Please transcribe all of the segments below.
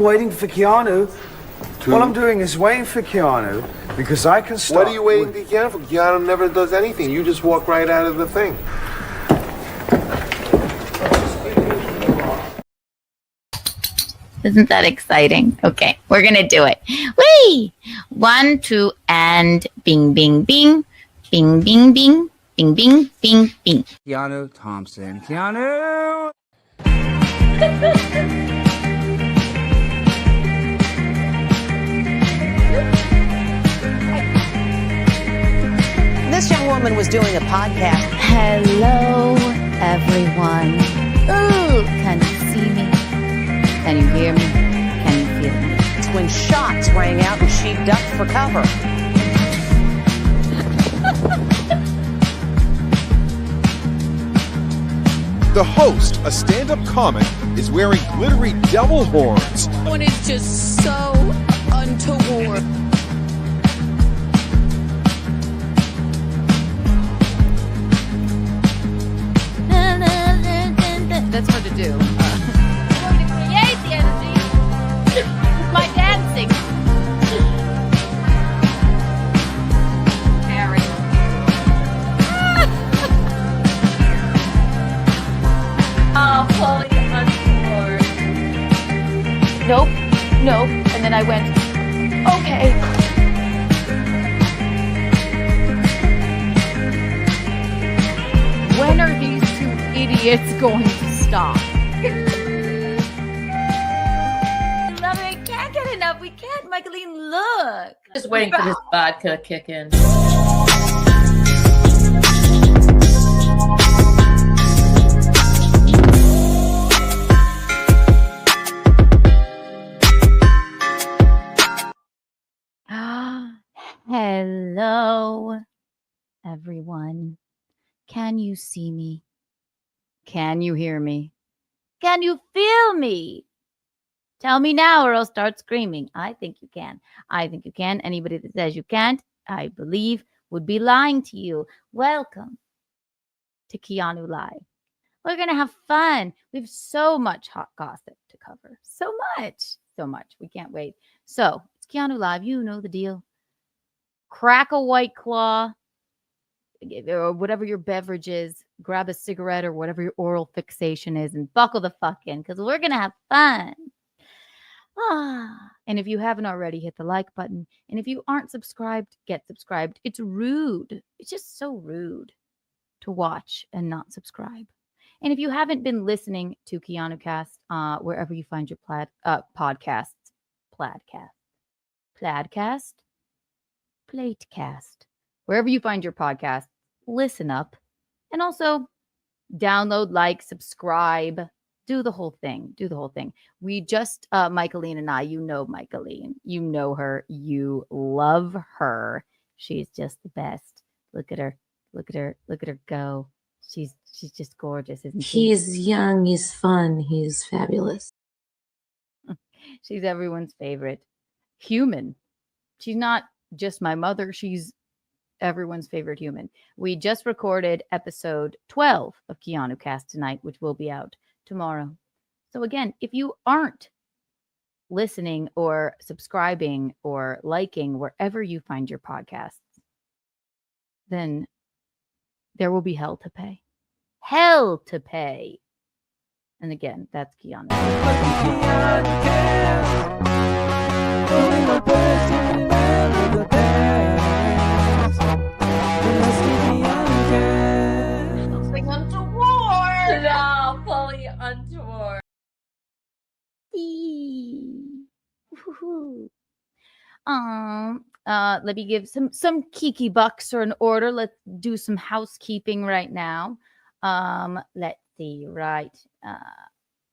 waiting for Keanu. All I'm doing is waiting for Keanu because I can start. What are you waiting for Keanu for? Keanu never does anything. You just walk right out of the thing. Isn't that exciting? Okay, we're gonna do it. Whee! 1, 2, and bing, bing, bing. Bing, bing, bing. Bing, bing, bing, bing. Keanuthompson. Keanu! This young woman was doing a podcast. Hello, everyone. Ooh, can you see me? Can you hear me? Can you feel me? It's when shots rang out and she ducked for cover. The host, a stand-up comic, is wearing glittery devil horns. One is just so untoward. That's hard to do. I'm going to create the energy with my dancing. Harry. Oh, fully untoward. Nope. Nope. And then I went, okay. When are these two idiots going to stop? Love it. I can't get enough. We can't, Michaeline. Look. Just waiting for this vodka kick in. Hello, everyone. Can you see me? Can you hear me? Can you feel me? Tell me now or I'll start screaming. I think you can. I think you can. Anybody that says you can't, I believe, would be lying to you. Welcome to Keanu Live. We're going to have fun. We have so much hot gossip to cover. So much. So much. We can't wait. So, it's Keanu Live. You know the deal. Crack a White Claw, or whatever your beverage is, grab a cigarette or whatever your oral fixation is and buckle the fuck in because we're going to have fun. And if you haven't already, hit the like button. And if you aren't subscribed, get subscribed. It's rude. It's just so rude to watch and not subscribe. And if you haven't been listening to KeanuCast, wherever you find your podcasts, Pladcast, Platecast, wherever you find your podcast, listen up. And also download, like, subscribe, do the whole thing. Do the whole thing. We just, Michaeline and I, you know Michaeline. You know her. You love her. She's just the best. Look at her. Look at her. Look at her go. She's just gorgeous, isn't she? He's young. He's fun. He's fabulous. She's everyone's favorite human. She's not just my mother. She's everyone's favorite human. We just recorded episode 12 of KeanuCast tonight, which will be out tomorrow. So again, if you aren't listening or subscribing or liking wherever you find your podcasts, then there will be hell to pay. Hell to pay. And again, that's Keanu. Something untoward. No, fully untoward. Let me give some kiki bucks or an order. Let's do some housekeeping right now. Let's see, right.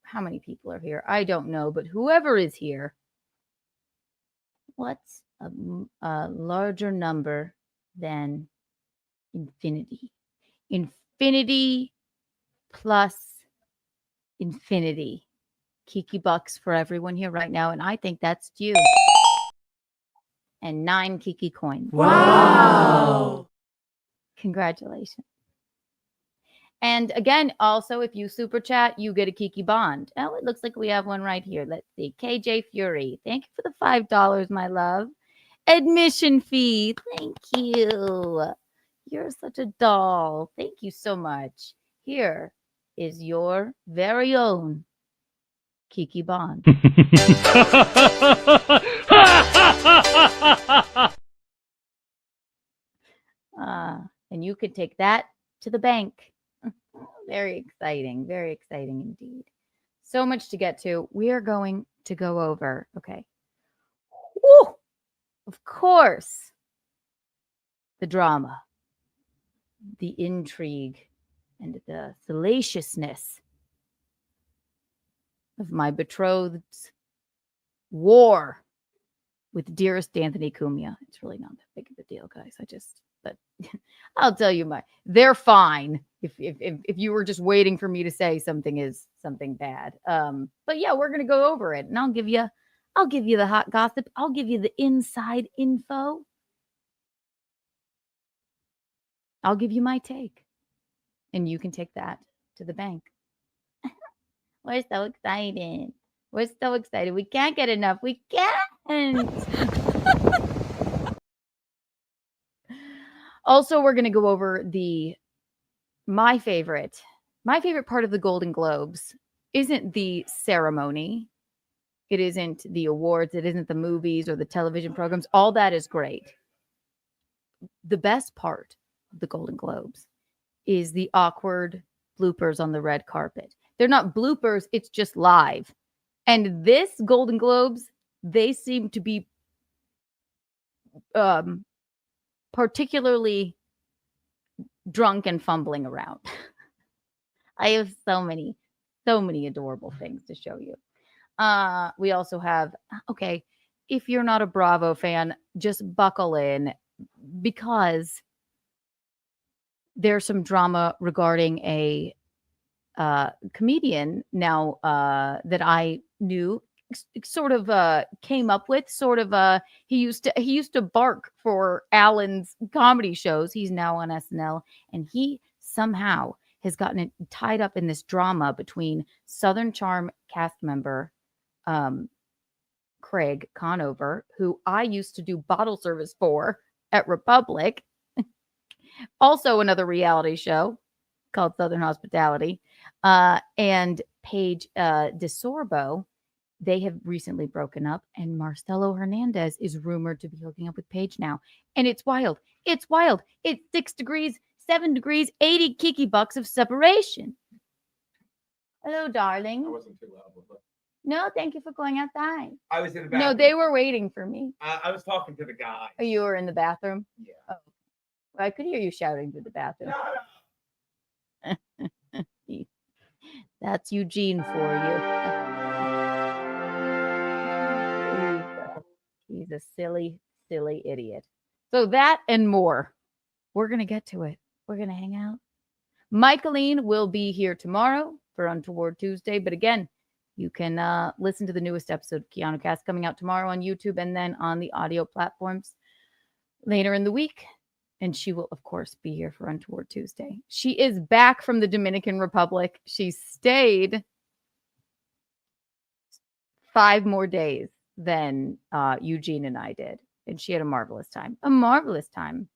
How many people are here? I don't know, but whoever is here, what's a larger number than infinity? Infinity plus infinity. Kiki bucks for everyone here right now, and I think that's you. And 9 Kiki coins. Wow. Congratulations. And again, also, if you super chat, you get a Kiki Bond. Oh, it looks like we have one right here. Let's see. KJ Fury. Thank you for the $5, my love. Admission fee. Thank you. You're such a doll. Thank you so much. Here is your very own Kiki Bond. And you could take that to the bank. Very exciting. Very exciting indeed. So much to get to. We are going to go over. Okay. Woo! Of course. The drama, the intrigue, and the salaciousness of my betrothed's war with dearest Anthony Cumia. It's really not that big of a deal, guys. But I'll tell you they're fine. If you were just waiting for me to say something is something bad. But yeah, we're gonna go over it, and I'll give you the hot gossip. I'll give you the inside info. I'll give you my take, and you can take that to the bank. We're so excited. We're so excited. We can't get enough. We can't. Also, we're going to go over my favorite part of the Golden Globes isn't the ceremony. It isn't the awards. It isn't the movies or the television programs. All that is great. The best part of the Golden Globes is the awkward bloopers on the red carpet. They're not bloopers. It's just live. And this Golden Globes, they seem to be particularly drunk and fumbling around. I have so many adorable things to show you. We also have, okay, if you're not a Bravo fan, just buckle in because there's some drama regarding a comedian now that I knew sort of came up with he used to bark for Alan's comedy shows. He's now on SNL, and he somehow has gotten it tied up in this drama between Southern Charm cast member Craig Conover, who I used to do bottle service for at Republic, also another reality show called Southern Hospitality, and Paige DeSorbo. They have recently broken up, and Marcelo Hernandez is rumored to be hooking up with Paige now. And it's wild. It's wild. It's 6 degrees, 7 degrees, 80 Kiki bucks of separation. Hello, darling. I wasn't too loud. No, thank you for going outside. I was in the bathroom. No, they were waiting for me. I was talking to the guy. Oh, you were in the bathroom? Yeah. Oh. Well, I could hear you shouting through the bathroom. No. That's Eugene for you. He's a silly, silly idiot. So that and more. We're going to get to it. We're going to hang out. Michaeline will be here tomorrow for Untoward Tuesday. But again, you can listen to the newest episode of Keanu Cast coming out tomorrow on YouTube and then on the audio platforms later in the week. And she will, of course, be here for Untoward Tuesday. She is back from the Dominican Republic. She stayed 5 more days than Eugene and I did. And she had a marvelous time. A marvelous time.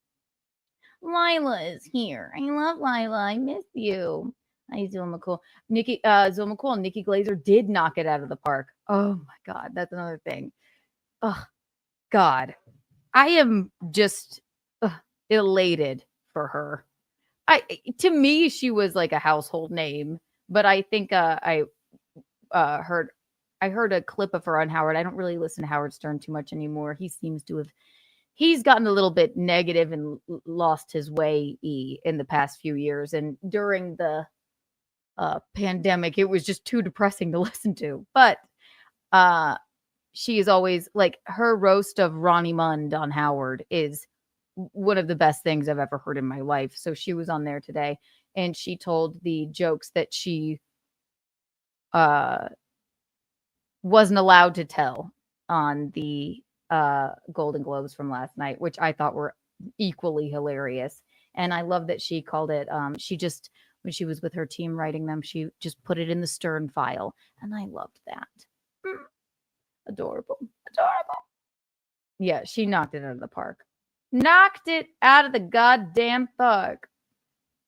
Lila is here. I love Lila. I miss you. Hi, Zulma Cool. Nikki Glazer did knock it out of the park. Oh, my God. That's another thing. Oh, God. I am just elated for her. To me, she was like a household name. But I think I heard a clip of her on Howard. I don't really listen to Howard Stern too much anymore. He seems to have, he's gotten a little bit negative and lost his way in the past few years. And during the pandemic, it was just too depressing to listen to. But she is always like, her roast of Ronnie Mund on Howard is one of the best things I've ever heard in my life. So she was on there today, and she told the jokes that she wasn't allowed to tell on the Golden Globes from last night, which I thought were equally hilarious. And I love that she called it, she just when she was with her team writing them, she just put it in the Stern file. And I loved that. Adorable. Adorable. Yeah, she knocked it out of the park. Knocked it out of the goddamn park.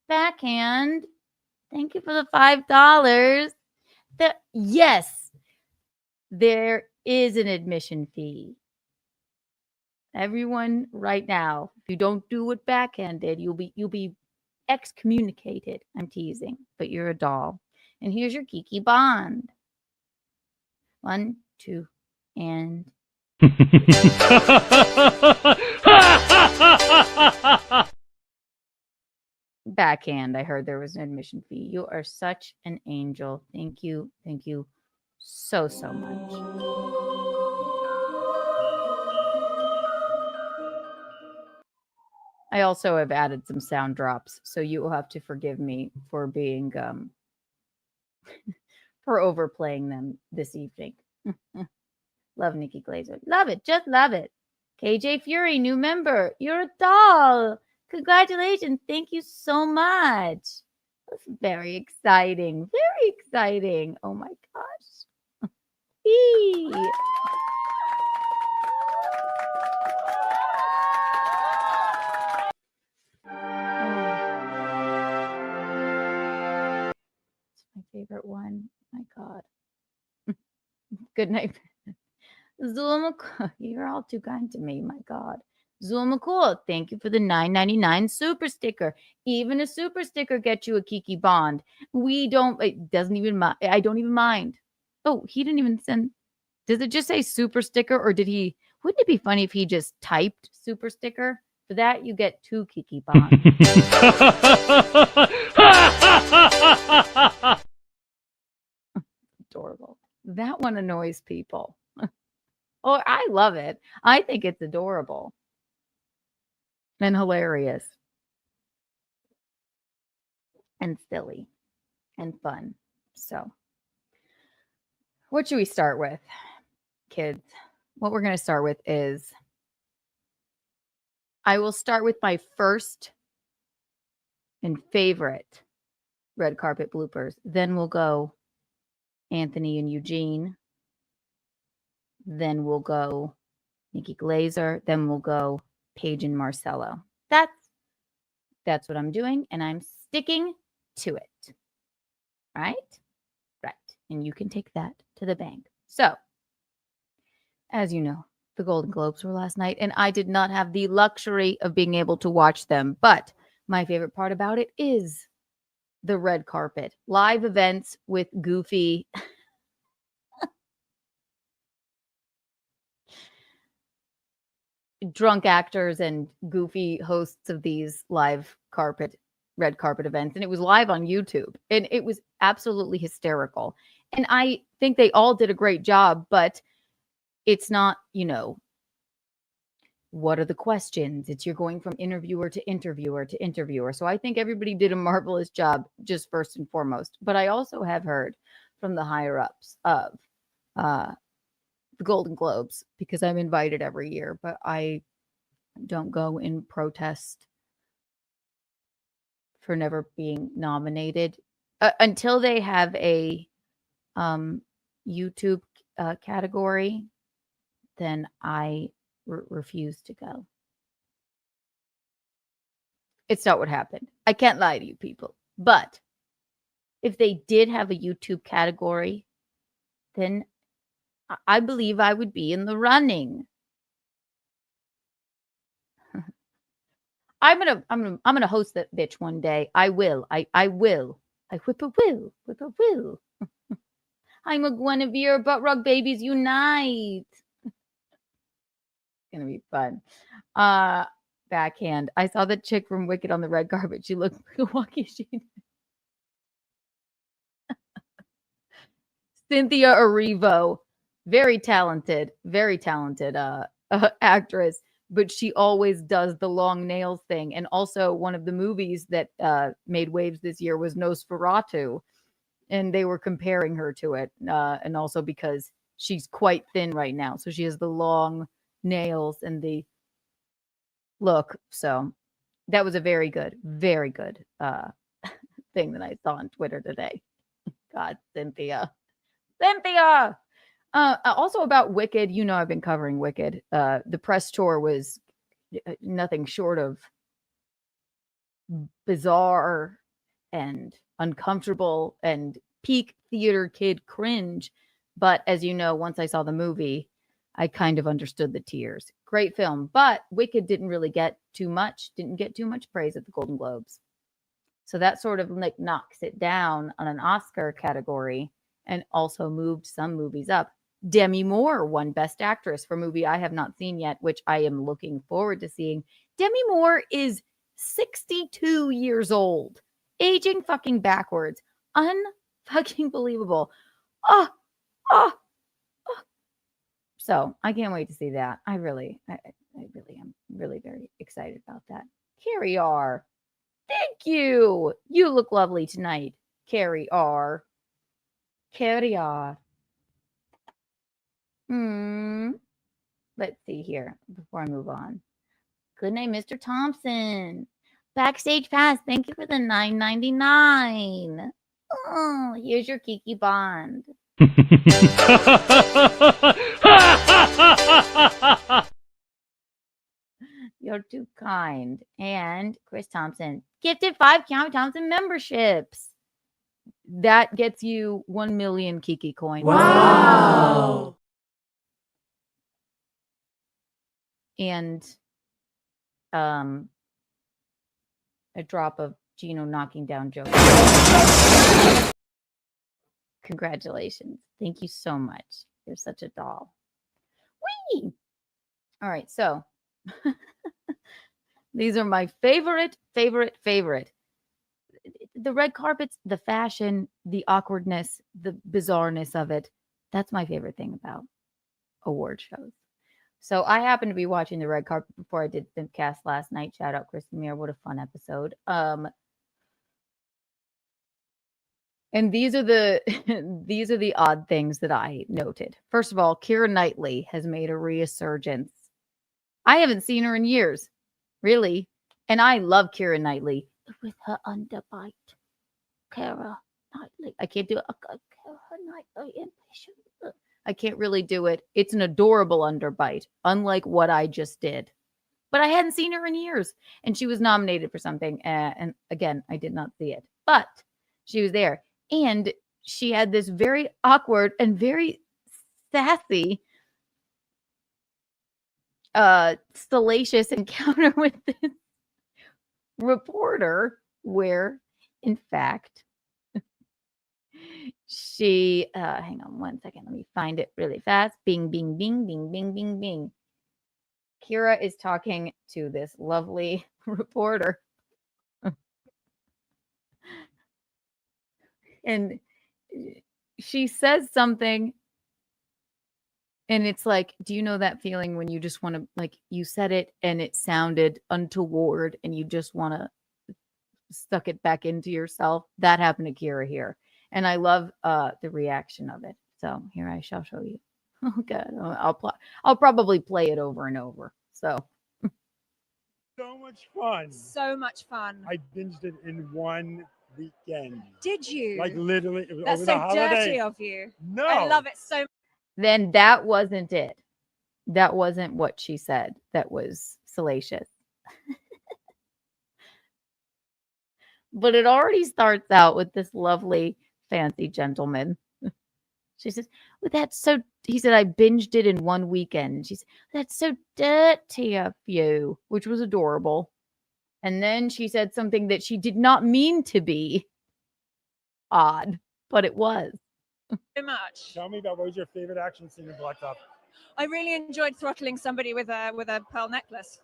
Backhand. Thank you for the $5. Yes, there is an admission fee. Everyone right now, if you don't do what Backhand did, you'll be excommunicated. I'm teasing, but you're a doll. And here's your Kiki Bond. 1, 2, and Backhand. I heard there was an admission fee. You are such an angel. Thank you. Thank you so much. I also have added some sound drops, so you will have to forgive me for being for overplaying them this evening. Love Nikki Glazer. Love it. Just love it. KJ Fury, new member. You're a doll. Congratulations. Thank you so much. That's very exciting. Very exciting. Oh my gosh. Eee. It's my favorite one. My God. Good night. Zula McCool, you're all too kind to me. My God. Zula McCool, thank you for the $9.99 super sticker. Even a super sticker gets you a Kiki Bond. It doesn't even mind. I don't even mind. Oh, he didn't even send. Does it just say super sticker or did he? Wouldn't it be funny if he just typed super sticker? For that, you get 2 Kiki Bonds. Adorable. That one annoys people. Oh, I love it. I think it's adorable and hilarious and silly and fun. So, what should we start with, kids? What we're going to start with is I will start with my first and favorite red carpet bloopers. Then we'll go Anthony and Eugene. Then we'll go Nikki Glazer. Then we'll go Paige and Marcello. That's what I'm doing, and I'm sticking to it. Right? Right. And you can take that to the bank. So, as you know, the Golden Globes were last night, and I did not have the luxury of being able to watch them. But my favorite part about it is the red carpet. Live events with goofy drunk actors and goofy hosts of these red carpet events. And it was live on YouTube. And it was absolutely hysterical. And I think they all did a great job, but it's not, what are the questions? It's you're going from interviewer to interviewer to interviewer. So I think everybody did a marvelous job, just first and foremost. But I also have heard from the higher ups of the Golden Globes, because I'm invited every year, but I don't go in protest for never being nominated until they have a YouTube category. Then I refuse to go. It's not what happened. I can't lie to you people. But if they did have a YouTube category, then I believe I would be in the running. I'm gonna host that bitch one day. I will. I will. I whip a will. Whip a will. I'm a Guinevere, but Rug Babies Unite. It's gonna be fun. Backhand. I saw the chick from Wicked on the red carpet. She looked like a walkie sheet. Cynthia Erivo. Very talented actress, but she always does the long nails thing. And also one of the movies that made waves this year was Nosferatu, and they were comparing her to it. And also because she's quite thin right now. So she has the long nails and the look. So that was a very good thing that I saw on Twitter today. God, Cynthia. Cynthia! Also about Wicked, you know I've been covering Wicked. The press tour was nothing short of bizarre and uncomfortable and peak theater kid cringe. But as you know, once I saw the movie, I kind of understood the tears. Great film, but Wicked didn't get too much praise at the Golden Globes. So that sort of like knocks it down on an Oscar category and also moved some movies up. Demi Moore won Best Actress for a movie I have not seen yet, which I am looking forward to seeing. Demi Moore is 62 years old, aging fucking backwards. Unfucking believable. Oh. So I can't wait to see that. I really am really very excited about that. Carrie R. Thank you. You look lovely tonight, Carrie R. Carrie R. Let's see here before I move on. Good night, Mr. Thompson. Backstage Pass. Thank you for the $9.99. Oh, here's your Kiki Bond. You're too kind. And Chris Thompson gifted 5 Keanuthompson memberships. That gets you 1 million Kiki coins. Wow. And a drop of Geno knocking down Joe. Congratulations. Thank you so much. You're such a doll. Whee! All right, so these are my favorite. The red carpets, the fashion, the awkwardness, the bizarreness of it. That's my favorite thing about award shows. So I happened to be watching the red carpet before I did Thinkcast last night. Shout out Kristen Muir. What a fun episode. And these are the odd things that I noted. First of all, Kiera Knightley has made a resurgence. I haven't seen her in years, really. And I love Kiera Knightley with her underbite. Kiera Knightley. I can't do it. Kiera Knightley impression. I can't really do it. It's an adorable underbite, unlike what I just did. But I hadn't seen her in years. And she was nominated for something. And again, I did not see it. But she was there. And she had this very awkward and very sassy, salacious encounter with this reporter where, in fact, she, hang on one second. Let me find it really fast. Bing, bing, bing, bing, bing, bing, bing. Kiera is talking to this lovely reporter. And she says something, and it's like, do you know that feeling when you just want to, like, you said it and it sounded untoward and you just want to suck it back into yourself? That happened to Kiera here. And I love the reaction of it. So here I shall show you. Oh God, I'll probably play it over and over. So much fun. So much fun. I binged it in one weekend. Did you? Like literally, it was That's over so the holiday. dirty of you. No, I love it so much. then that wasn't it. That wasn't what she said. That was salacious. But it already starts out with this lovely, fancy gentleman. She says, well, that's so, he said, I binged it in one weekend. She said, that's so dirty of you, which was adorable. And then she said something that she did not mean to be odd, but it was. So much. Tell me about what was your favorite action scene in Black Ops? I really enjoyed throttling somebody with a pearl necklace.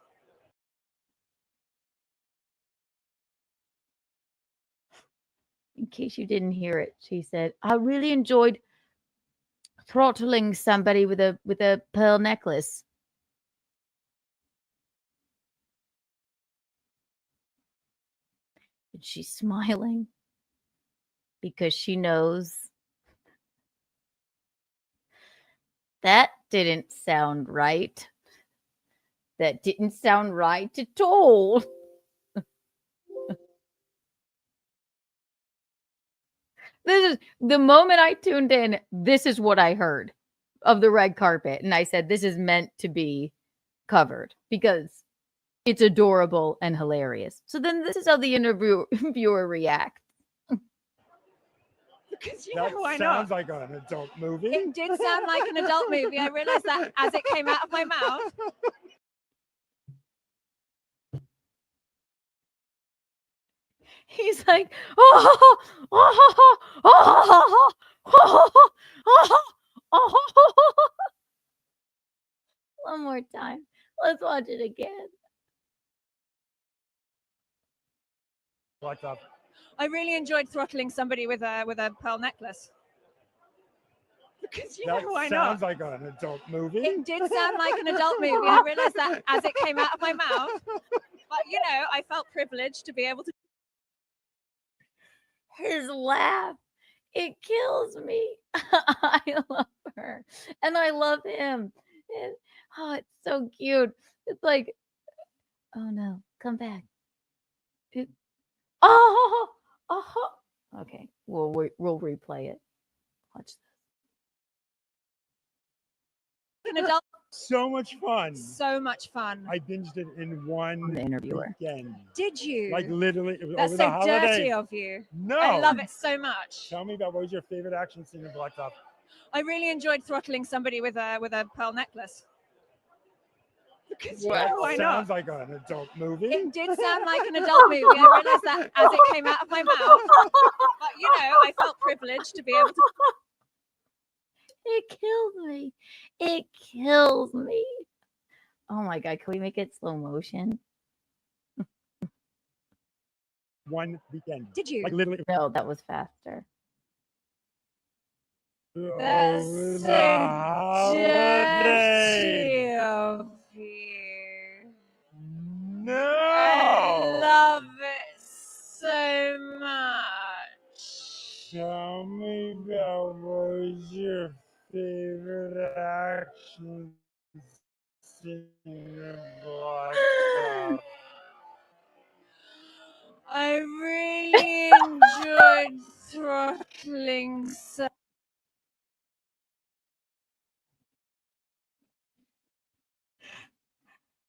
In case you didn't hear it, she said, I really enjoyed throttling somebody with a pearl necklace. And she's smiling because she knows that didn't sound right. That didn't sound right at all. This is the moment I tuned in. This is what I heard of the red carpet. And I said, this is meant to be covered because it's adorable and hilarious. So then this is how the interviewer reacts. Because That why sounds not? like an adult movie. It did sound like an adult movie. I realized that as it came out of my mouth. He's like, oh, oh, oh, oh, oh, oh. One more time. Let's watch it again. What's up? I really enjoyed throttling somebody with a pearl necklace. Because That why sounds not? like an adult movie. It did sound like an adult movie. I realized that as it came out of my mouth. But I felt privileged to be able to. His laugh, it kills me. I love her. And I love him. It's so cute. It's like, oh no, come back. Oh. Okay, we'll replay it. Watch this. An adult. So much fun. So much fun. I binged it in one The interviewer. weekend. Did you? Like literally, it was That's over so the holidays. dirty of you. No. I love it so much. Tell me about what was your favorite action scene in Blacktop? I really enjoyed throttling somebody with a pearl necklace. Because That why sounds not? like an adult movie. It did sound like an adult movie. I realized that as it came out of my mouth. But I felt privileged to be able to. It kills me. It kills me. Oh my God, can we make it slow motion? One weekend. Did you? Like literally. No, that was faster. That's Over so the holidays. dirty of you. No. I love it so much. Tell me about what was your favorite action scene in Blacktop? I really enjoyed throttling some.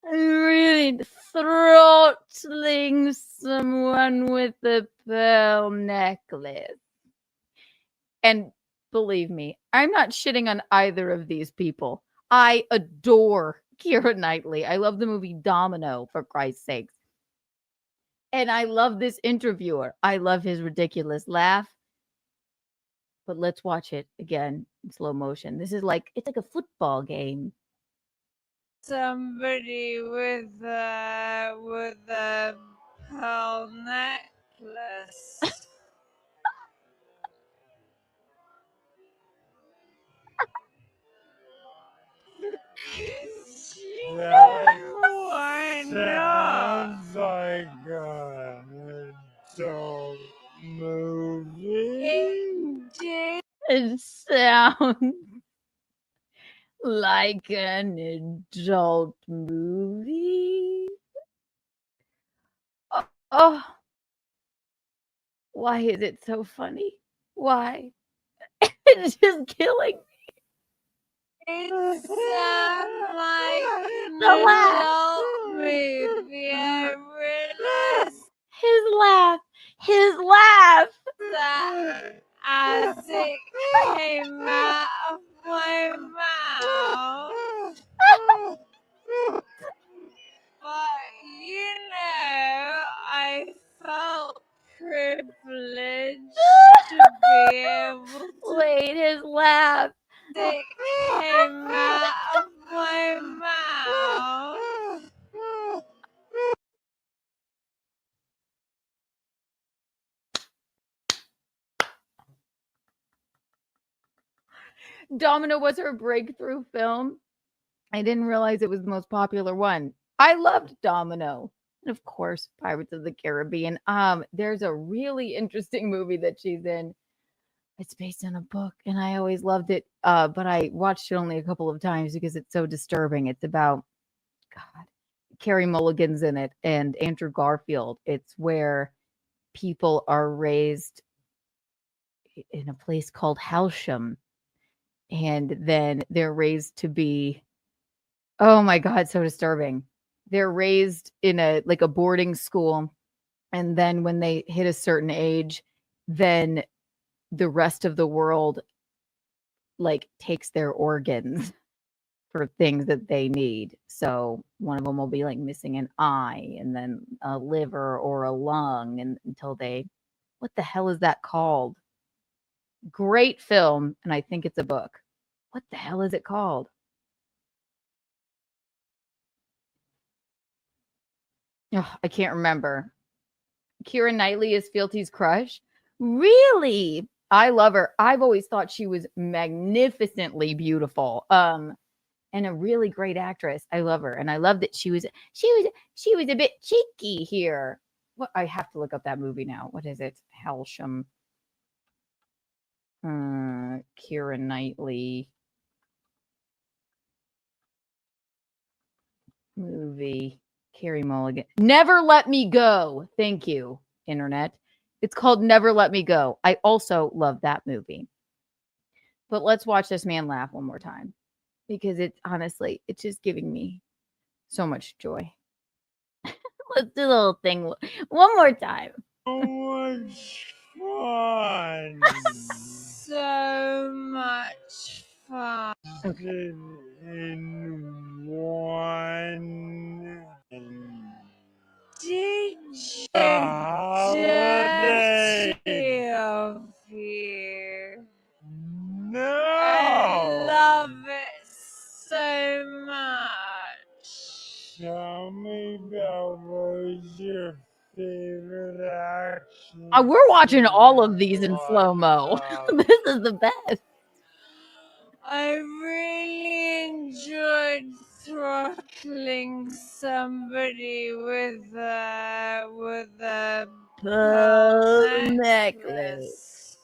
Really throttling someone with a pearl necklace. And believe me, I'm not shitting on either of these people. I adore Kiera Knightley. I love the movie Domino, for Christ's sakes. And I love this interviewer. I love his ridiculous laugh. But let's watch it again in slow motion. It's like a football game. Somebody with a pearl necklace. Why not? Sounds like an adult movie. It did. It sounds like an adult movie. Oh, why is it so funny? Why? It's just killing me. It sounds like an The laugh. adult movie. I realized His laugh. that as it came out of my mouth. But I felt privileged to be able to. Wait, his laugh. It came out of my mouth. Domino was her breakthrough film. I didn't realize it was the most popular one. I loved Domino. And of course, Pirates of the Caribbean. There's a really interesting movie that she's in. It's based on a book, and I always loved it. But I watched it only a couple of times because it's so disturbing. It's about Carrie Mulligan's in it and Andrew Garfield. It's where people are raised in a place called Halsham, and then they're raised to be, oh my God, so disturbing. They're raised in a boarding school, and then when they hit a certain age, then the rest of the world takes their organs for things that they need. So one of them will be missing an eye, and then a liver or a lung, and until they, what the hell is that called? Great film, and I think it's a book. What the hell is it called? Oh, I can't remember. Kiera Knightley is Fealty's crush. Really? I love her. I've always thought she was magnificently beautiful. And a really great actress. I love her. And I love that she was a bit cheeky here. What, I have to look up that movie now. What is it? Halsham. Kiera Knightley movie. Carrie Mulligan. Never Let Me Go. Thank you, Internet. It's called Never Let Me Go. I also love that movie. But let's watch this man laugh one more time, because it's honestly, it's just giving me so much joy. Let's do the little thing one more time. So much fun. So much fun. Okay. In one. Did you of you? No. I love it so much. Tell me about what's your favorite action. We're watching all of these in slow-mo. This is the best. I really enjoyed throttling somebody with a pearl necklace.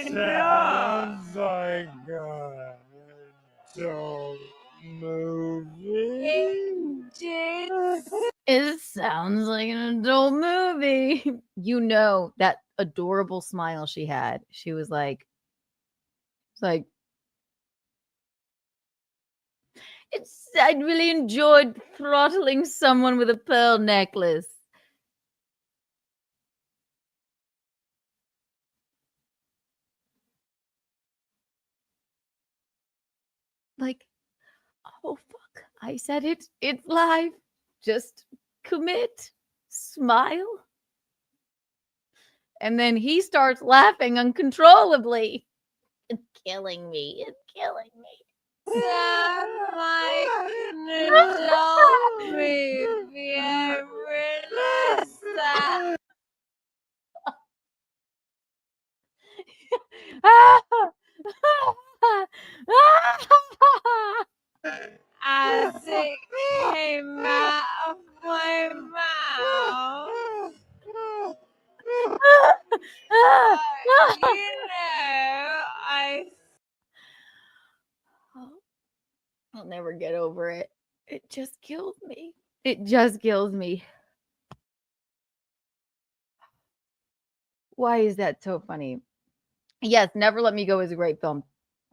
Sounds like a dope movie. It sounds like an adult movie. You know, that adorable smile she had. She was like, I really enjoyed throttling someone with a pearl necklace. Oh fuck, I said it. It's live. Just commit, smile. And then he starts laughing uncontrollably. It's killing me. It's killing me. Sounds like an adult movie. I realize that. As it came out of my mouth. I'll never get over it. It just kills me. It just kills me. Why is that so funny? Yes, Never Let Me Go is a great film.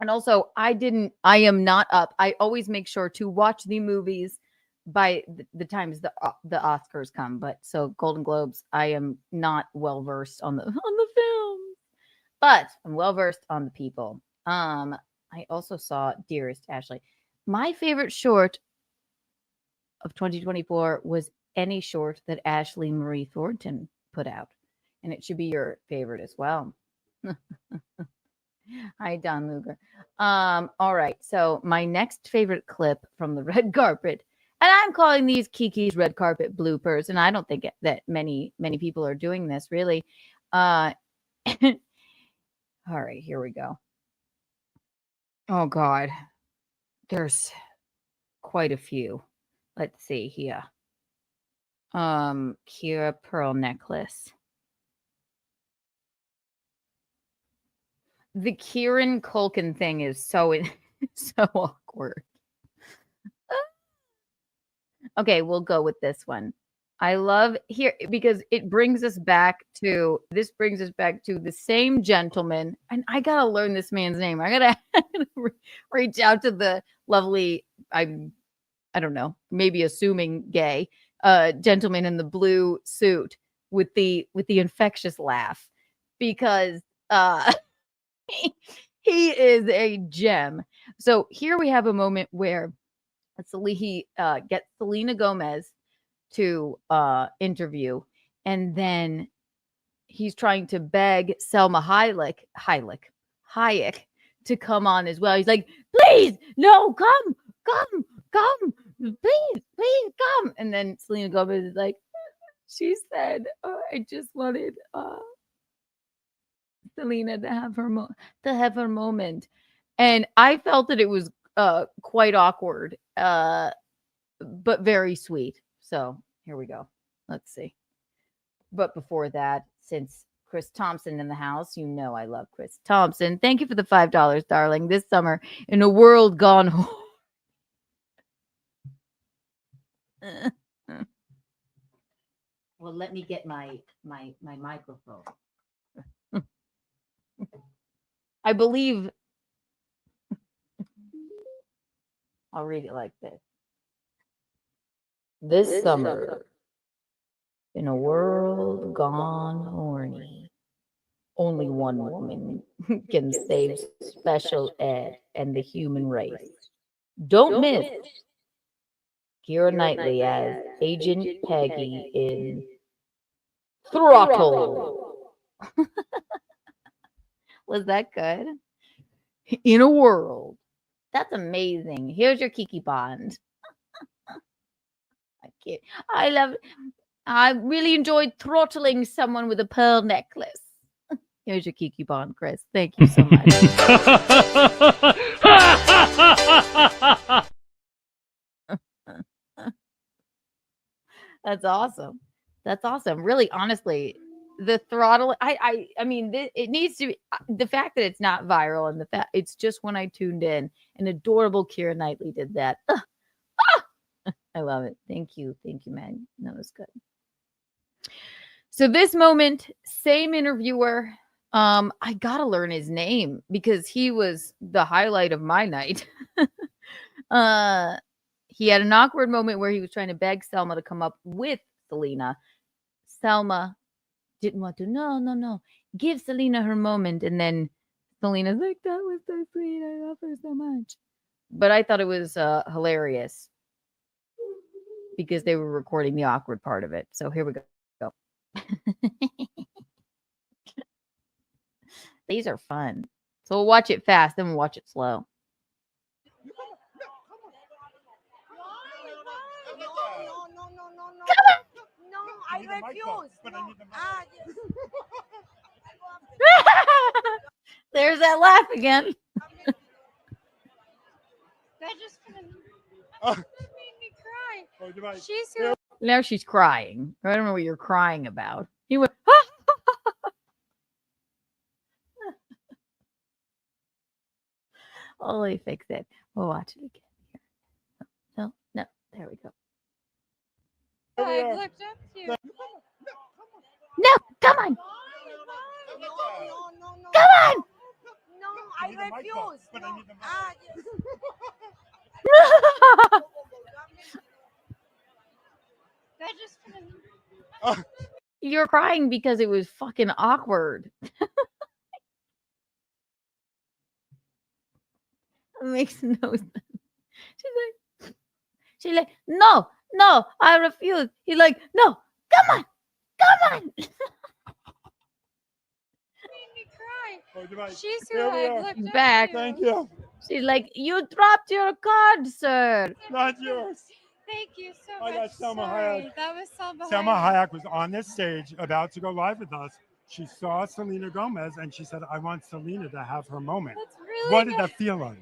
And also, I am not up. I always make sure to watch the movies by the times the Oscars come. But so Golden Globes, I am not well versed on the films, but I'm well versed on the people. I also saw Dearest Ashley. My favorite short of 2024 was any short that Ashley Marie Thornton put out, and it should be your favorite as well. Hi, Don Luger. All right. So my next favorite clip from the red carpet, and I'm calling these Kiki's red carpet bloopers, and I don't think that many people are doing this really. All right, here we go. Oh God, there's quite a few. Let's see here. Kiera pearl necklace. The Kieran Culkin thing is so awkward. Okay, we'll go with this one. I love here because it brings us back to the same gentleman. And I got to learn this man's name. I got to reach out to the lovely, I don't know, maybe assuming gay gentleman in the blue suit with the infectious laugh, because he is a gem. So here we have a moment where he gets Selena Gomez to interview, and then he's trying to beg Selma Hayek to come on as well. He's like, please, no, come, please, come. And then Selena Gomez is like, she said, I just wanted Selena to have her moment. And I felt that it was quite awkward, but very sweet. So here we go. Let's see. But before that, since Chris Thompson in the house, you know I love Chris Thompson. Thank you for the $5, darling. This summer in a world gone home. Well, let me get my microphone. I believe I'll read it like this. This summer, in a world gone horny, only one woman can save special ed and the human race. Don't miss Kiera Knightley as Agent Peggy in Throttle. Was that good? In a world. That's amazing. Here's your Kiki Bond. I really enjoyed throttling someone with a pearl necklace. Here's your Kiki Bond, Chris. Thank you so much. That's awesome. That's awesome. Really, honestly, the throttle. I mean, it needs to be the fact that it's not viral, and the fact it's just when I tuned in, an adorable Keira Knightley did that. I love it. Thank you, man. That was good. So this moment, same interviewer. I gotta learn his name because he was the highlight of my night. He had an awkward moment where he was trying to beg Selma to come up with Selena. Selma didn't want to. No. Give Selena her moment. And then Selena's like, that was so sweet. I love her so much. But I thought it was hilarious because they were recording the awkward part of it. So here we go. These are fun. So we'll watch it fast, then we'll watch it slow. I refuse. There's that laugh again. That just made me cry. She's here. Now she's crying. I don't know what you're crying about. He went, oh, let me fix it. We'll watch it again. No. There we go. I've looked up to you. No, come on. No. Come on. No, I refuse. That just You're crying because it was fucking awkward. It makes no sense. She's like, no, I refuse. He's like, no, come on. made me cry. She's here. I've looked up Back. to you. Thank you. She's like, you dropped your card, sir. Not yours. Thank you so I much. got Selma Sorry. Hayek. That was Selma Selma Hayek. Hayek was on this stage about to go live with us. She saw Selena Gomez and she said, I want Selena to have her moment. That's really What did good. that feel like?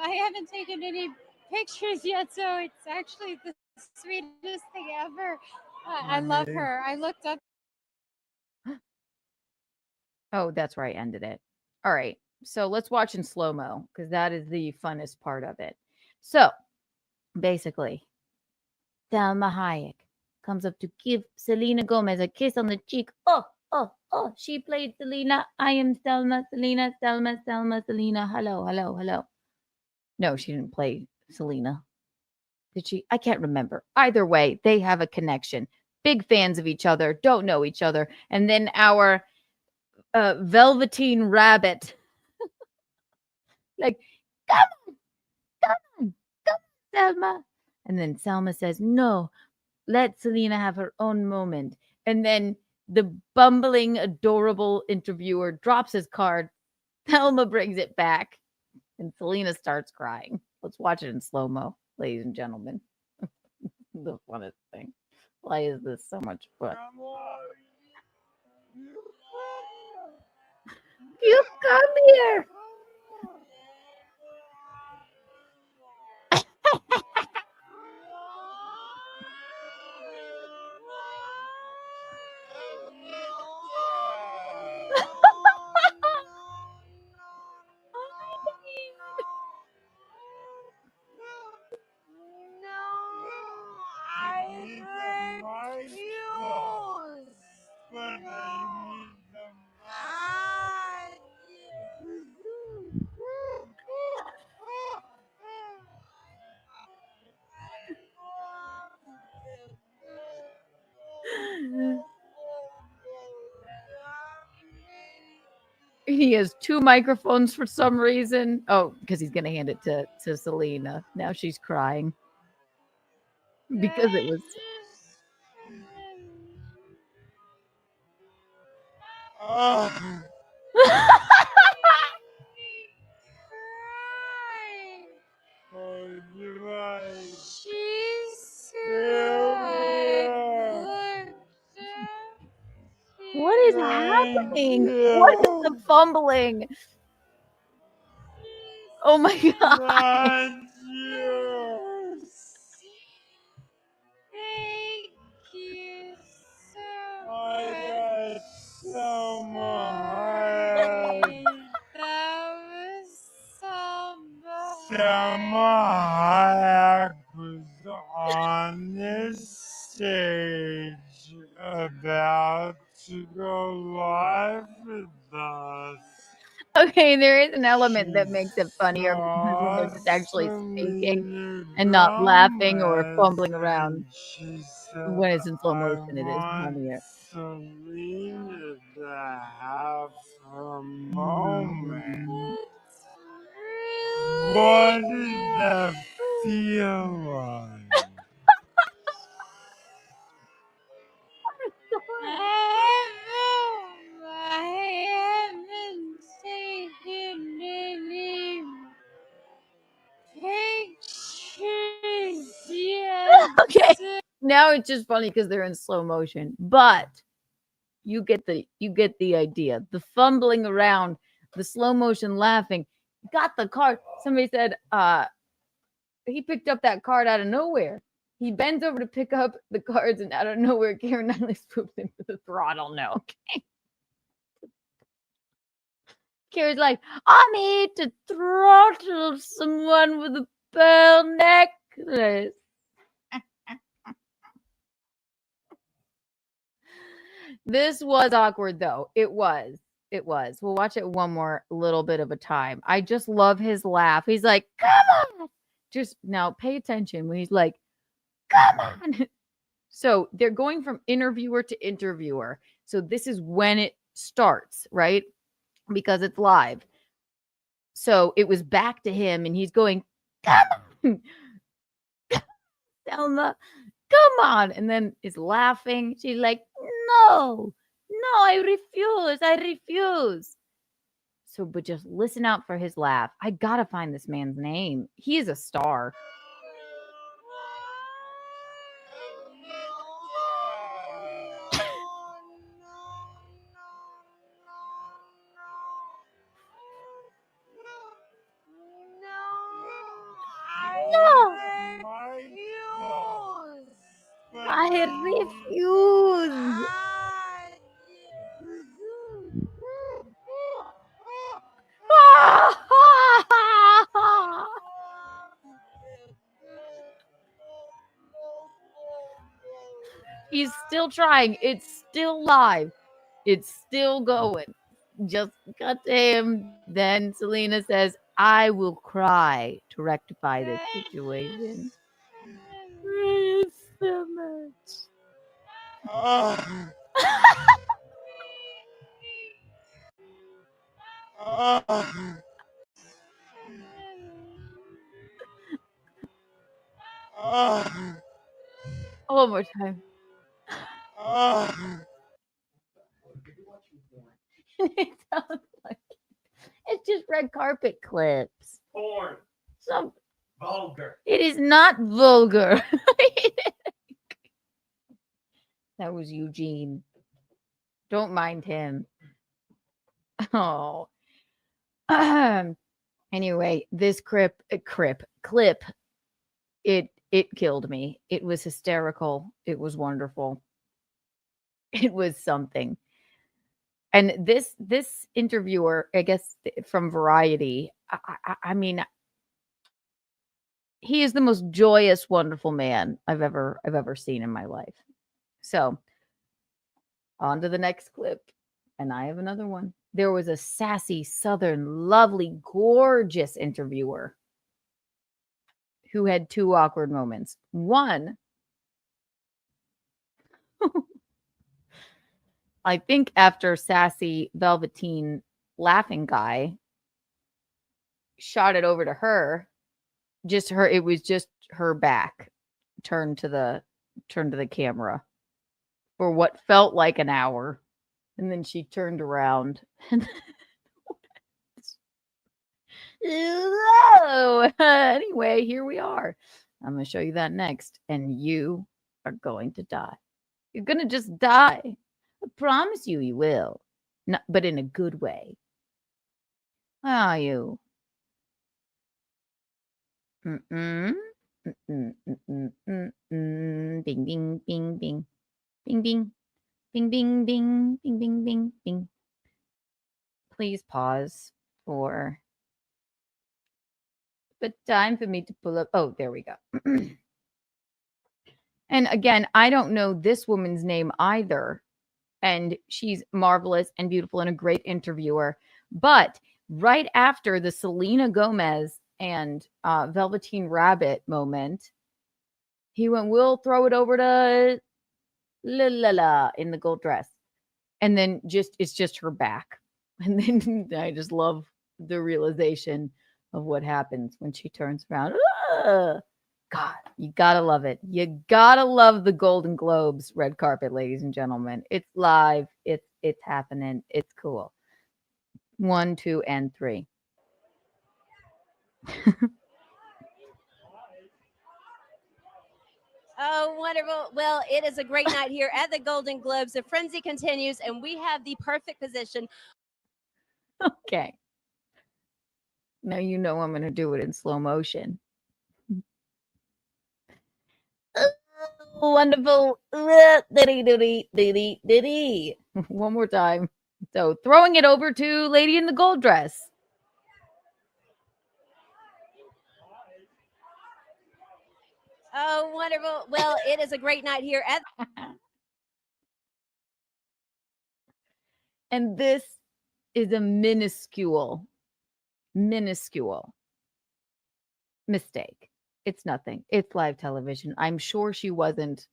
I haven't taken any pictures yet, so it's actually the sweetest thing ever. I love her. I looked up. Oh, that's where I ended it. All right. So let's watch in slow-mo because that is the funnest part of it. So basically, Selma Hayek comes up to give Selena Gomez a kiss on the cheek. Oh, oh, oh, she played Selena. I am Selma, Selena, Selma, Selma, Selena. Hello, hello, hello. No, she didn't play Selena. Did she? I can't remember. Either way, they have a connection. Big fans of each other, don't know each other. And then our Velveteen Rabbit, like, come on, come on, come on, Selma. And then Selma says, no, let Selena have her own moment. And then the bumbling, adorable interviewer drops his card. Selma brings it back. And Selena starts crying. Let's watch it in slow-mo, ladies and gentlemen. The funnest thing. Why is this so much fun? You come here. He has two microphones for some reason. Oh, because he's gonna hand it to Selena. Now she's crying because it was. What is happening? What is the fumbling? Oh my god. Thank you so much. That was so Selma Hayek was on this stage about to go live with us. Okay, there is an element that makes it funnier because when they're just actually speaking and not laughing or fumbling around. When it's in slow motion, it is funnier. Selena to have her moment. What did that feel like? I haven't taken any pictures yet. Okay. Now it's just funny because they're in slow motion, but you get the idea. The fumbling around, the slow motion laughing, got the card. Somebody said he picked up that card out of nowhere. He bends over to pick up the cards, and out of nowhere, Kieran Knightley swoops in with the throttle. No, okay. Kieran's like, I'm here to throttle someone with a pearl necklace. This was awkward, though. It was. It was. We'll watch it one more little bit of a time. I just love his laugh. He's like, come on. Just now pay attention when he's like, come on. So they're going from interviewer to interviewer. So this is when it starts, right? Because it's live. So it was back to him and he's going, come on. Selma, come on. And then is laughing. She's like, no, I refuse. So, but just listen out for his laugh. I gotta find this man's name. He is a star. No, I refuse. still trying. It's still live. It's still going. Just cut to him. Then Selena says, I will cry to rectify this situation. It's so much. One more time. It sounds like it's just red carpet clips. Porn. Some Vulgar. It is not vulgar. That was Eugene. Don't mind him. Oh. Anyway, this clip, it killed me. It was hysterical. It was wonderful. It was something. And this interviewer, I guess from Variety, I mean, he is the most joyous, wonderful man I've ever seen in my life. So, on to the next clip. And I have another one. There was a sassy, southern, lovely, gorgeous interviewer who had two awkward moments. One, I think after sassy, velveteen, laughing guy shot it over to her, it was just her back turned to the camera for what felt like an hour. And then she turned around and hello. Anyway, here we are. I'm going to show you that next. And you are going to die. You're going to just die. I promise you will. Not, but in a good way. How are you? Mm-mm. Mm-mm. Mm-mm. Mm-mm. Bing, bing, bing, bing. Bing, bing. Bing, bing, bing, bing, bing, bing, bing. Please pause for the time for me to pull up. Oh, there we go. And again, I don't know this woman's name either. And she's marvelous and beautiful and a great interviewer. But right after the Selena Gomez and Velveteen Rabbit moment, he went, we'll throw it over to la in the gold dress. And then it's just her back. And then I just love the realization of what happens when she turns around. Ugh! God, you gotta love it. You gotta love the Golden Globes red carpet, ladies and gentlemen. It's live. It's happening. It's cool. 1, 2, and 3. Oh, wonderful. Well, it is a great night here at the Golden Globes. The frenzy continues, and we have the perfect position. Okay. Now you know I'm going to do it in slow motion. Oh, wonderful. One more time. So throwing it over to Lady in the Gold Dress. Oh, wonderful. Well, it is a great night here at And this is a minuscule mistake. It's nothing. It's live television. I'm sure she wasn't,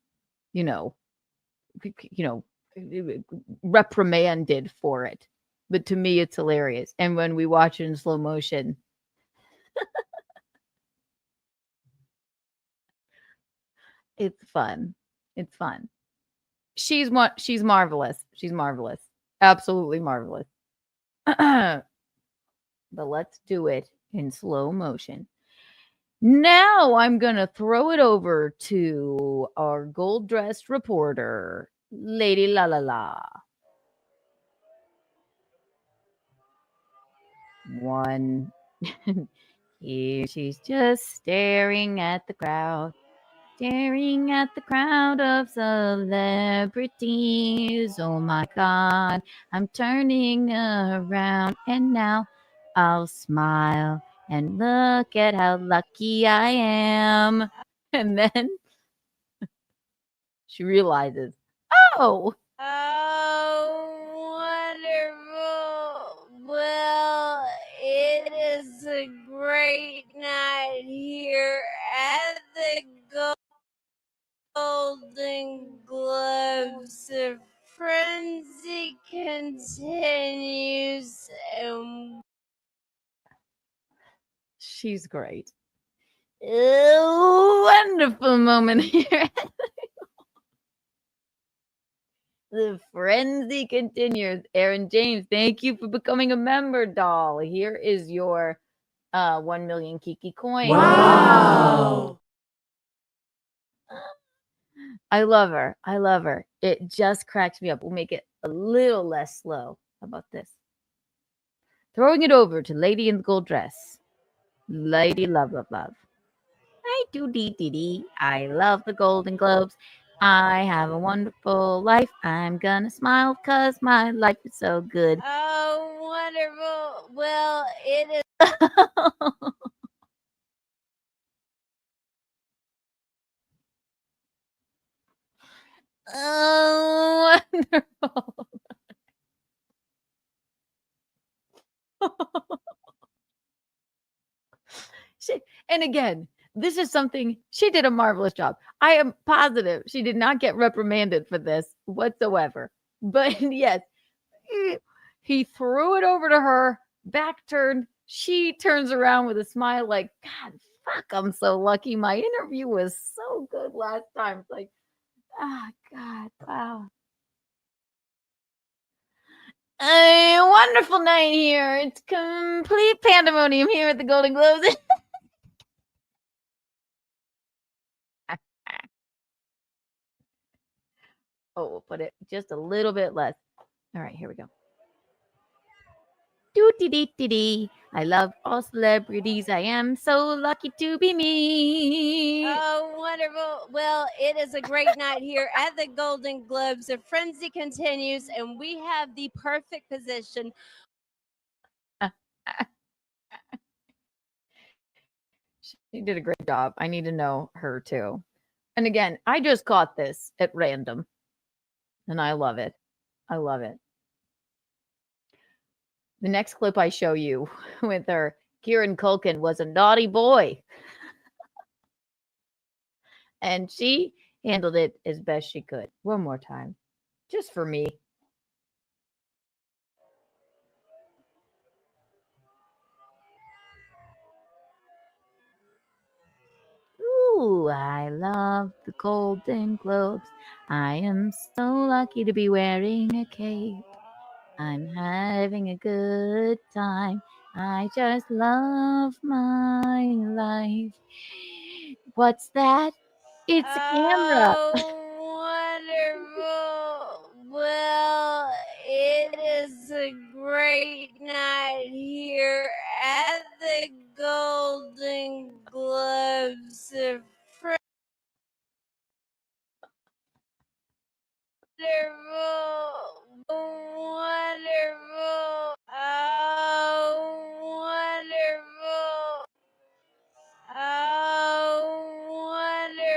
reprimanded for it. But to me, it's hilarious. And when we watch it in slow motion, it's fun. It's fun. She's marvelous. She's marvelous. Absolutely marvelous. But let's do it in slow motion. Now I'm going to throw it over to our gold-dressed reporter, Lady La La La. One. Here she's just staring at the crowd. Staring at the crowd of celebrities. Oh my God, I'm turning around and now I'll smile and look at how lucky I am. And then she realizes, know. Oh, wonderful. Well, it is a great night here at the Golden Globes. The frenzy continues, and She's great. Wonderful moment here. The frenzy continues. Aaron James, thank you for becoming a member, doll. Here is your 1 million Kiki coin. Wow. I love her. I love her. It just cracks me up. We'll make it a little less slow. How about this? Throwing it over to Lady in the Gold Dress. Lady Love Love Love. I do dee dee dee. I love the Golden Globes. I have a wonderful life. I'm gonna smile because my life is so good. oh, wonderful. Well, it is. Oh, wonderful. And again, this is something she did a marvelous job. I am positive she did not get reprimanded for this whatsoever. But yes, he threw it over to her, back turned. She turns around with a smile like, God, fuck, I'm so lucky. My interview was so good last time. It's like, oh, God, wow. A wonderful night here. It's complete pandemonium here at the Golden Globes. Oh, we'll put it just a little bit less. All right, here we go. Doo-dee-dee-dee-dee. I love all celebrities. I am so lucky to be me. Oh, wonderful. Well, it is a great night here at the Golden Globes. The frenzy continues, and we have the perfect position. She did a great job. I need to know her too. And again, I just caught this at random. And I love it. I love it. The next clip I show you with her, Kieran Culkin was a naughty boy. And she handled it as best she could. One more time. Just for me. Ooh, I love the Golden Globes. I am so lucky to be wearing a cape. I'm having a good time. I just love my life. What's that? It's a camera. Oh, wonderful. Well, it is a great night here at the Golden Globes. Wonderful. Oh, wonderful. Oh,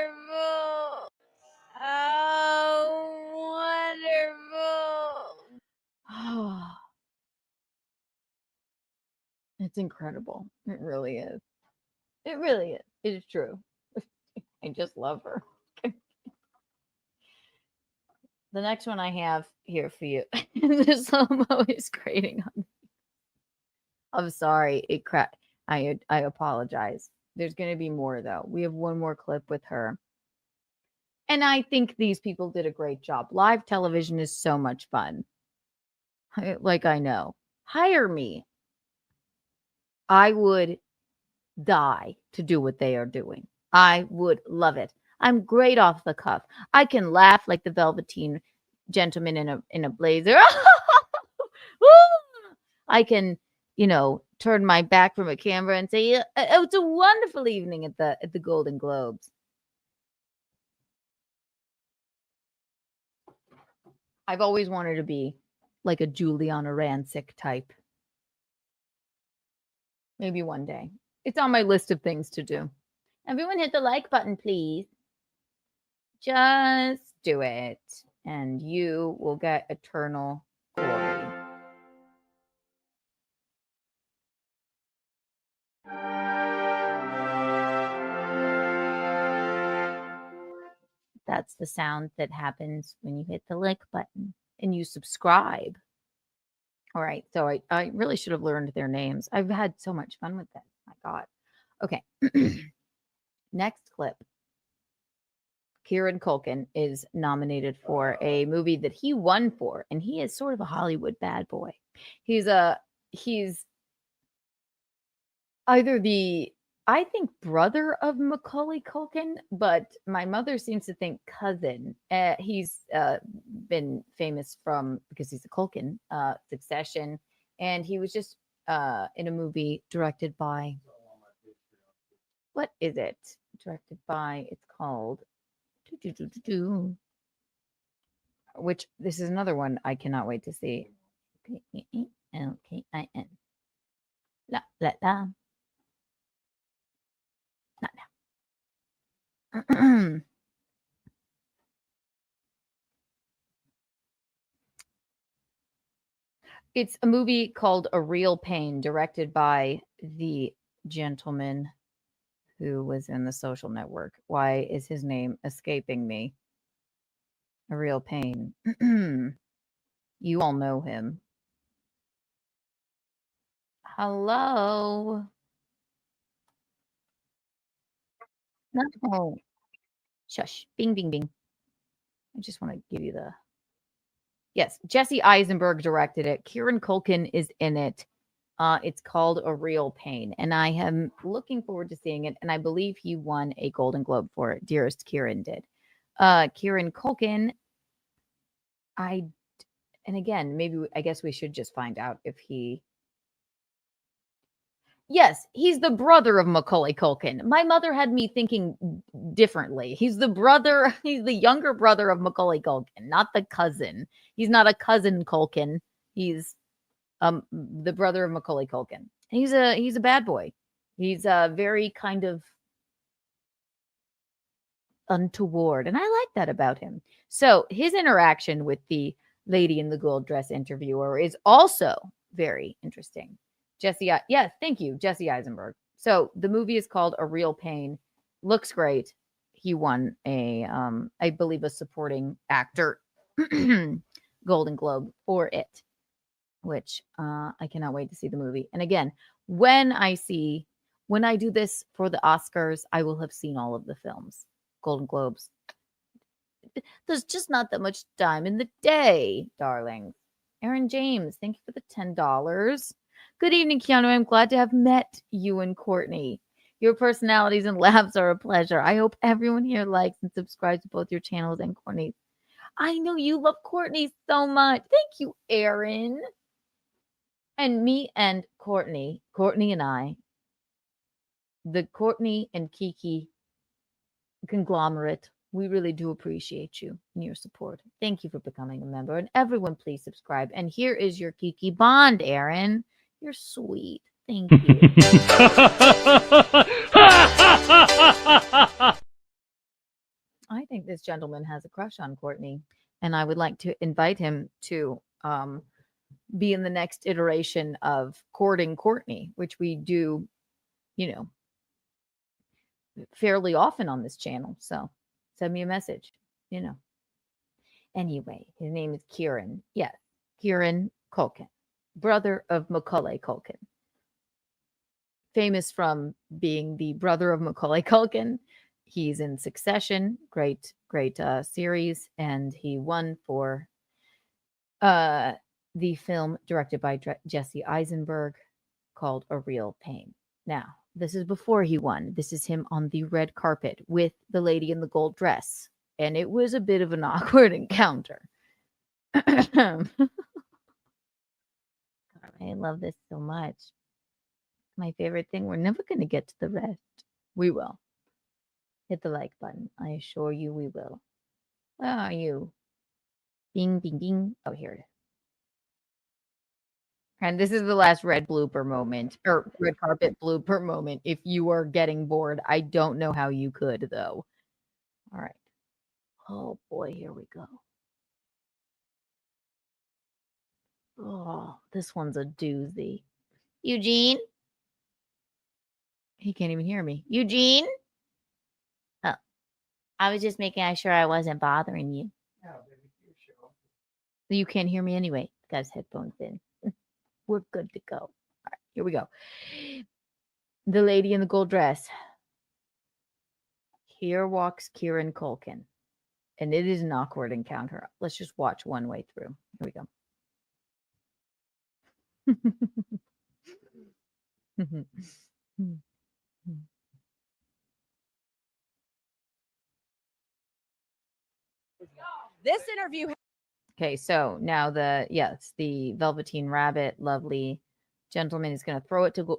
wonderful. Oh, wonderful. Oh, it's incredible. It really is. It really is. It is true. I just love her. The next one I have here for you. The slow-mo is grating on me. I'm sorry. It cracked. I apologize. There's going to be more, though. We have one more clip with her. And I think these people did a great job. Live television is so much fun. Like I know. Hire me. I would die to do what they are doing. I would love it. I'm great off the cuff. I can laugh like the Velveteen Gentleman in a blazer. I can, turn my back from a camera and say, "Oh, it's a wonderful evening at the Golden Globes." I've always wanted to be like a Juliana Rancic type. Maybe one day. It's on my list of things to do. Everyone hit the like button, please. Just do it. and you will get eternal glory. That's the sound that happens when you hit the like button and you subscribe. All right, so I really should have learned their names. I've had so much fun with this. My God. Okay. Next clip. Kieran Culkin is nominated for a movie that he won for, and he is sort of a Hollywood bad boy. He's either the, I think, brother of Macaulay Culkin, but my mother seems to think cousin. He's been famous because he's a Culkin, Succession, and he was just in a movie directed by, what is it? Directed by, it's called, which this is another one I cannot wait to see. K-E-E-L-K-I-N. La, la, la. Not now. It's a movie called A Real Pain, directed by the gentleman who was in The Social Network. Why is his name escaping me? A Real Pain. You all know him. Hello. No. Shush. Bing, bing, bing. I just want to give you the... Yes, Jesse Eisenberg directed it. Kieran Culkin is in it. It's called A Real Pain, and I am looking forward to seeing it, and I believe he won a Golden Globe for it. Dearest Kieran did. Kieran Culkin, and again, I guess we should just find out if he... Yes, he's the brother of Macaulay Culkin. My mother had me thinking differently. He's the younger brother of Macaulay Culkin, not the cousin. He's not a cousin Culkin. He's the brother of Macaulay Culkin. He's a bad boy. He's very kind of untoward, and I like that about him. So his interaction with the lady in the gold dress interviewer is also very interesting. Yes, thank you, Jesse Eisenberg. So the movie is called A Real Pain. Looks great. He won I believe, a supporting actor Golden Globe for it, which I cannot wait to see the movie. And again, when I do this for the Oscars, I will have seen all of the films. Golden Globes. There's just not that much time in the day, darling. Aaron James, thank you for the $10. Good evening, Keanu. I'm glad to have met you and Courtney. Your personalities and laughs are a pleasure. I hope everyone here likes and subscribes to both your channels and Courtney. I know you love Courtney so much. Thank you, Aaron. And me and Courtney and I, the Courtney and Kiki conglomerate, we really do appreciate you and your support. Thank you for becoming a member. And everyone, please subscribe. And here is your Kiki bond, Aaron. You're sweet. Thank you. I think this gentleman has a crush on Courtney, and I would like to invite him to be in the next iteration of Courting Courtney, which we do, fairly often on this channel. So send me a message, Anyway, his name is Kieran. Yes, Kieran Culkin, brother of Macaulay Culkin. Famous from being the brother of Macaulay Culkin. He's in Succession, great series, and he won for the film directed by Jesse Eisenberg called A Real Pain. Now, this is before he won. This is him on the red carpet with the lady in the gold dress, and it was a bit of an awkward encounter. God, I love this so much. My favorite thing. We're never going to get to the rest. We will. Hit the like button. I assure you we will. Where are you? Bing, bing, bing. Oh, here it is. And this is the last red blooper moment, or red carpet blooper moment. If you are getting bored, I don't know how you could, though. All right. Oh, boy, here we go. Oh, this one's a doozy. Eugene? He can't even hear me. Eugene? Oh, I was just making sure I wasn't bothering you. You can't hear me anyway. Got his headphones in. We're good to go. All right, here we go. The lady in the gold dress. Here walks Kieran Culkin. And it is an awkward encounter. Let's just watch one way through. Here we go. This interview. Okay, so now it's the Velveteen Rabbit, lovely gentleman is going to throw it to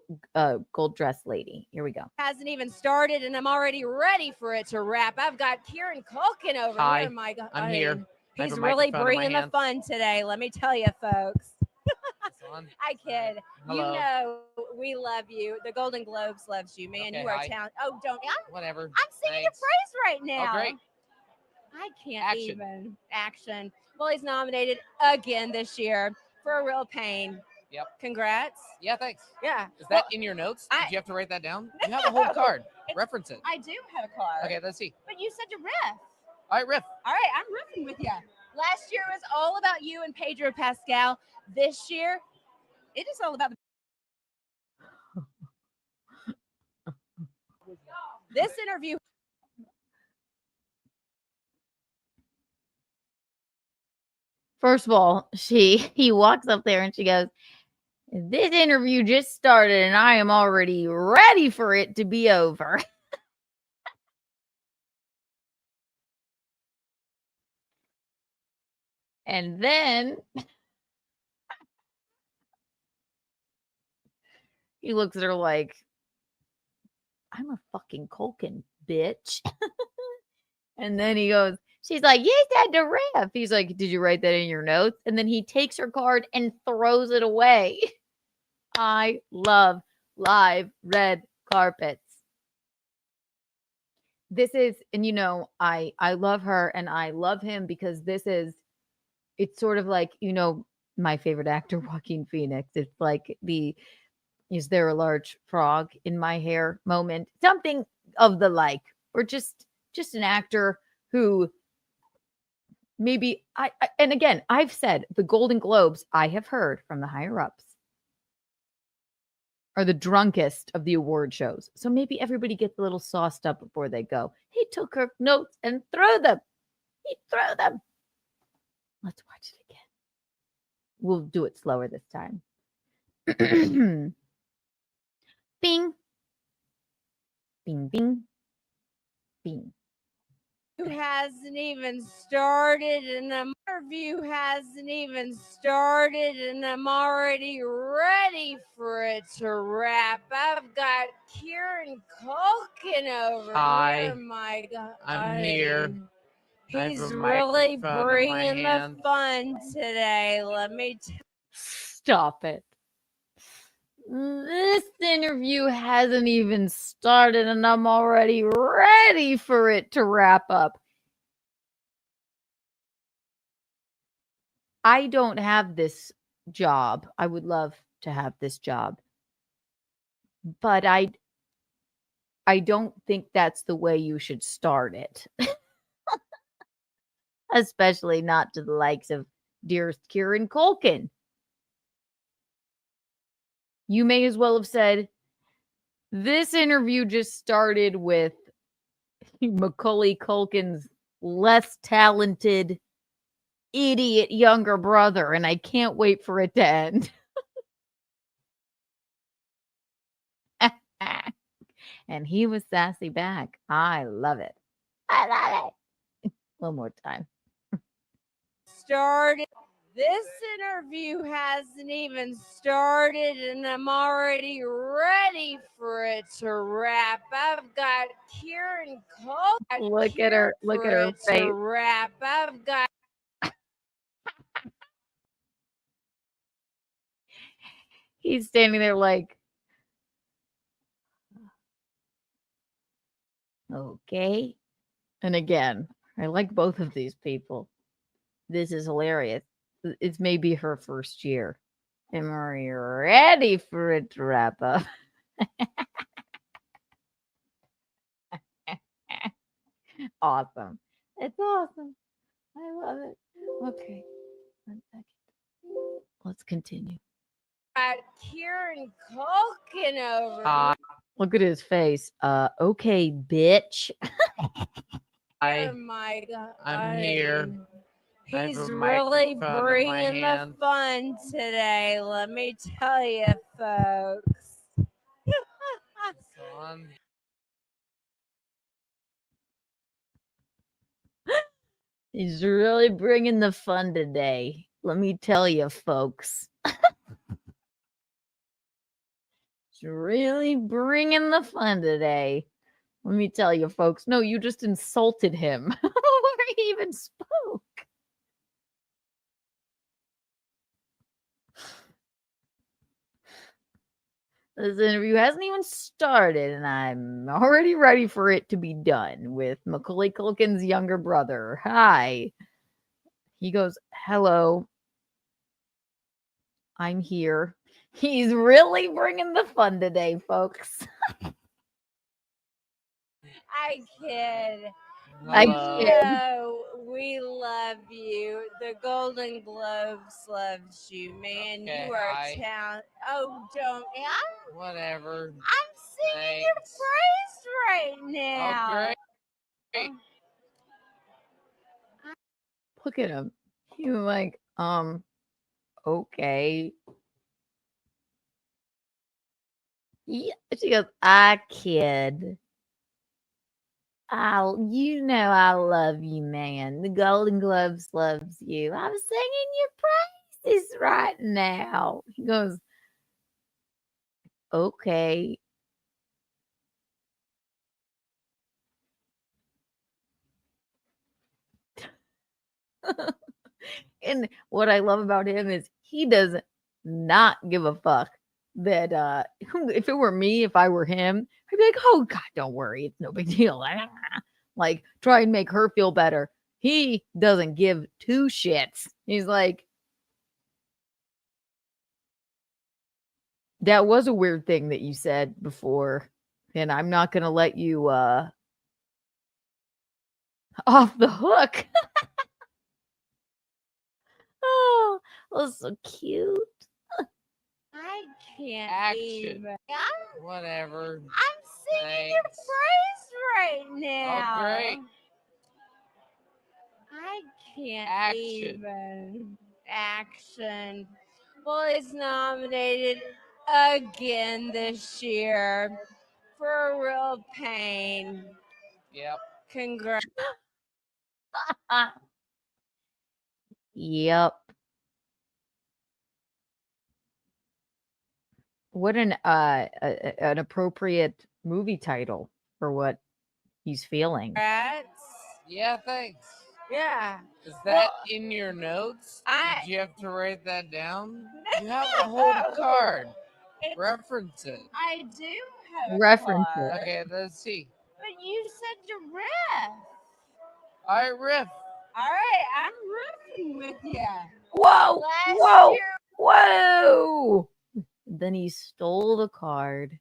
gold dress lady. Here we go. Hasn't even started, and I'm already ready for it to wrap. I've got Kieran Culkin over Hi, here. My God, I'm here. I have He's a really microphone in my bringing the hand. fun today. Let me tell you, folks. I kid. Hello. You know we love you. The Golden Globes loves you, man. Okay, you are hi. talented. Oh, don't. Whatever. I'm singing your Thanks. praise right now. Oh, great. I can't Action. even. Action. Well, he's nominated again this year for A Real Pain. Yep. Congrats. Yeah, thanks. Yeah. Is that in your notes? Did you have to write that down? You have a whole card. Reference it. I do have a card. Okay, let's see. But you said to riff. All right, riff. All right, I'm riffing with you. Last year was all about you and Pedro Pascal. This year, it is all about this interview. First of all, he walks up there and she goes, "This interview just started and I am already ready for it to be over." And then he looks at her like, "I'm a fucking Culkin, bitch." And then he goes, she's like, "You said to riff." He's like, "Did you write that in your notes?" And then he takes her card and throws it away. I love live red carpets. This is, and you know, I love her and I love him because it's sort of like, you know, my favorite actor, Joaquin Phoenix. It's like is there a large frog in my hair moment? Something of the like, or just an actor who maybe and again, I've said the Golden Globes, I have heard from the higher ups, are the drunkest of the award shows. So maybe everybody gets a little sauced up before they go. He took her notes and threw them. He threw them. Let's watch it again. We'll do it slower this time. Bing. Bing, bing. Bing. Who hasn't even started, and the interview hasn't even started, and I'm already ready for it to wrap. I've got Kieran Culkin over Hi. here. My God, I'm here. I have He's a really microphone in my bringing the hand. fun today. Let me Stop it. This interview hasn't even started and I'm already ready for it to wrap up. I don't have this job. I would love to have this job. But I don't think that's the way you should start it. Especially not to the likes of dearest Kieran Culkin. You may as well have said, this interview just started with Macaulay Culkin's less talented, idiot younger brother, and I can't wait for it to end. And he was sassy back. I love it. I love it. One more time. started. This interview hasn't even started, and I'm already ready for it to wrap. I've got Kieran Culkin. Look at her face. To wrap. I've got. He's standing there like, okay. And again, I like both of these people. This is hilarious. It's maybe her first year. Am I ready for it to wrap up? Awesome. It's awesome. I love it. Okay. 1 second. Let's continue. Got Kieran Culkin over. Look at his face. Okay, bitch. Oh my God. I'm here. I have He's a really microphone in my bringing the hand. fun today. Let me tell you, folks. Son. He's really bringing the fun today. Let me tell you, folks. He's really bringing the fun today. Let me tell you, folks. No, you just insulted him before he even spoke. This interview hasn't even started, and I'm already ready for it to be done with Macaulay Culkin's younger brother. Hi. He goes, hello. I'm here. He's really bringing the fun today, folks. I kid. I Hello. kid. No, we love you. The Golden Globes loves you, man. Okay, you are hi. talent. Oh, don't. Whatever. I'm singing your Thanks. praise right now. Oh, great. Look at him. He was like, okay. Yeah. She goes, I kid. You know I love you, man. The Golden Globes loves you. I'm singing your praises right now. He goes, okay. And what I love about him is he does not give a fuck that if it were me, if I were him, I'd be like, oh God, don't worry, it's no big deal. Like, try and make her feel better. He doesn't give two shits. He's like, that was a weird thing that you said before, and I'm not gonna let you off the hook. Oh, was so cute. I can't Action. even. Whatever. I'm singing your Thanks. praise right now. Oh, great. I can't Action. even. Action. Well, he's nominated again this year for a real pain. Yep. Congrats. Yep. What an appropriate movie title for what he's feeling. Yeah, thanks. Yeah. Is that in your notes? Did you have to write that down? You have a whole card. Reference it. I do have Reference a card. it. Okay, let's see. But you said to riff. All right, riff. All right, I'm riffing with you. Whoa! Last Whoa! year- Whoa! Then he stole the card.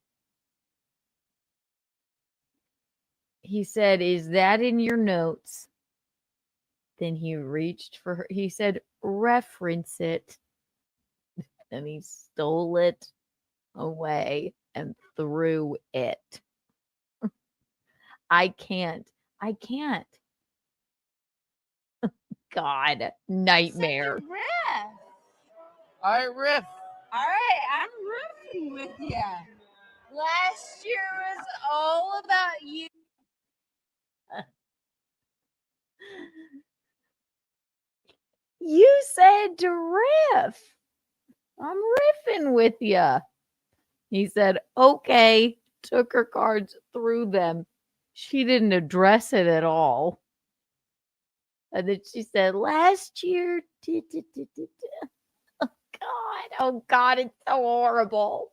He said, is that in your notes? Then he reached for her. He said, reference it. And he stole it away and threw it. I can't. God, nightmare. Riff. All right, riff. All right, I'm riffing with you. Last year was all about you. You said to riff. I'm riffing with you. He said, okay, took her cards, threw them. She didn't address it at all. And then she said, last year. Oh God, it's so horrible.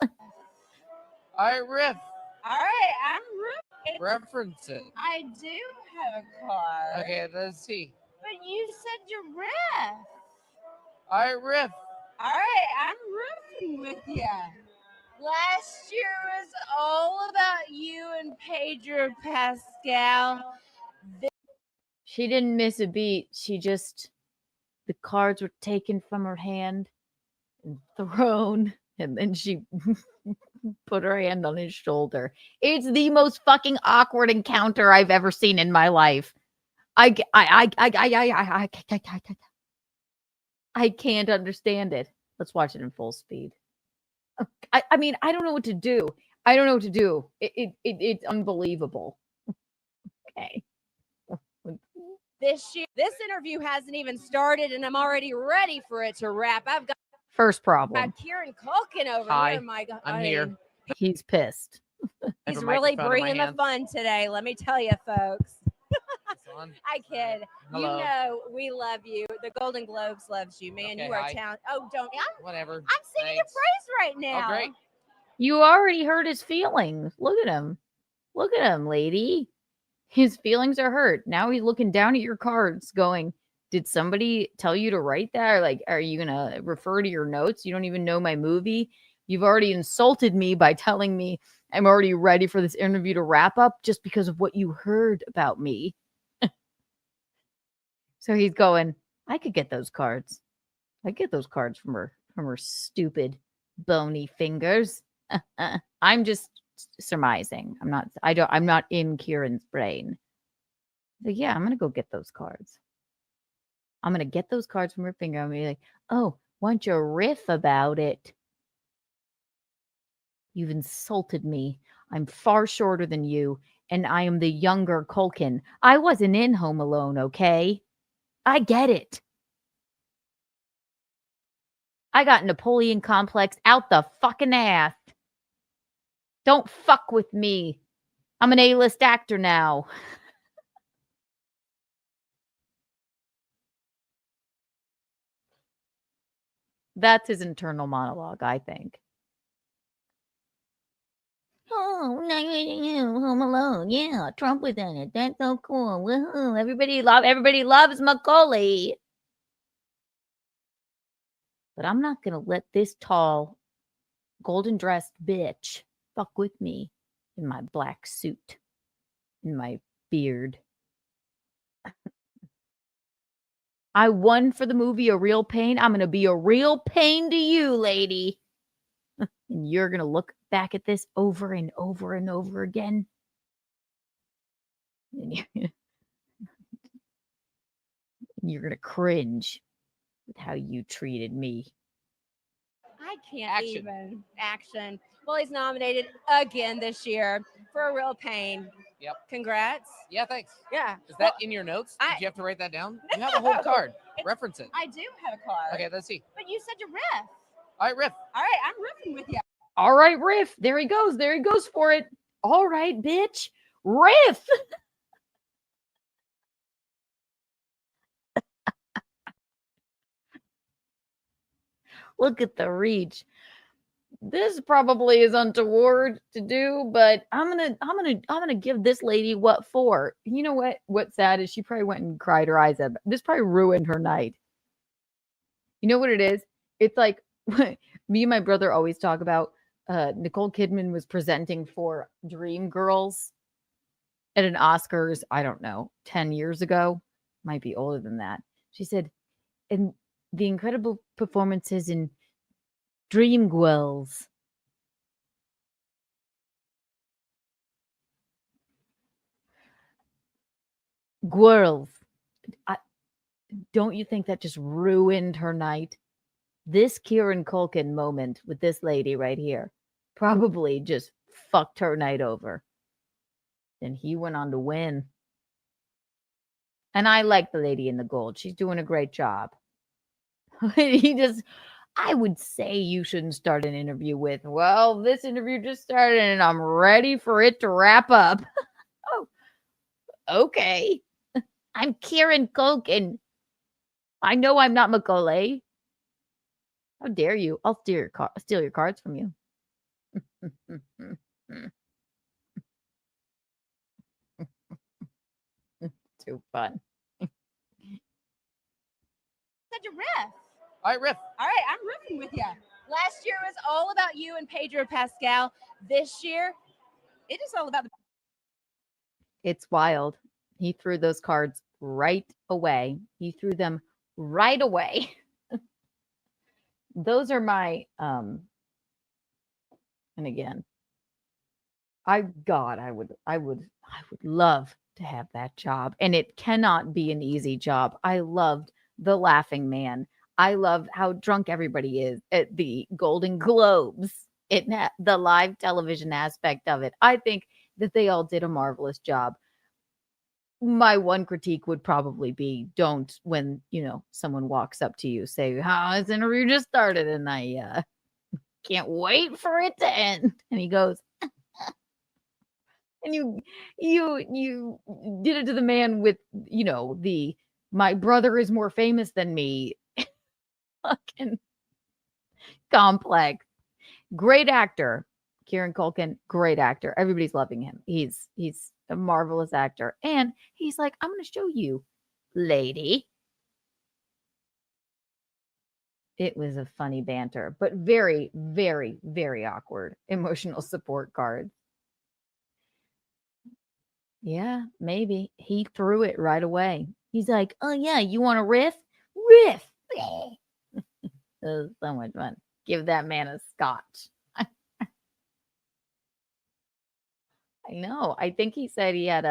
All right, riff. All right, I'm riffing. Reference it. I do have a card. Okay, let's see. But you said to riff. All right, riff. All right, I'm riffing with you. Last year was all about you and Pedro Pascal. She didn't miss a beat. She just, the cards were taken from her hand and thrown, and then she put her hand on his shoulder. It's the most fucking awkward encounter I've ever seen in my life. I can't understand it. Let's watch it in full speed. I mean, I don't know what to do. I don't know what to do. It's unbelievable. Okay. This interview hasn't even started, and I'm already ready for it to wrap. I've got First problem. Kieran Culkin over Hi, here. My God, I'm here. He's pissed. He's a really microphone in my bringing the hand. fun today. Let me tell you, folks. It's on. I kid. Hello. You know we love you. The Golden Globes loves you, man. Okay, you are hi. talented. Oh, don't. Whatever. I'm singing your Thanks. praise right now. Oh, great. You already hurt his feelings. Look at him. Look at him, lady. His feelings are hurt. Now he's looking down at your cards going, did somebody tell you to write that? Or like, are you going to refer to your notes? You don't even know my movie. You've already insulted me by telling me I'm already ready for this interview to wrap up just because of what you heard about me. So he's going, I could get those cards. I get those cards from her stupid bony fingers. I'm just surmising. I'm not in Kieran's brain. So yeah, I'm gonna go get those cards. I'm gonna get those cards from her finger. I'm gonna be like, oh, why don't you riff about it? You've insulted me. I'm far shorter than you, and I am the younger Culkin. I wasn't in Home Alone, okay? I get it. I got Napoleon complex out the fucking ass. Don't fuck with me. I'm an A-list actor now. That's his internal monologue, I think. Oh, Home Alone. Yeah, Trump was in it. That's so cool. Woohoo. Everybody loves Macaulay. But I'm not going to let this tall, golden-dressed bitch fuck with me in my black suit, in my beard. I won for the movie A Real Pain. I'm going to be a real pain to you, lady. And you're going to look back at this over and over and over again. And you're going to cringe with how you treated me. I can't even. Action. Well, he's nominated again this year for A Real Pain. Yep. Congrats. Yeah, thanks. Yeah. Is that in your notes? Did you have to write that down? You have a whole card. Reference it. I do have a card. Okay, let's see. But you said to riff. All right, riff. All right, I'm riffing with you. All right, riff. There he goes. There he goes for it. All right, bitch. Riff. Look at the reach. This probably is untoward to do, but I'm gonna give this lady what for. You know what? What's sad is she probably went and cried her eyes out. This probably ruined her night. You know what it is? It's like me and my brother always talk about. Nicole Kidman was presenting for Dreamgirls at an Oscars. I don't know, 10 years ago, might be older than that. She said, "And the incredible performances in Dreamgirls." Girls. Don't you think that just ruined her night? This Kieran Culkin moment with this lady right here probably just fucked her night over. And he went on to win. And I like the lady in the gold. She's doing a great job. I would say you shouldn't start an interview with, well, this interview just started and I'm ready for it to wrap up. Oh, okay. I'm Kieran Culkin. I know I'm not Macaulay. How dare you? I'll steal your cards from you. Too fun. Such a riff. All All right, riff. All right, I'm riffing with you. Last year was all about you and Pedro Pascal. This year, it is all about the. It's wild. He threw those cards right away. He threw them right away. Those are my and again, I would love to have that job. And it cannot be an easy job. I loved The Laughing Man. I love how drunk everybody is at the Golden Globes. The live television aspect of it. I think that they all did a marvelous job. My one critique would probably be don't, when, someone walks up to you, say, how this interview just started and I can't wait for it to end. And he goes, and you did it to the man with, my brother is more famous than me. Fucking complex. Great actor. Kieran Culkin, great actor. Everybody's loving him. He's a marvelous actor. And he's like, I'm going to show you, lady. It was a funny banter, but very, very, very awkward. Emotional support card. Yeah, maybe. He threw it right away. He's like, oh, yeah, you want to riff? Riff. It was so much fun. Give that man a scotch. I know. I think he said he had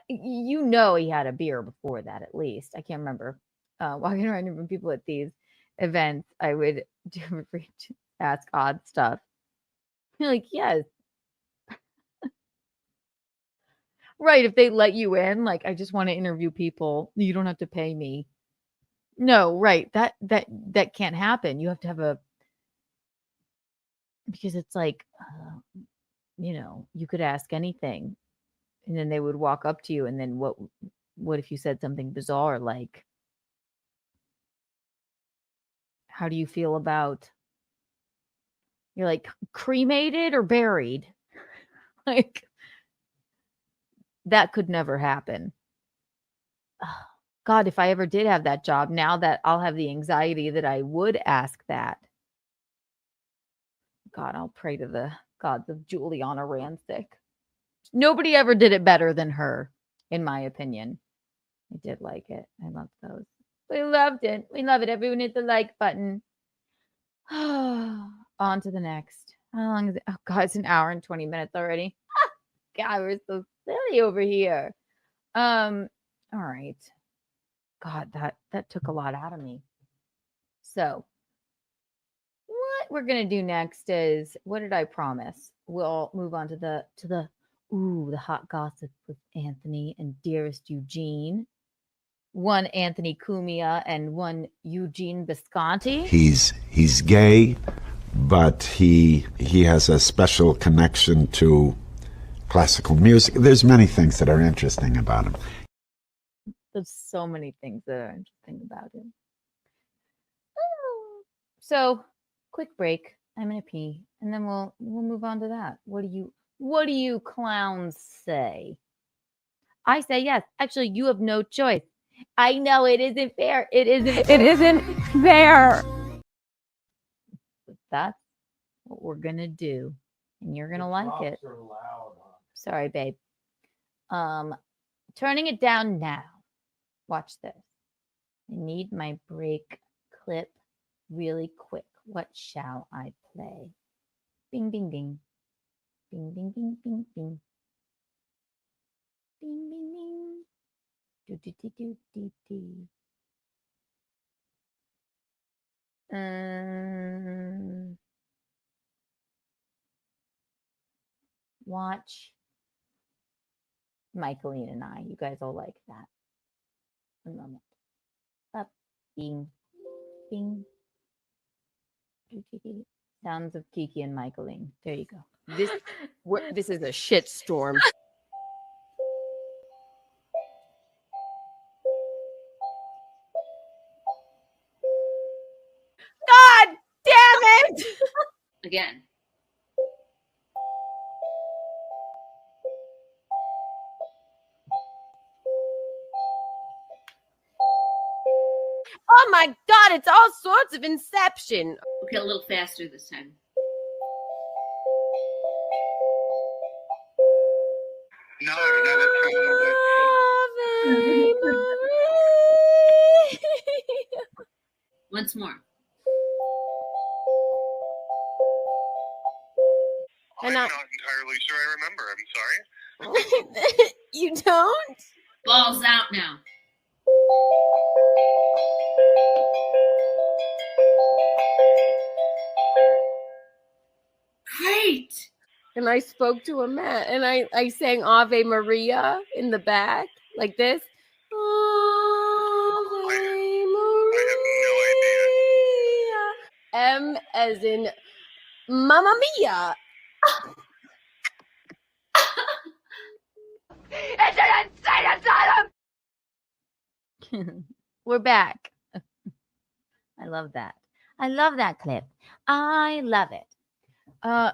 he had a beer before that at least. I can't remember. Walking around with people at these events, I would ask odd stuff. You're like, yes. Right. If they let you in, like, I just want to interview people. You don't have to pay me. No, right. That can't happen. You have to have because it's like, you could ask anything and then they would walk up to you. And then what if you said something bizarre? Like, how do you feel about, you're like, cremated or buried? Like, that could never happen. God, if I ever did have that job, now that I'll have the anxiety that I would ask that. God, I'll pray to the gods of Juliana Rancic. Nobody ever did it better than her, in my opinion. I did like it. I loved those. We loved it. We love it. Everyone hit the like button. On to the next. How long is it? Oh, God, it's an hour and 20 minutes already. God, we're so silly over here. All right. God, that took a lot out of me. So what we're gonna do next is, what did I promise? We'll move on to the hot gossip with Anthony and dearest Eugene. One Anthony Cumia and one Eugene Bisconte. He's gay, but he has a special connection to classical music. There's many things that are interesting about him. There's so many things that are interesting about him. So, quick break. I'm gonna pee, and then we'll move on to that. What do you clowns say? I say yes. Actually, you have no choice. I know it isn't fair. It isn't fair. That's what we're gonna do, and you're gonna like it. Sorry, babe. Turning it down now. Watch this. I need my break clip really quick. What shall I play? Bing, bing, bing. Bing, bing, bing, bing, bing. Bing, bing, bing. Do, do, do, do, do, do. Watch Michaeline and I. You guys all like that. A moment. Up. Bing. Bing. Sounds of Kiki and Michaeline. There you go. This is a shit storm. God damn it! Again. Oh Oh my God, it's all sorts of Inception. Okay, a little faster this time. No, that's Ave Maria. Once more. And I'm not entirely sure I remember. I'm sorry. You don't? Balls out now. Great. And I spoke to a man, and I sang Ave Maria in the back, like this. Ave Maria. M as in Mamma Mia. It's an insane asylum! We're back. I love that. I love that clip. I love it.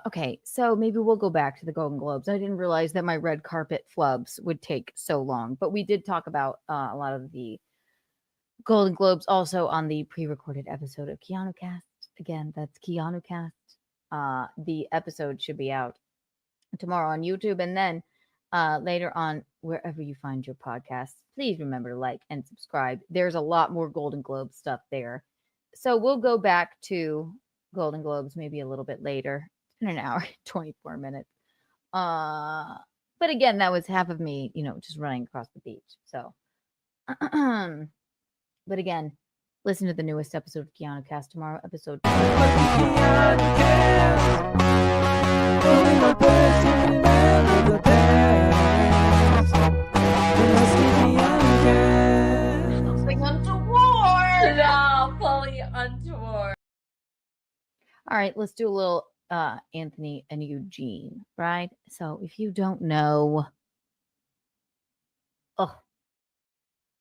Okay, so maybe we'll go back to the Golden Globes. I didn't realize that my red carpet flubs would take so long, but we did talk about a lot of the Golden Globes also on the pre-recorded episode of Keanu Cast. Again, that's Keanu Cast. The episode should be out tomorrow on YouTube, and then later on wherever you find your podcasts. Please remember to like and subscribe. There's a lot more Golden Globe stuff there. So we'll go back to Golden Globes maybe a little bit later. It's been an hour and 24 minutes. But again, that was half of me, just running across the beach. So, but again, listen to the newest episode of Keanu Cast tomorrow, episode 2. No, fully untoward. All right, let's do a little Anthony and Eugene, right? So if you don't know, I'm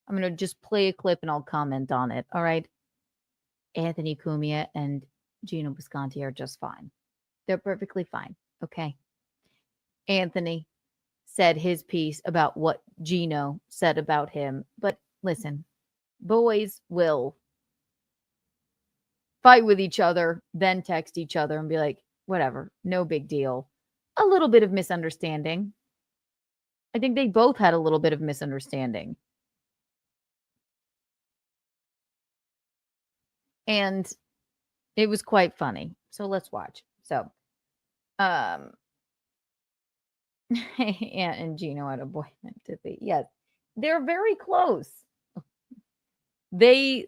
going to just play a clip and I'll comment on it. All right. Anthony Cumia and Geno Bisconte are just fine. They're perfectly fine. Okay. Anthony said his piece about what Geno said about him. But listen, boys will fight with each other, then text each other and be like, whatever, no big deal. A little bit of misunderstanding. I think they both had a little bit of misunderstanding. And it was quite funny. So let's watch. So, and Geno had a boyfriend to be. Yes, they're very close. They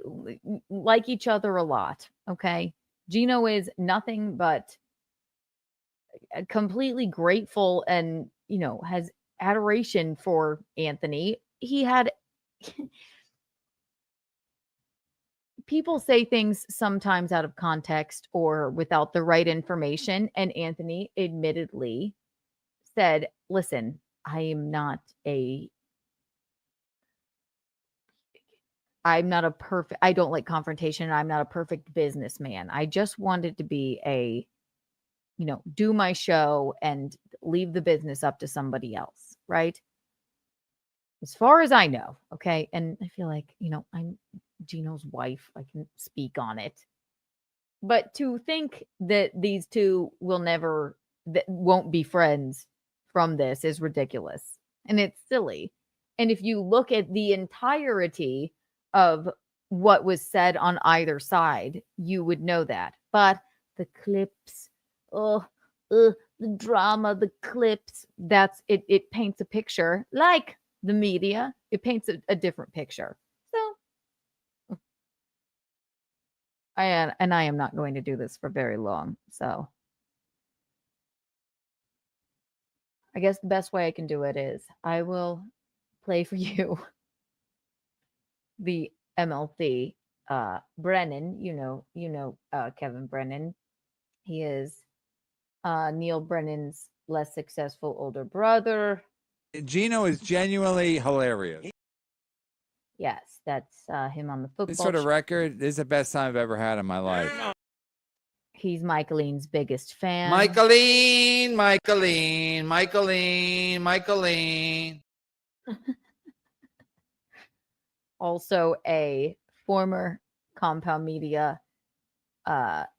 like each other a lot. Okay. Geno is nothing but completely grateful and, has adoration for Anthony. He had people say things sometimes out of context or without the right information. And Anthony admittedly said, listen, I don't like confrontation. I'm not a perfect businessman. I just wanted to be do my show and leave the business up to somebody else. Right. As far as I know. Okay. And I feel like, I'm Geno's wife. I can speak on it. But to think that these two won't be friends from this is ridiculous. And it's silly. And if you look at the entirety of what was said on either side, you would know that. But the clips, the drama, the clips, that's it. It paints a picture like the media. It paints a different picture. So, I am not going to do this for very long. So, I guess the best way I can do it is I will play for you the MLC Brennan, Kevin Brennan. He is Neil Brennan's less successful older brother. Geno is genuinely hilarious. Yes, that's him on the football. This sort of record, this is the best time I've ever had in my life. He's Michaeline's biggest fan. Michaeline. Also a former Compound Media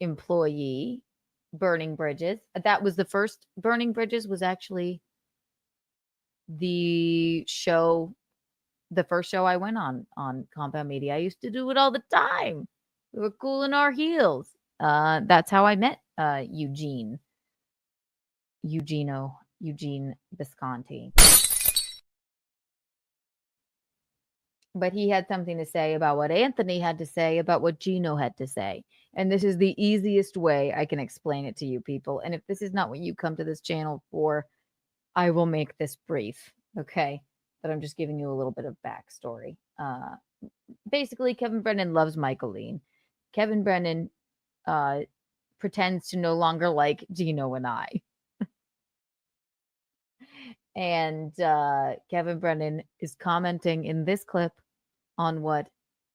employee, burning bridges. That was the first. Burning Bridges was actually the first show I went on Compound Media. I used to do it all the time. We were cool in our heels. That's how I met Eugene Bisconte. But he had something to say about what Anthony had to say about what Geno had to say. And this is the easiest way I can explain it to you people. And if this is not what you come to this channel for, I will make this brief, okay? But I'm just giving you a little bit of backstory. Basically, Kevin Brennan loves Michaeline. Kevin Brennan pretends to no longer like Geno and I. And Kevin Brennan is commenting in this clip on what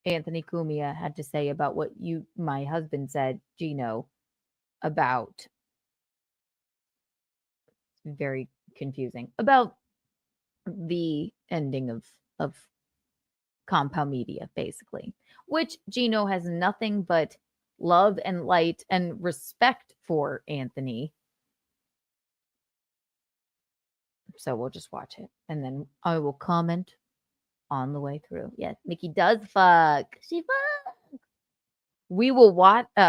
Anthony Cumia had to say about what my husband said, Geno, about. Very confusing. About the ending of Compound Media, basically. Which Geno has nothing but love and light and respect for Anthony. So we'll just watch it. And then I will comment on the way through. Yes, Mickey does fuck. She fuck. We will have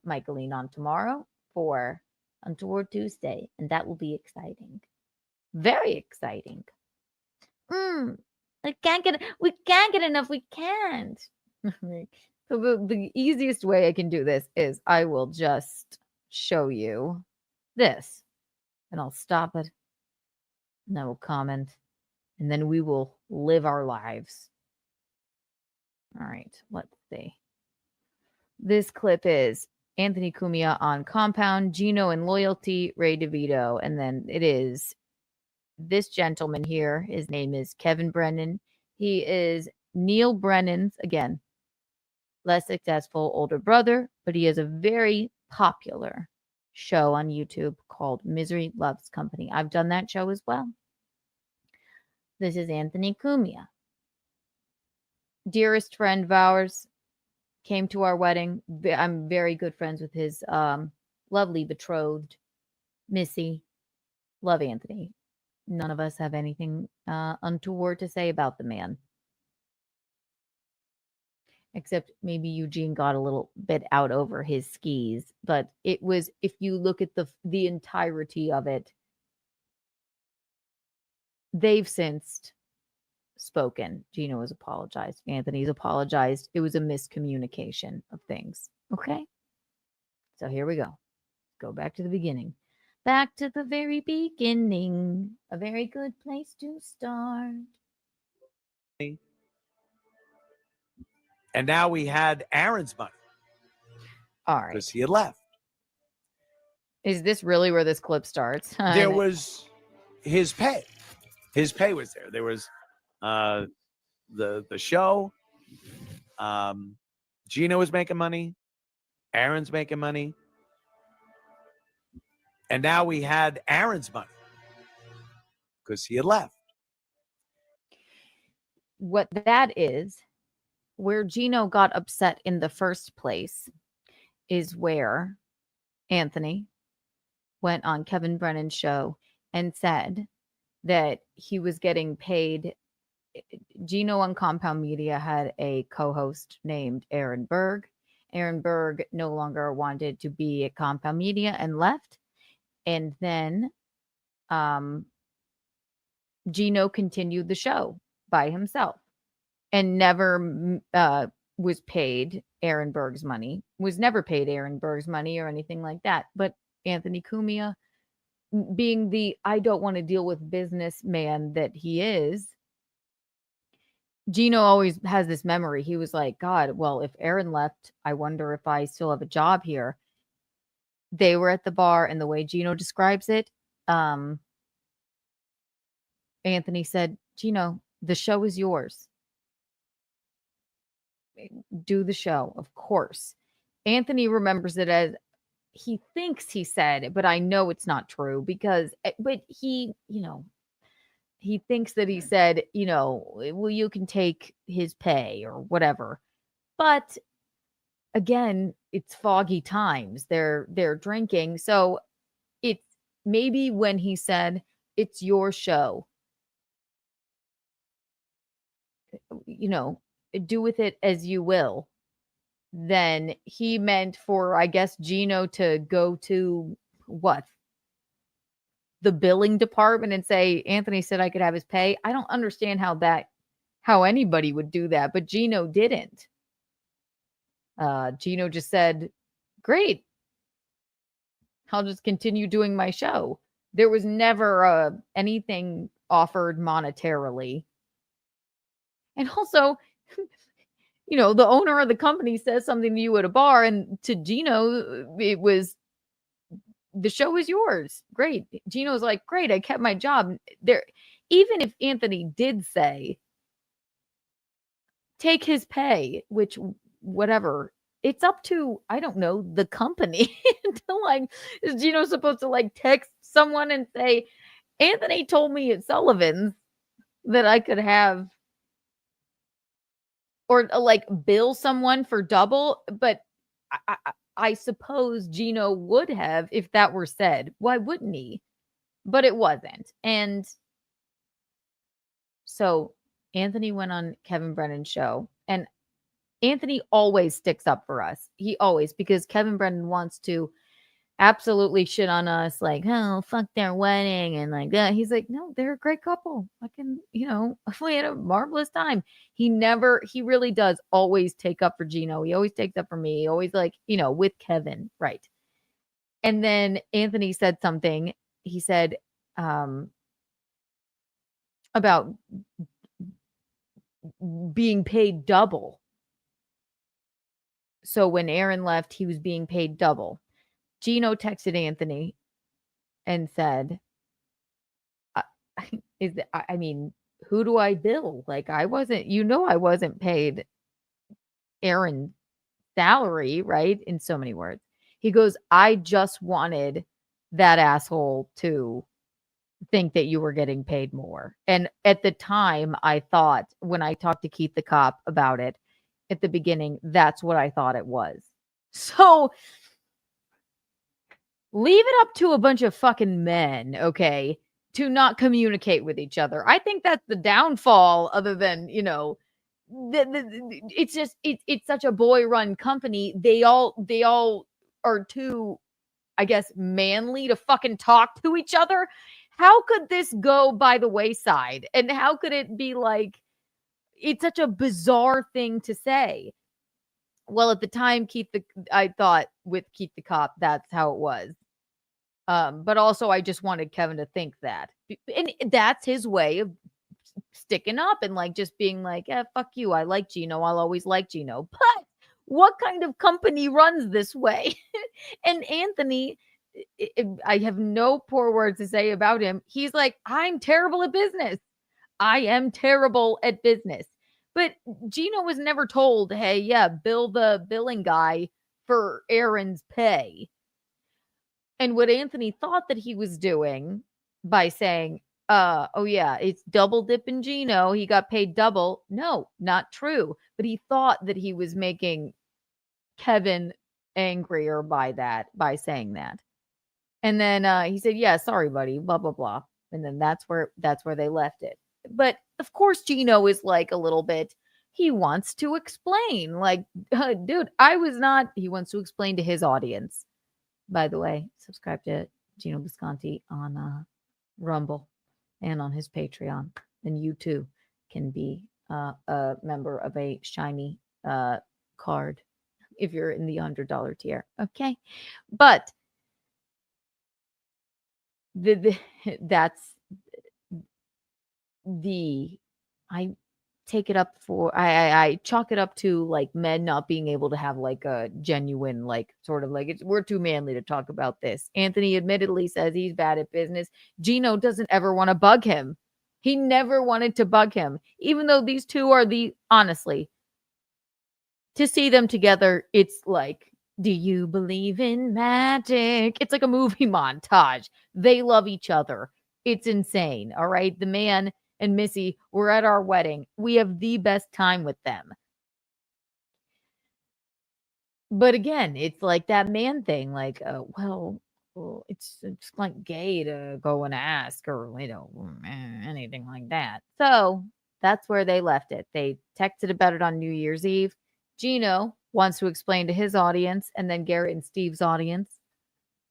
Michaeline on tomorrow for Untoward Tuesday, and that will be exciting. Very exciting. We can't get enough. We can't. So the easiest way I can do this is I will just show you this, and I'll stop it, and I will comment, and then we will live our lives. All right, let's see. This clip is Anthony Cumia on Compound, Geno and Loyalty, Ray DeVito, and then it is this gentleman here. His name is Kevin Brennan. He is Neil Brennan's, again, less successful older brother, but he has a very popular show on YouTube called Misery Loves Company. I've done that show as well. This is Anthony Cumia. Dearest friend of ours, came to our wedding. I'm very good friends with his lovely betrothed, Missy. Love Anthony. None of us have anything untoward to say about the man. Except maybe Eugene got a little bit out over his skis. But it was, if you look at the entirety of it, they've since spoken. Geno has apologized. Anthony's apologized. It was a miscommunication of things. Okay? So here we go. Go back to the beginning. Back to the very beginning. A very good place to start. And now we had Aaron's money. All right. Because he had left. Is this really where this clip starts? There was his pay. His pay was there. There was the show. Geno was making money. Aaron's making money. And now we had Aaron's money. Because he had left. What that is, where Geno got upset in the first place, is where Anthony went on Kevin Brennan's show and said that he was getting paid. Geno on Compound Media had a co-host named Aaron Berg. Aaron Berg no longer wanted to be at Compound Media and left. And then Geno continued the show by himself and never was paid Aaron Berg's money, was never paid Aaron Berg's money or anything like that. But Anthony Cumia, being the I don't want to deal with businessman that he is, Geno always has this memory. He was like, God, well, if Aaron left, I wonder if I still have a job here. They were at the bar, and the way Geno describes it, Anthony said, Geno, the show is yours. Do the show, of course. Anthony remembers it as he thinks he said, but I know it's not true because, but he, he thinks that he said, well, you can take his pay or whatever. But again, it's foggy times. They're drinking. So it's maybe when he said, it's your show, you know, do with it as you will. Then he meant for, I guess, Geno to go to what? The billing department and say, Anthony said I could have his pay. I don't understand how anybody would do that, but Geno didn't. Geno just said, great. I'll just continue doing my show. There was never anything offered monetarily. And also, you know, the owner of the company says something to you at a bar, and to Geno, it was, the show is yours. Great. Geno's like, great, I kept my job. There, even if Anthony did say, take his pay, which, whatever, it's up to, I don't know, the company to like, is Geno supposed to like text someone and say, Anthony told me at Sullivan's that I could have, or like bill someone for double? But I suppose Geno would have if that were said. Why wouldn't he? But it wasn't. And so Anthony went on Kevin Brennan's show, and Anthony always sticks up for us. He always, because Kevin Brennan wants to absolutely shit on us, like, oh, fuck their wedding, and like that. He's like, no, they're a great couple. Fucking, you know, we had a marvelous time. He really does always take up for Geno. He always takes up for me. He always, like, you know, with Kevin, right? And then Anthony said something. He said about being paid double. So when Aaron left, he was being paid double. Geno texted Anthony and said, I mean, who do I bill? Like, I wasn't paid Aaron's salary, right? In so many words. He goes, I just wanted that asshole to think that you were getting paid more. And at the time, I thought, when I talked to Keith the cop about it at the beginning, that's what I thought it was. So leave it up to a bunch of fucking men, okay, to not communicate with each other. I think that's the downfall, other than, you know, it's just, it's such a boy-run company. They all are too, I guess, manly to fucking talk to each other. How could this go by the wayside? And how could it be like, it's such a bizarre thing to say. Well, at the time, I thought with Keith the cop, that's how it was. But also I just wanted Kevin to think that. And that's his way of sticking up and like just being like, yeah, fuck you. I like Geno. I'll always like Geno. But what kind of company runs this way? And Anthony, I have no poor words to say about him. He's like, I'm terrible at business. I am terrible at business. But Geno was never told, hey, yeah, bill the billing guy for Aaron's pay. And what Anthony thought that he was doing by saying, oh yeah, it's double dipping Geno, he got paid double. No, not true. But he thought that he was making Kevin angrier by saying that. And then he said, yeah, sorry, buddy, blah, blah, blah. And then that's where they left it. But of course, Geno is like a little bit, he wants to explain, like, dude, he wants to explain to his audience. By the way, subscribe to Geno Bisconte on Rumble and on his Patreon. And you too can be a member of a shiny card if you're in the $100 tier. Okay. But I take it up for, I chalk it up to like men not being able to have like a genuine, like sort of like, we're too manly to talk about this. Anthony admittedly says he's bad at business. Geno doesn't ever want to bug him. He never wanted to bug him, even though these two are honestly, to see them together, it's like, do you believe in magic? It's like a movie montage. They love each other. It's insane. All right. The man and Missy were at our wedding. We have the best time with them. But again, it's like that man thing, like, well, it's like gay to go and ask or, anything like that. So that's where they left it. They texted about it on New Year's Eve. Geno wants to explain to his audience and then Garrett and Steve's audience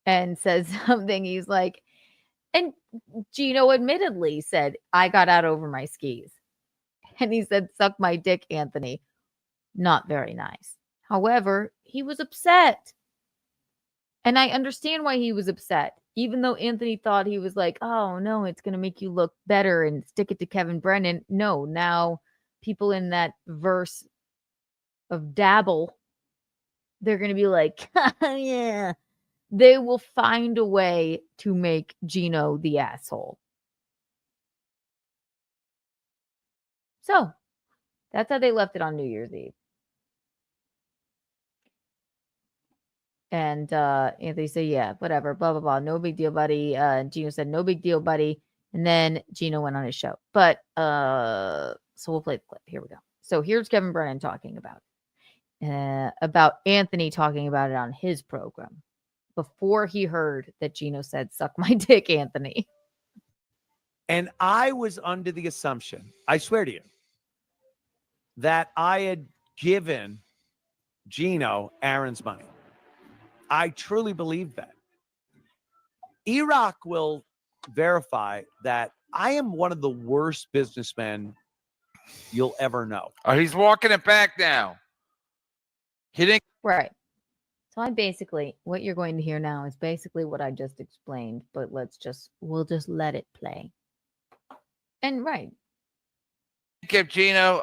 and says something. He's like, and Geno admittedly said, I got out over my skis. And he said, suck my dick, Anthony. Not very nice. However, he was upset. And I understand why he was upset. Even though Anthony thought he was like, oh, no, it's going to make you look better and stick it to Kevin Brennan. No, now people in that verse of dabble, they're going to be like, yeah. They will find a way to make Geno the asshole. So that's how they left it on New Year's Eve. And Anthony said, yeah, whatever, blah, blah, blah. No big deal, buddy. Geno said, no big deal, buddy. And then Geno went on his show. But so we'll play the clip. Here we go. So here's Kevin Brennan talking about Anthony talking about it on his program before he heard that Geno said, suck my dick, Anthony. And I was under the assumption, I swear to you, that I had given Geno Aaron's money. I truly believe that. Iraq will verify that I am one of the worst businessmen you'll ever know. Oh, he's walking it back now. He didn't. Right. So what you're going to hear now is basically what I just explained, but we'll just let it play. And right. Give Geno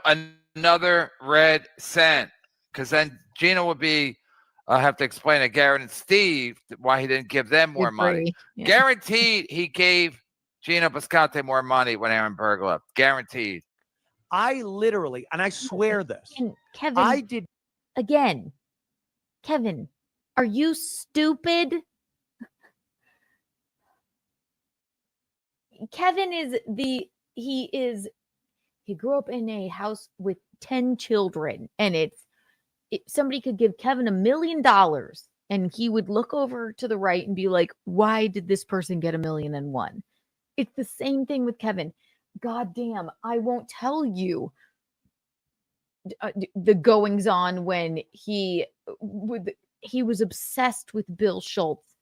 another red cent, because then Geno would be have to explain to Garrett and Steve why he didn't give them more money. Yeah. Guaranteed he gave Geno Bisconte more money when Aaron Berg left. Guaranteed. I literally, and I swear this. And Kevin, I did. Again, Kevin, are you stupid? Kevin he grew up in a house with 10 children, and somebody could give Kevin $1 million and he would look over to the right and be like, why did this person get $1,000,001? It's the same thing with Kevin. God damn, I won't tell you the goings on when he was obsessed with Bill Schultz,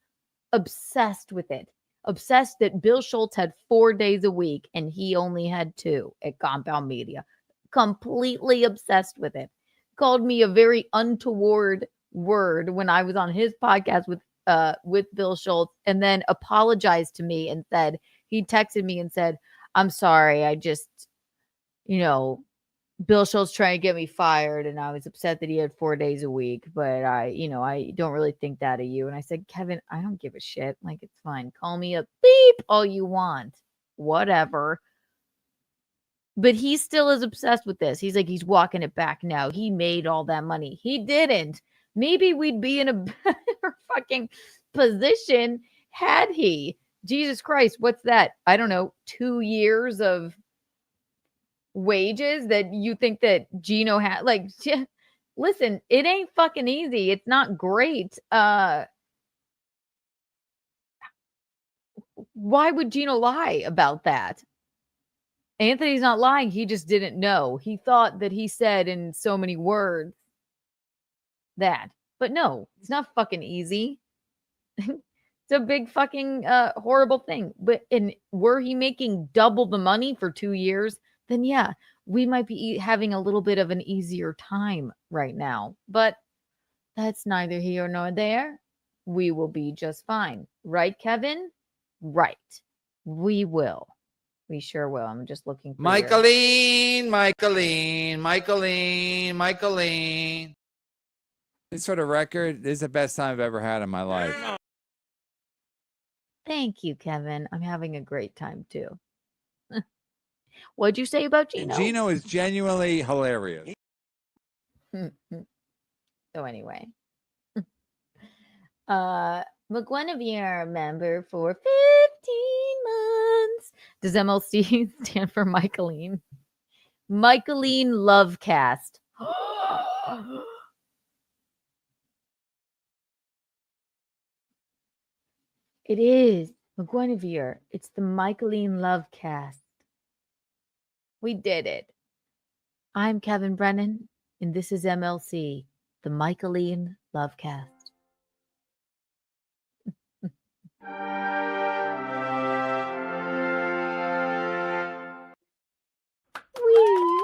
obsessed with it. Obsessed that Bill Schultz had 4 days a week and he only had 2 at Compound Media. Completely obsessed with it. Called me a very untoward word when I was on his podcast with Bill Schultz, and then apologized to me and said, he texted me and said, I'm sorry, I just, Bill Schultz trying to get me fired, and I was upset that he had 4 days a week, but I don't really think that of you. And I said, Kevin, I don't give a shit. Like, it's fine. Call me a beep all you want. Whatever. But he still is obsessed with this. He's like, he's walking it back now. He made all that money. He didn't. Maybe we'd be in a better fucking position had he. Jesus Christ, what's that? I don't know, 2 years of wages that you think that Geno had. Like, listen, it ain't fucking easy. It's not great. Why would Geno lie about that? Anthony's not lying. He just didn't know. He thought that he said in so many words that. But no, it's not fucking easy. It's a big fucking horrible thing. But were he making double the money for 2 years, then yeah, we might be having a little bit of an easier time right now. But that's neither here nor there. We will be just fine. Right, Kevin? Right. We will. We sure will. I'm just looking for Michaeline. This sort of record is the best time I've ever had in my life. Thank you, Kevin. I'm having a great time too. What'd you say about Geno? Geno is genuinely hilarious. So anyway. McGuinevere member for 15 months. Does MLC stand for Michaeline? Michaeline Lovecast. It is McGuinevere. It's the Michaeline Love cast. We did it. I'm Kevin Brennan, and this is MLC, the Michaeline Love cast. Whee!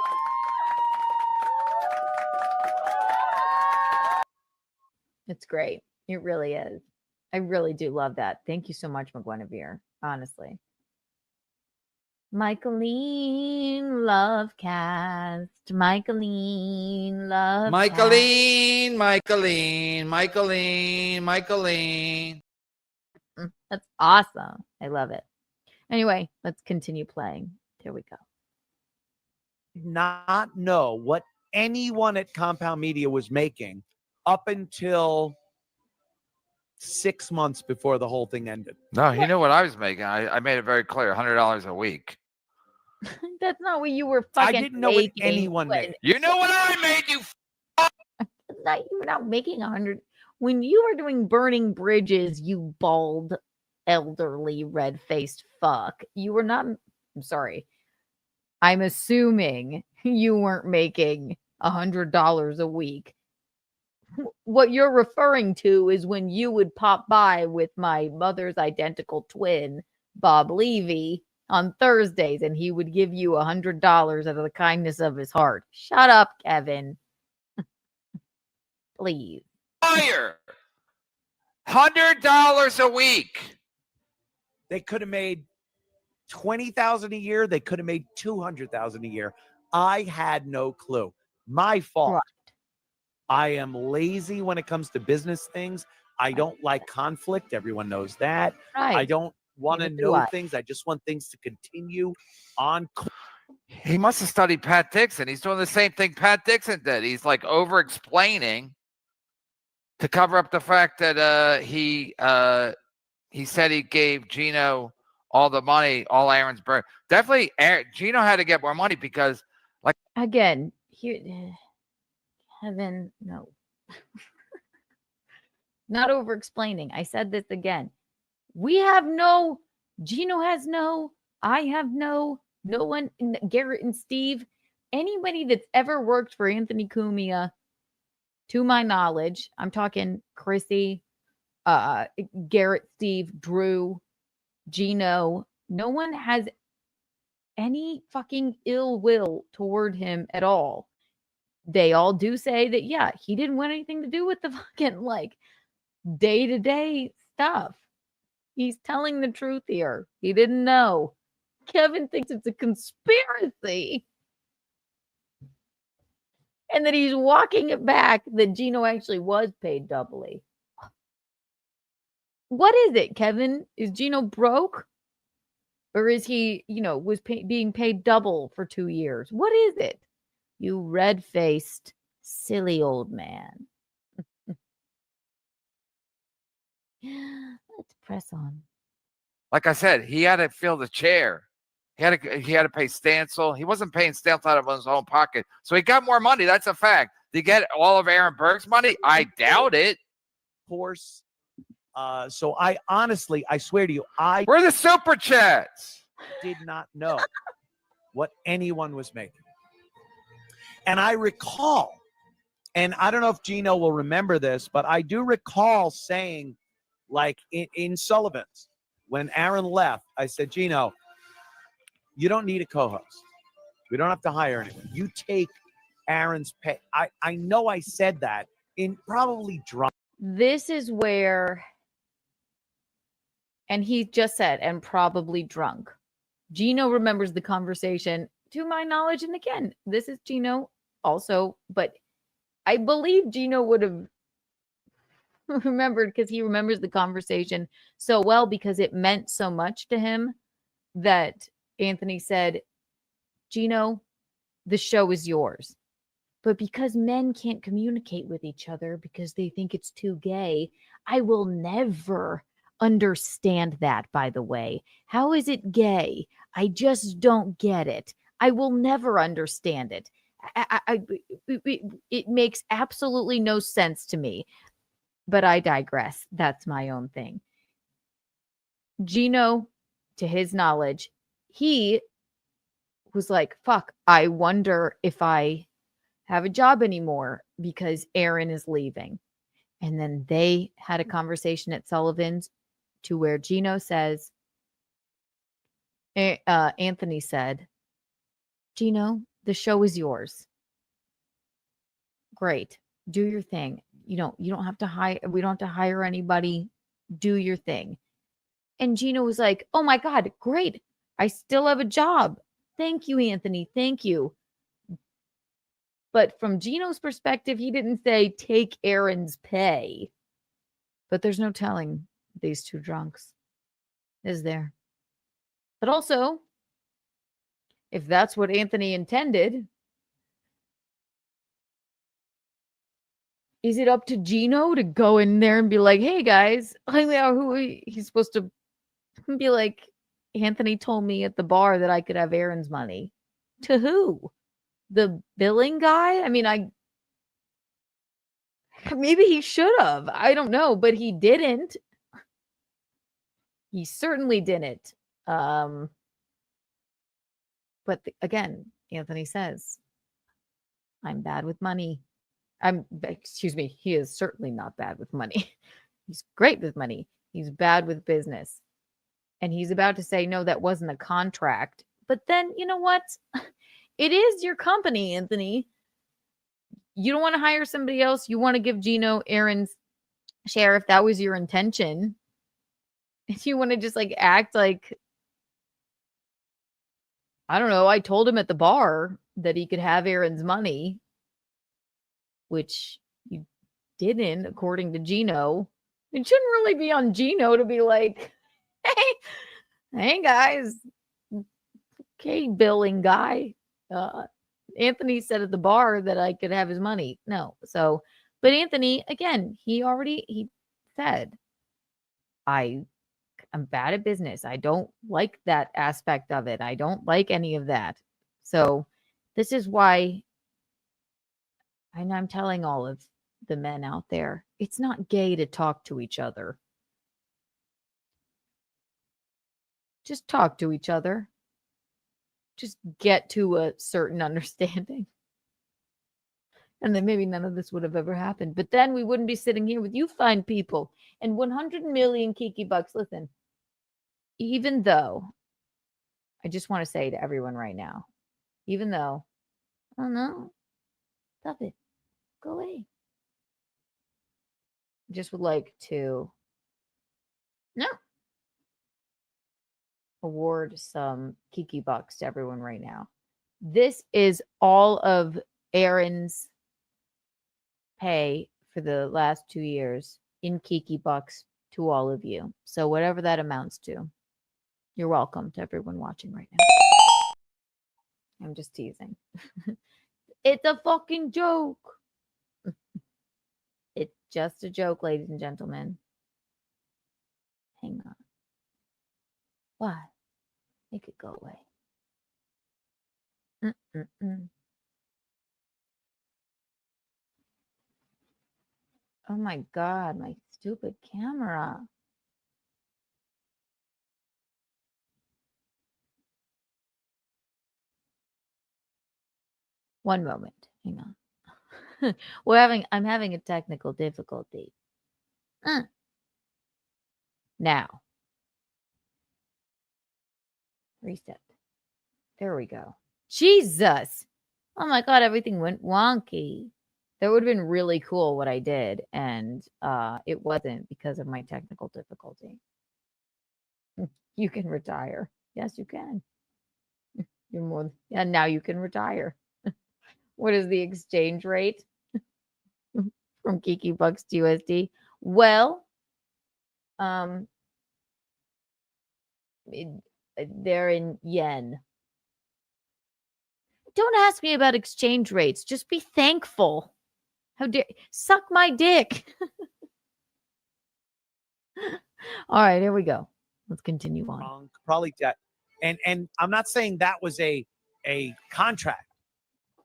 It's great. It really is. I really do love that. Thank you so much, McGuinevere. Honestly. Michaeline Love cast. Michaeline Love Michaeline, Michaeline, Michaeline, Michaeline. That's awesome. I love it. Anyway, let's continue playing. Here we go. Not know what anyone at Compound Media was making up until 6 months before the whole thing ended. No, he knew what I was making. I made it very clear, $100 a week. That's not what you were fucking I didn't know what anyone made. You know what I made, you you were not making 100. When you were doing Burning Bridges, you bald, elderly, red-faced fuck. You were not. I'm sorry. I'm assuming you weren't making $100 a week. What you're referring to is when you would pop by with my mother's identical twin, Bob Levy, on Thursdays, and he would give you $100 out of the kindness of his heart. Shut up, Kevin. Please. Fire. $100 a week. They could have made $20,000 a year. They could have made $200,000 a year. I had no clue. My fault. Right. I am lazy when it comes to business things. I don't like conflict. Everyone knows that. Right. I don't want to Neither do know I. things. I just want things to continue on. He must have studied Pat Dixon. He's doing the same thing Pat Dixon did. He's like over explaining to cover up the fact that he said he gave Geno all the money, all Aaron's birth. Definitely, Geno had to get more money because, like, Again, here, Kevin, no. Not over explaining. I said this again. We have no, Geno has no, I have no one, Garrett and Steve, anybody that's ever worked for Anthony Cumia, to my knowledge, I'm talking Chrissy, Garrett, Steve, Drew, Geno, no one has any fucking ill will toward him at all. They all do say that, yeah, he didn't want anything to do with the fucking like day-to-day stuff. He's telling the truth here. He didn't know. Kevin thinks it's a conspiracy. And that he's walking it back that Geno actually was paid doubly. What is it, Kevin? Is Geno broke? Or is he, was being paid double for 2 years? What is it? You red-faced, silly old man. Let's press on. like I said, he had to fill the chair. He had to pay Stancil. He wasn't paying Stancil out of his own pocket, so he got more money. That's a fact. Did he get all of Aaron Burke's money? I doubt it. Of course. So I honestly, I swear to you, Where are the super chats? Did not know what anyone was making. And I recall, and I don't know if Geno will remember this, but I do recall saying, like in Sullivan's, when Aaron left, I said, Geno, you don't need a co-host. We don't have to hire anyone. You take Aaron's pay. I know I said that in probably drunk. This is where, and he just said, and probably drunk. Geno remembers the conversation, to my knowledge, and again, this is Geno also, but I believe Geno would have remembered because he remembers the conversation so well because it meant so much to him that Anthony said, Geno, the show is yours. But because men can't communicate with each other because they think it's too gay, I will never understand that, by the way. How is it gay? I just don't get it. I will never understand it. It makes absolutely no sense to me. But I digress. That's my own thing. Geno, to his knowledge, he was like, fuck, I wonder if I have a job anymore because Aaron is leaving. And then they had a conversation at Sullivan's to where Geno says, Anthony said, Geno, the show is yours. Great. Do your thing. You don't have to hire, we don't have to hire anybody. Do your thing. And Geno was like, oh my God, great. I still have a job. Thank you, Anthony. Thank you. But from Geno's perspective, he didn't say take Aaron's pay. But there's no telling these two drunks, is there? But also, if that's what Anthony intended, is it up to Geno to go in there and be like, hey guys, he's supposed to be like, Anthony told me at the bar that I could have Aaron's money. To who? The billing guy? I mean, maybe he should have. I don't know, but he didn't. He certainly didn't. But again, Anthony says, I'm bad with money. He is certainly not bad with money. He's great with money. He's bad with business. And he's about to say, no, that wasn't a contract. But then, you know what? It is your company, Anthony. You don't want to hire somebody else. You want to give Geno Aaron's share if that was your intention. If you want to just like act like, I don't know, I told him at the bar that he could have Aaron's money, which you didn't, according to Geno. It shouldn't really be on Geno to be like, hey guys, okay, billing guy. Anthony said at the bar that I could have his money. No. So, but Anthony, again, he said, I'm bad at business. I don't like that aspect of it. I don't like any of that. So this is why, and I'm telling all of the men out there, it's not gay to talk to each other. Just talk to each other. Just get to a certain understanding. And then maybe none of this would have ever happened. But then we wouldn't be sitting here with you fine people and 100 million Kiki bucks. Listen, even though, I just want to say to everyone right now, even though, oh no, stop it, go away. I just would like to, award some Kiki bucks to everyone right now. This is all of Aaron's pay for the last 2 years in Kiki bucks to all of you. So whatever that amounts to, you're welcome to everyone watching right now. I'm just teasing. It's a fucking joke. It's just a joke, ladies and gentlemen. Hang on. Why? Make it go away. Oh my God, my stupid camera. One moment. Hang on. I'm having a technical difficulty. Now. Reset. There we go. Jesus. Oh my God, everything went wonky. That would have been really cool what I did. And it wasn't because of my technical difficulty. You can retire. Yes, you can. You're more. Yeah, now you can retire. What is the exchange rate from Kiki bucks to USD? Well, they're in yen. Don't ask me about exchange rates. Just be thankful. How dare suck my dick. All right, here we go. Let's continue on. Probably that. And I'm not saying that was a contract.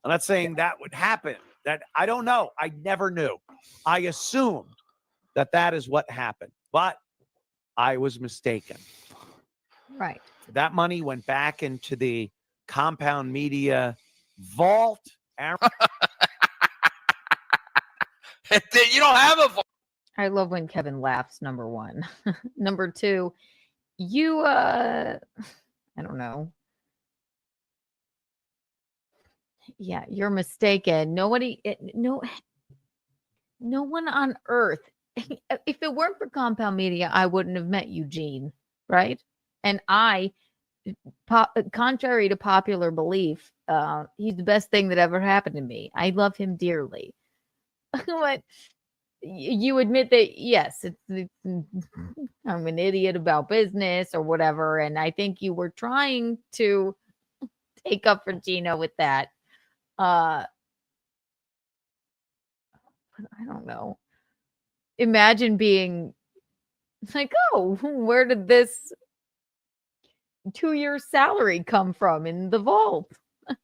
I'm not saying that would happen. That I don't know. I never knew. I assumed that is what happened, but I was mistaken. Right. That money went back into the compound media vault. You don't have a vault. I love when Kevin laughs, number one. Number two, you, I don't know. Yeah, you're mistaken. No one on earth. If it weren't for compound media, I wouldn't have met Eugene, right? And contrary to popular belief, he's the best thing that ever happened to me. I love him dearly. But you admit that, yes, I'm an idiot about business or whatever. And I think you were trying to take up for Geno with that. I don't know. Imagine being like, oh, where did this 2-year salary come from in the vault? I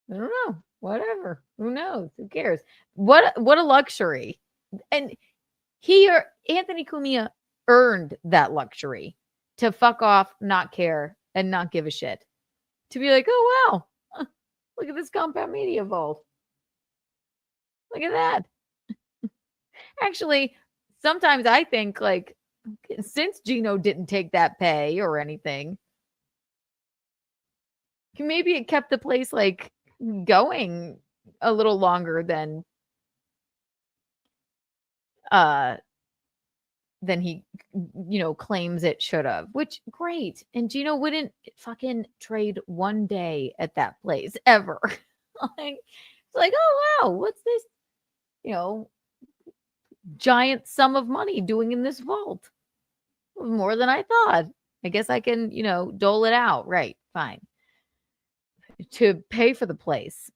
don't know. Whatever. Who knows? Who cares? What a luxury. And Anthony Cumia earned that luxury to fuck off, not care, and not give a shit. To be like, oh wow, look at this compound media vault. Look at that. Actually, sometimes I think, like, since Geno didn't take that pay or anything, maybe it kept the place like going a little longer than he claims it should have, which great. And Geno wouldn't fucking trade one day at that place ever. It's like, oh wow, what's this giant sum of money doing in this vault? More than I thought. I guess I can dole it out. Right, fine, to pay for the place.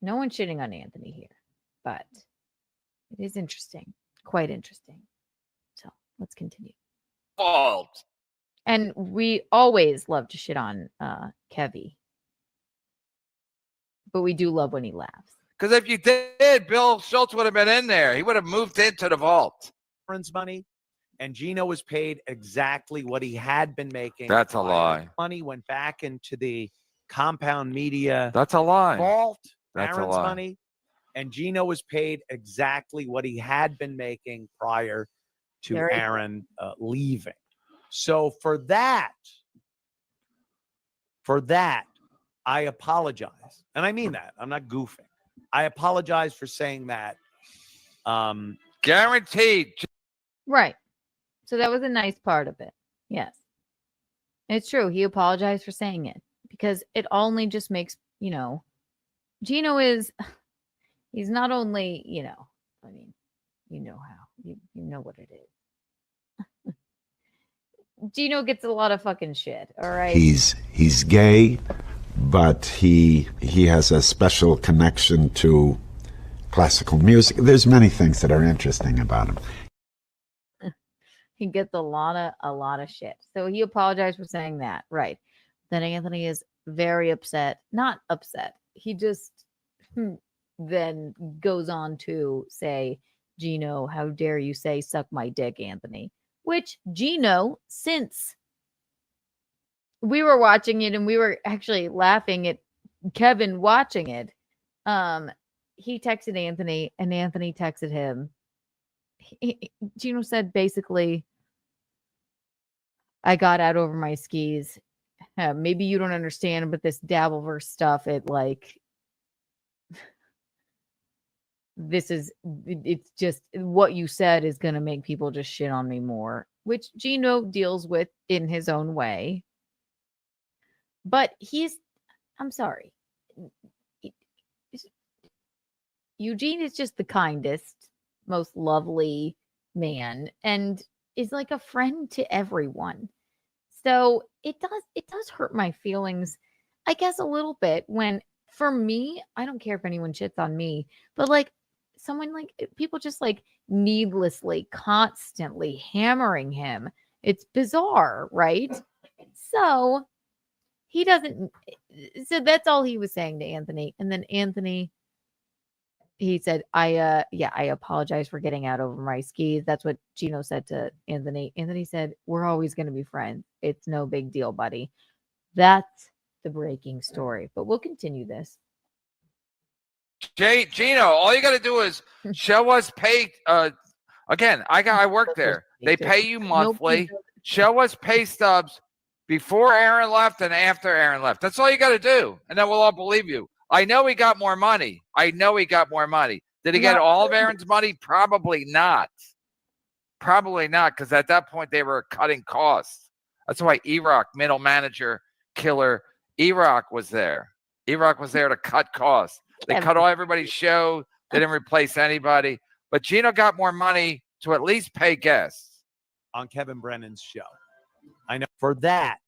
No one's shitting on Anthony here, but it is interesting. Quite interesting. So let's continue. Fault. And we always love to shit on Kevy. But we do love when he laughs. Because if you did, Bill Schultz would have been in there. He would have moved into the vault. Money, and Geno was paid exactly what he had been making. That's a lie. Money went back into the compound media. That's a lie. Vault. That's Aaron's a lie. money, and Geno was paid exactly what he had been making prior to Aaron leaving. So for that, I apologize, and I mean that. I'm not goofing. I apologize for saying that. Guaranteed. Right. So that was a nice part of it. Yes. It's true. He apologized for saying it because it only just makes, Geno he's not only, I mean, how, you know what it is. Geno gets a lot of fucking shit. All right. He's gay, but he has a special connection to classical music. There's many things that are interesting about him. He gets a lot of shit. So he apologized for saying that. Right. Then Anthony is very upset. Not upset. He just then goes on to say, Geno, how dare you say suck my dick, Anthony? Which Geno, since we were watching it and we were actually laughing at Kevin watching it, he texted Anthony and Anthony texted him. Geno said basically, I got out over my skis. Maybe you don't understand, but this Dabbleverse stuff, it's just what you said is going to make people just shit on me more, which Geno deals with in his own way. But I'm sorry. Eugene is just the kindest, most lovely man and is like a friend to everyone. So it does hurt my feelings, I guess, a little bit when, for me, I don't care if anyone shits on me, but like someone, like people just like needlessly, constantly hammering him. It's bizarre, right? So so that's all he was saying to Anthony. And then Anthony he said, I apologize for getting out over my skis. That's what Geno said to Anthony. Anthony said, we're always going to be friends. It's no big deal, buddy. That's the breaking story. But we'll continue this. Geno, all you got to do is show us pay. Again, I work there. They pay you monthly. Show us pay stubs before Aaron left and after Aaron left. That's all you got to do, and then we'll all believe you. I know he got more money. Did he get all of Aaron's money? Probably not. Because at that point they were cutting costs. That's why E-Rock, middle manager, killer, E-Rock was there. E-Rock was there to cut costs. They cut all everybody's show. They didn't replace anybody. But Geno got more money to at least pay guests. On Kevin Brennan's show. I know for that,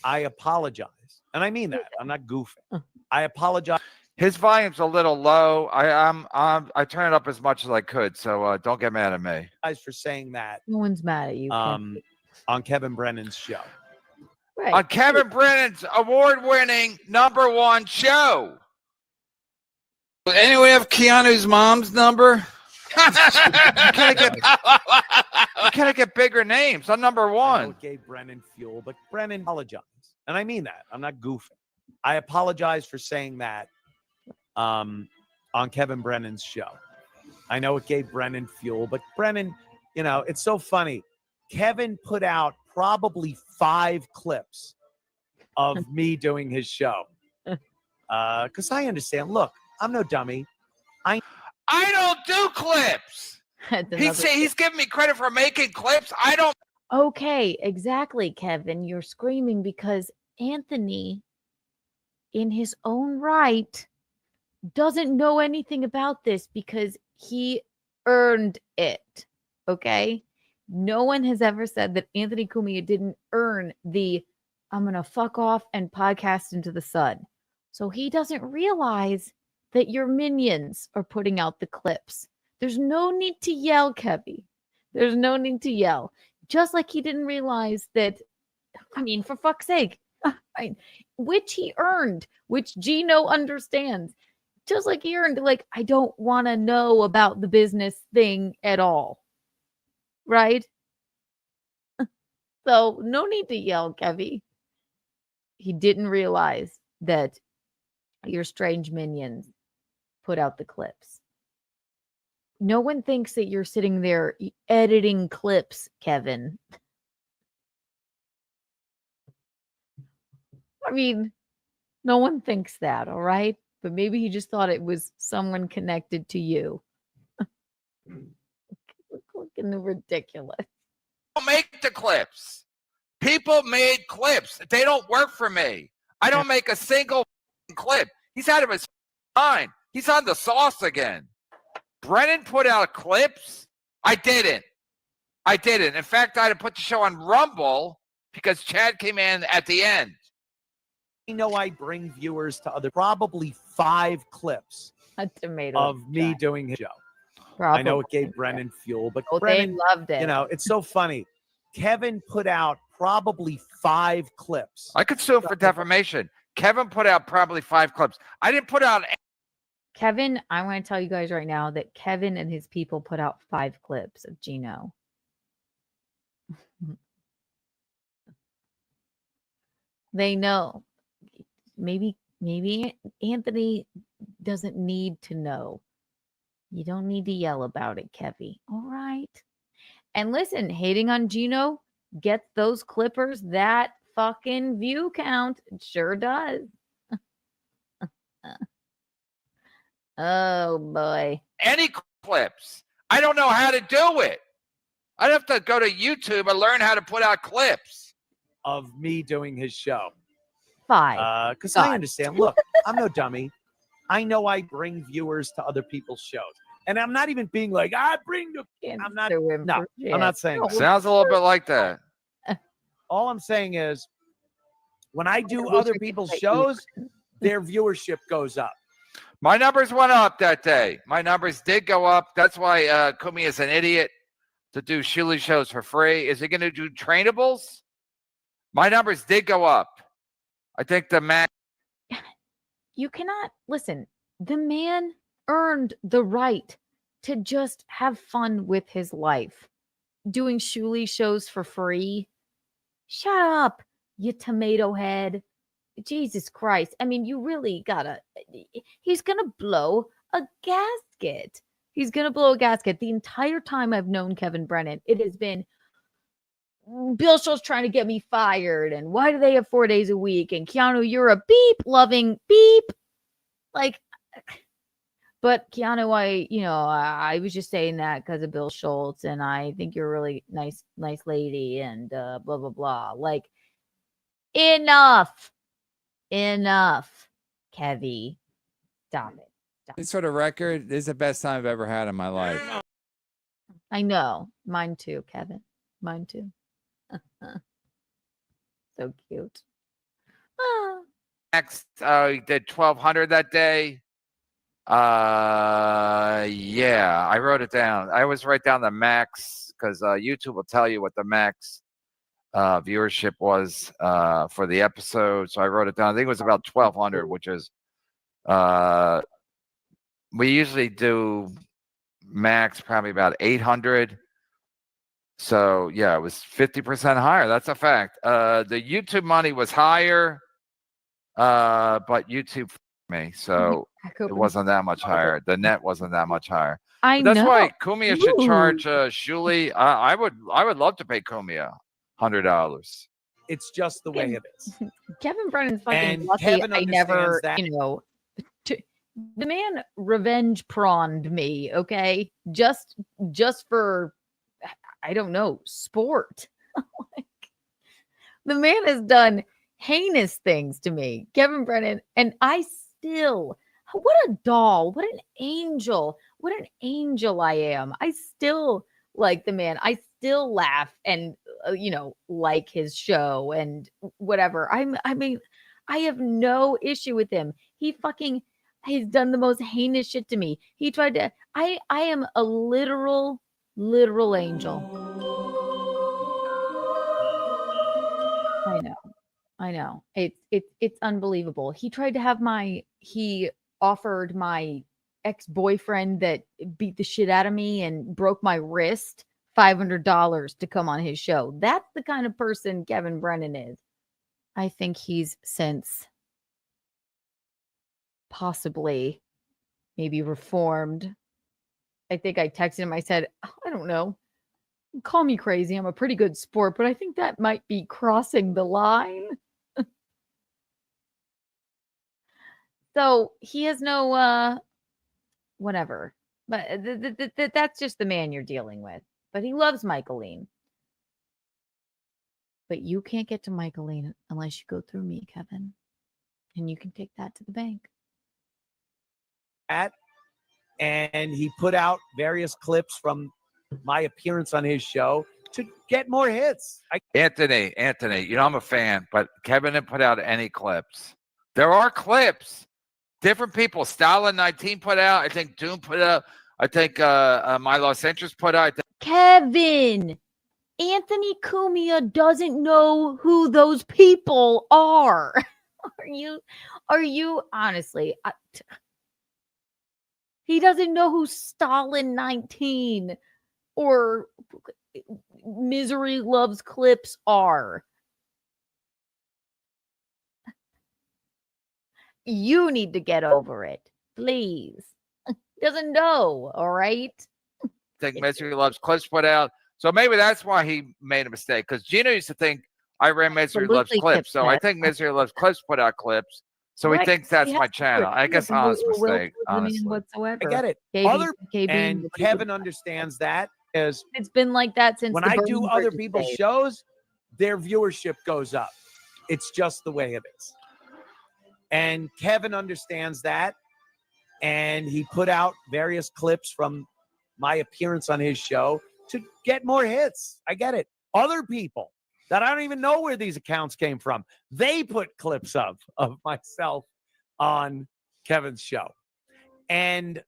I apologize. And I mean that. I'm not goofing. I apologize. His volume's a little low. I turn it up as much as I could, so don't get mad at me. For saying that. No one's mad at you. On Kevin Brennan's show. Right. On Kevin Brennan's award-winning #1 show. Anyone have Keanu's mom's number? You can't get bigger names. I'm #1. I know it gave Brennan fuel, but Brennan apologized. And I mean that. I'm not goofing. I apologize for saying that on Kevin Brennan's show. I know it gave Brennan fuel, but Brennan, it's so funny. Kevin put out probably 5 clips of me doing his show. Because I understand. Look, I'm no dummy. I don't do clips. He's giving me credit for making clips. I don't. Okay, exactly, Kevin. You're screaming because Anthony, in his own right, doesn't know anything about this because he earned it. Okay? No one has ever said that Anthony Cumia didn't earn the I'm going to fuck off and podcast into the sun. So he doesn't realize that your minions are putting out the clips. There's no need to yell, Kevy. There's no need to yell. Just like he didn't realize that, for fuck's sake, which he earned, which Geno understands. Just like he earned, I don't want to know about the business thing at all. Right? So no need to yell, Kevy. He didn't realize that your strange minions put out the clips. No one thinks that you're sitting there editing clips, Kevin. No one thinks that, all right? But maybe he just thought it was someone connected to you. Looking ridiculous. Don't make the clips. People made clips. They don't work for me. I don't make a single clip. He's out of his mind. He's on the sauce again. Brennan put out clips. I didn't. In fact, I had to put the show on Rumble because Chad came in at the end. I bring viewers to other probably 5 clips of me doing his show. Probably. I know it gave Brennan fuel, but Brennan they loved it. It's so funny. Kevin put out probably 5 clips. I could sue him for defamation. Kevin put out probably 5 clips. I didn't put out. Kevin, I want to tell you guys right now that Kevin and his people put out 5 clips of Geno. They know. Maybe Anthony doesn't need to know. You don't need to yell about it, Kevy. All right. And listen, hating on Geno gets those clippers that fucking view count. It sure does. Oh, boy. Any clips. I don't know how to do it. I'd have to go to YouTube and learn how to put out clips. Of me doing his show. 5. Because I understand. Look, I'm no dummy. I know I bring viewers to other people's shows. And I'm not even being like, I bring the... I'm not saying that. Sounds a little bit like that. All I'm saying is, when I do other people's shows, their viewership goes up. My numbers went up that day. My numbers did go up. That's why Cumia is an idiot to do Shuli shows for free. Is he going to do trainables? My numbers did go up. I think the man... You cannot... Listen, the man earned the right to just have fun with his life. Doing Shuli shows for free. Shut up, you tomato head. Jesus Christ. I mean, you really gotta. He's gonna blow a gasket. He's gonna blow a gasket. The entire time I've known Kevin Brennan, it has been Bill Schultz trying to get me fired, and why do they have 4 days a week? And Keanu, you're a beep loving beep. Like, but Keanu, I was just saying that because of Bill Schultz, and I think you're a really nice lady, and blah blah blah. Like, enough, Kevy, stop it. This sort of record, this is the best time I've ever had in my life. I know, mine too, Kevin, mine too. So cute. Next, he did 1,200 that day. Yeah, I wrote it down. I always write down the max because YouTube will tell you what the max viewership was for the episode. So I wrote it down. I think it was about 1,200, which is we usually do max probably about 800. So yeah, it was 50% higher. That's a fact. The YouTube money was higher, but YouTube me, so it wasn't that much higher. The net wasn't that much higher. That's why Cumia should charge Shuli. I would love to pay Cumia $100. It's just the way it is. Kevin Brennan's fucking And lucky. Kevin I never, understands the man revenge prawned me. Okay, just for, I don't know, sport. Like, the man has done heinous things to me, Kevin Brennan, and I still, what a doll, what an angel I am. I still like the man. I still laugh and like his show and whatever. I mean, I have no issue with him. He's done the most heinous shit to me. He tried to. I am a literal angel. I know. It's unbelievable. He tried to have he offered my ex-boyfriend that beat the shit out of me and broke my wrist $500 to come on his show. That's the kind of person Kevin Brennan is. I think he's since possibly maybe reformed. I think I texted him. I said, I don't know. Call me crazy. I'm a pretty good sport, but I think that might be crossing the line. So he has no whatever. But that's just the man you're dealing with. But he loves Michaeline. But you can't get to Michaeline unless you go through me, Kevin. And you can take that to the bank. And he put out various clips from my appearance on his show to get more hits. Anthony, I'm a fan, but Kevin didn't put out any clips. There are clips. Different people. Stalin 19 put out. I think Doom put out. I think My Los Angeles put out. Kevin, Anthony Cumia doesn't know who those people are. Are you honestly? He doesn't know who Stalin 19 or Misery Loves Clips are. You need to get over it, please. He doesn't know, all right? I think Misery Loves Clips put out. So maybe that's why he made a mistake. Because Geno used to think I ran Misery Loves Clips. So I think Misery Loves Clips put out clips. So he thinks that's my channel. I guess honest mistake. Honestly. Whatsoever. I get it. Kevin understands that as it's been like that since when I do other people's shows, their viewership goes up. It's just the way it is. And Kevin understands that. And he put out various clips from my appearance on his show to get more hits. I get it. Other people that I don't even know where these accounts came from, they put clips of myself on Kevin's show. And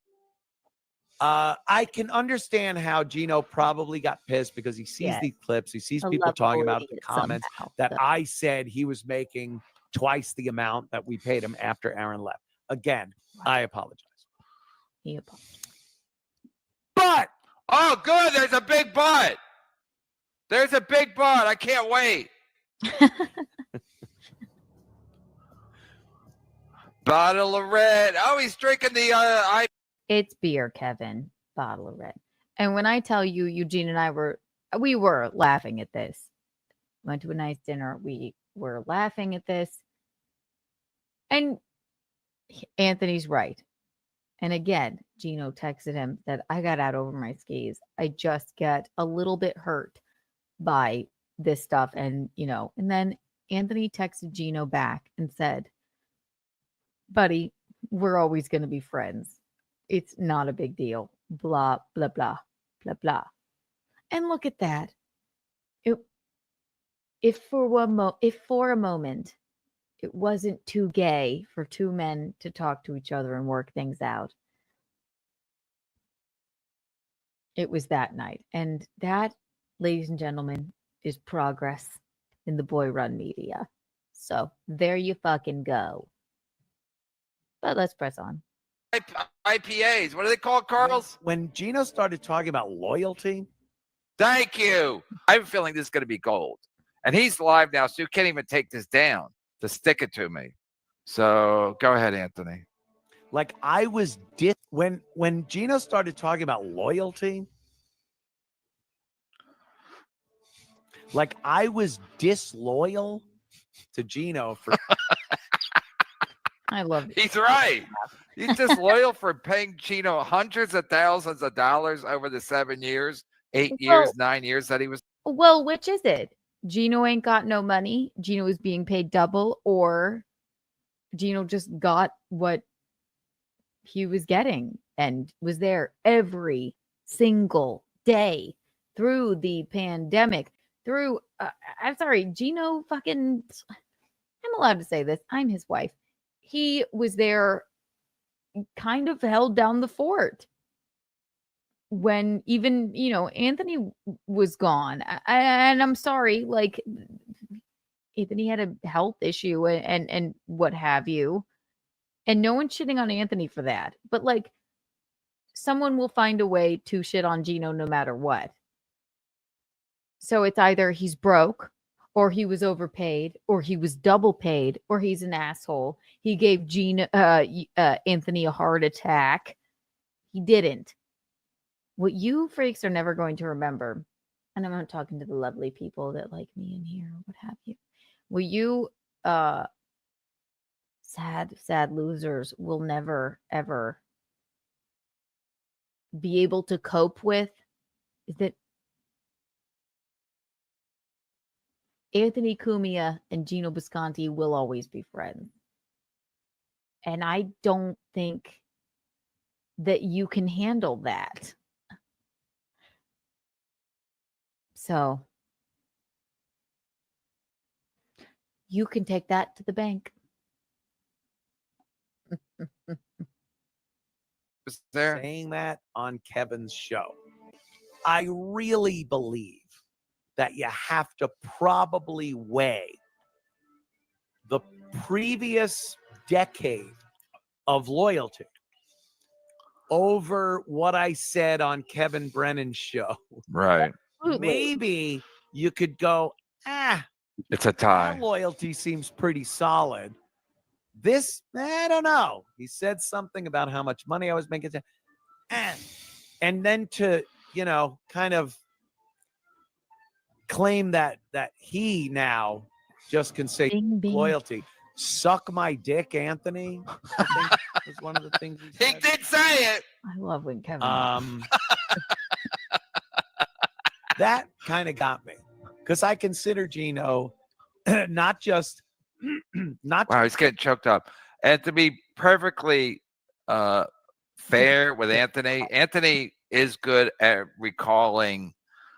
I can understand how Geno probably got pissed because he sees these clips. He sees people talking about the comments that I said he was making twice the amount that we paid him after Aaron left. Again, I apologize. He apologized. But oh, good. There's a big but. There's a big but. I can't wait. Bottle of red. Oh, he's drinking the It's beer, Kevin. Bottle of red. And when I tell you, Eugene and I were laughing at this. Went to a nice dinner. We were laughing at this. And Anthony's right. And again, Gino texted him that I got out over my skis. I just get a little bit hurt by this stuff. And, and then Anthony texted Gino back and said, buddy, we're always going to be friends. It's not a big deal. Blah, blah, blah, blah, blah. And look at that. If for a moment it wasn't too gay for two men to talk to each other and work things out, it was that night. And that, ladies and gentlemen, is progress in the boy run media. So there you fucking go. But let's press on. IPAs. What are they called, Carls? When Gino started talking about loyalty. Thank you. I have a feeling this is going to be gold. And he's live now, so you can't even take this down to stick it to me. So go ahead, Anthony. Like I was when Gino started talking about loyalty. Like I was disloyal to Gino for. I love it. He's right. He's disloyal for paying Gino hundreds of thousands of dollars over the 7 years, 8 years, 9 years that he was. Well, which is it? Gino ain't got no money. Gino is being paid double, or Gino just got what he was getting and was there every single day through the pandemic. I'm sorry, Gino fucking, I'm allowed to say this. I'm his wife. He was there, kind of held down the fort when even, Anthony was gone. And I'm sorry, like Anthony had a health issue and what have you. And no one's shitting on Anthony for that. But like someone will find a way to shit on Gino no matter what. So it's either he's broke, or he was overpaid, or he was double paid, or he's an asshole. He gave Anthony a heart attack. He didn't. What you freaks are never going to remember, and I'm not talking to the lovely people that like me in here, what have you. What you sad losers will never, ever be able to cope with is that Anthony Cumia and Geno Bisconte will always be friends. And I don't think that you can handle that. So you can take that to the bank. Saying that on Kevin's show. I really believe that you have to probably weigh the previous decade of loyalty over what I said on Kevin Brennan's show. Right. Maybe you could go, it's a tie. Loyalty seems pretty solid. This, I don't know. He said something about how much money I was making. And then to, kind of claim that he now just can say loyalty. Suck my dick, Anthony. I think was one of the things he said. He did say it. I love when Kevin. That kind of got me because I consider Geno not just wow, he's getting choked up. And to be perfectly fair with Anthony is good at recalling,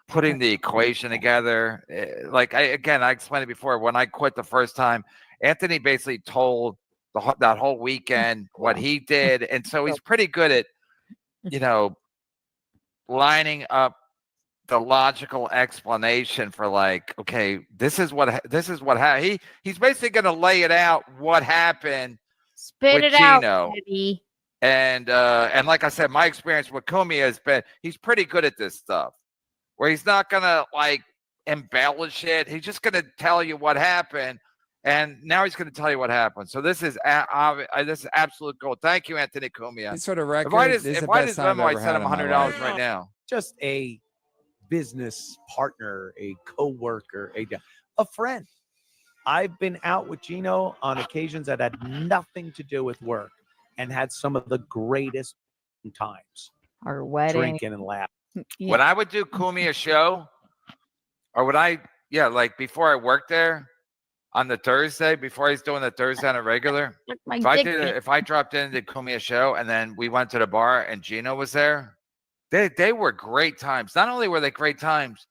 putting the equation together. Like I explained it before. When I quit the first time, Anthony basically told that whole weekend what he did, and so he's pretty good at, lining up the logical explanation for like, okay, this is what happened. He's basically going to lay it out what happened. Spit it Geno. out, baby. And like I said, my experience with Cumia has been he's pretty good at this stuff, where he's not gonna like embellish it. He's just gonna tell you what happened, and now he's gonna tell you what happened. So this is absolute gold. Thank you, Anthony Cumia. This sort of record. If I just memo, I send him $100 right now. Just a business partner, a co-worker, a friend. I've been out with Geno on occasions that had nothing to do with work and had some of the greatest times. Our wedding. Drinking and laughing. Yeah. When I would do Cumia show, or would I, like before I worked there on the Thursday, before he's doing the Thursday on a regular, if I dropped in the Cumia show and then we went to the bar and Geno was there, they were great times. Not only were they great times,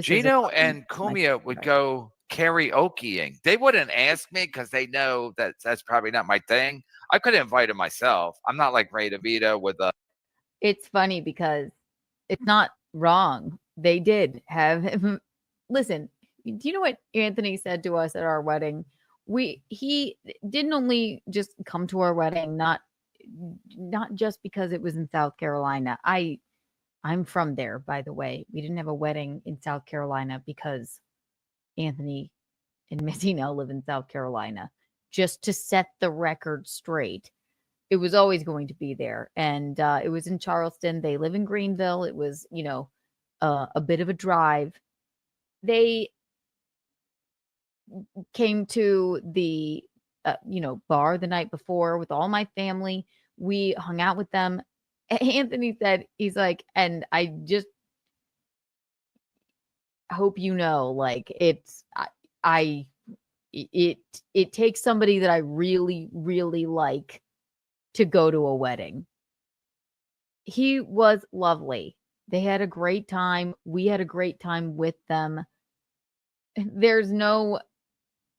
Geno and Cumia would go karaokeing. They wouldn't ask me because they know that that's probably not my thing. I could invite him myself. I'm not like Ray DeVito with a. It's funny because it's not wrong. They did have him. Listen, do you know what Anthony said to us at our wedding? He didn't only just come to our wedding, not just because it was in South Carolina. I'm from there, by the way. We didn't have a wedding in South Carolina because Anthony and Missy now live in South Carolina. Just to set the record straight, it was always going to be there. And it was in Charleston. They live in Greenville. It was, a bit of a drive. They came to the, bar the night before with all my family. We hung out with them. Anthony said, he's like, and I just hope like it takes somebody that I really, really like to go to a wedding. He was lovely. They had a great time. We had a great time with them.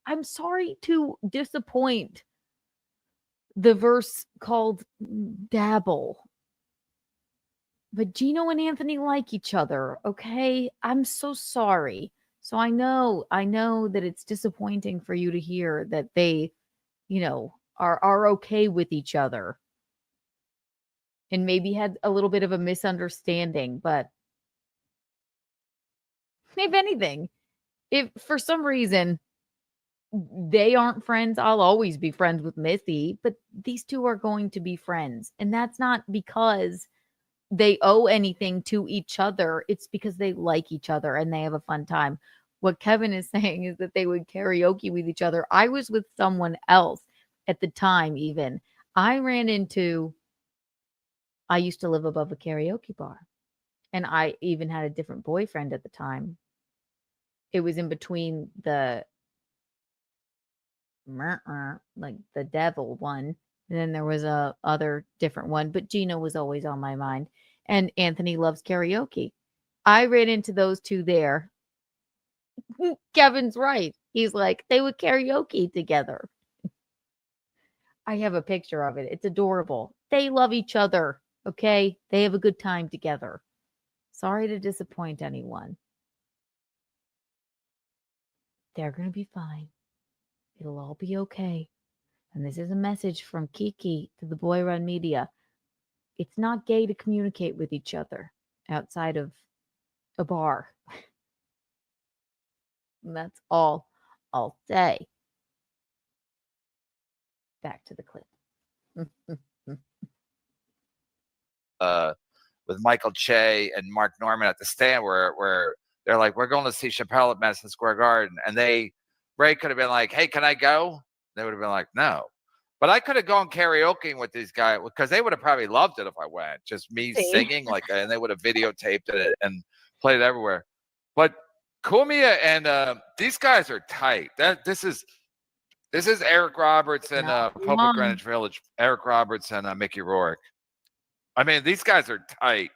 I'm sorry to disappoint the verse called dabble. But Geno and Anthony like each other, okay? I'm so sorry. So I know that it's disappointing for you to hear that they, are okay with each other. And maybe had a little bit of a misunderstanding, but if anything, if for some reason they aren't friends, I'll always be friends with Missy, but these two are going to be friends. And that's not because they owe anything to each other. It's because they like each other and they have a fun time. What Kevin is saying is that they would karaoke with each other. I was with someone else at the time, even. I used to live above a karaoke bar. And I even had a different boyfriend at the time. It was in between the devil one. And then there was a other different one, but Geno was always on my mind. And Anthony loves karaoke. I ran into those two there. Kevin's right. He's like, they would karaoke together. I have a picture of it. It's adorable. They love each other. Okay. They have a good time together. Sorry to disappoint anyone. They're going to be fine. It'll all be okay. And this is a message from Kiki to the Boy Run Media. It's not gay to communicate with each other outside of a bar. And that's all I'll say. Back to the clip. With Michael Che and Mark Norman at the stand where they're like, we're going to see Chappelle at Madison Square Garden. And Ray could have been like, hey, can I go? They would have been like, no. But I could have gone karaokeing with these guys because they would have probably loved it if I went. Just me singing, and they would have videotaped it and played it everywhere. But Cumia and these guys are tight. This is Eric Roberts and Public Greenwich Village. Eric Roberts and Mickey Rourke. I mean, these guys are tight.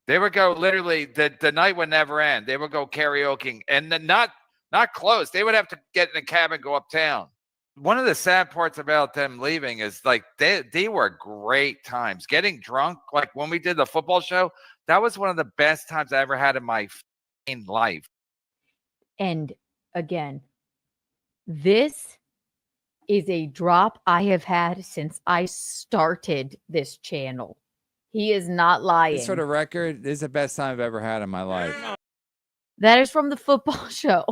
They would go literally the night would never end. They would go karaokeing and then not close. They would have to get in a cab and go uptown. One of the sad parts about them leaving is like they were great times. Getting drunk, like when we did the football show, that was one of the best times I ever had in my life. And again, this is a drop I have had since I started this channel. He is not lying. This sort of record is the best time I've ever had in my life. That is from the football show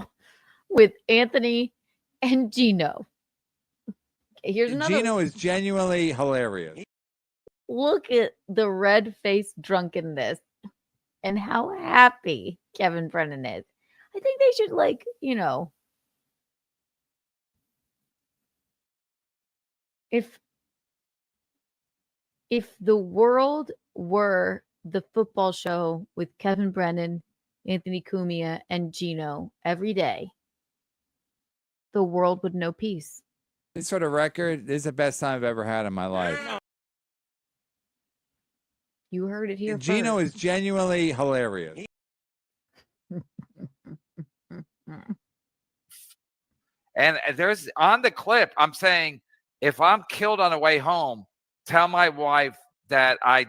with Anthony and Gino. Okay, here's another. Gino is genuinely hilarious. Look at the red-faced drunkenness and how happy Kevin Brennan is. I think they should, like, you know, if the world were the football show with Kevin Brennan, Anthony Cumia, and Gino every day, the world would know peace. This sort of record is the best time I've ever had in my life. You heard it here Gino first. is genuinely hilarious. And there's on the clip, I'm saying, if I'm killed on the way home, tell my wife that I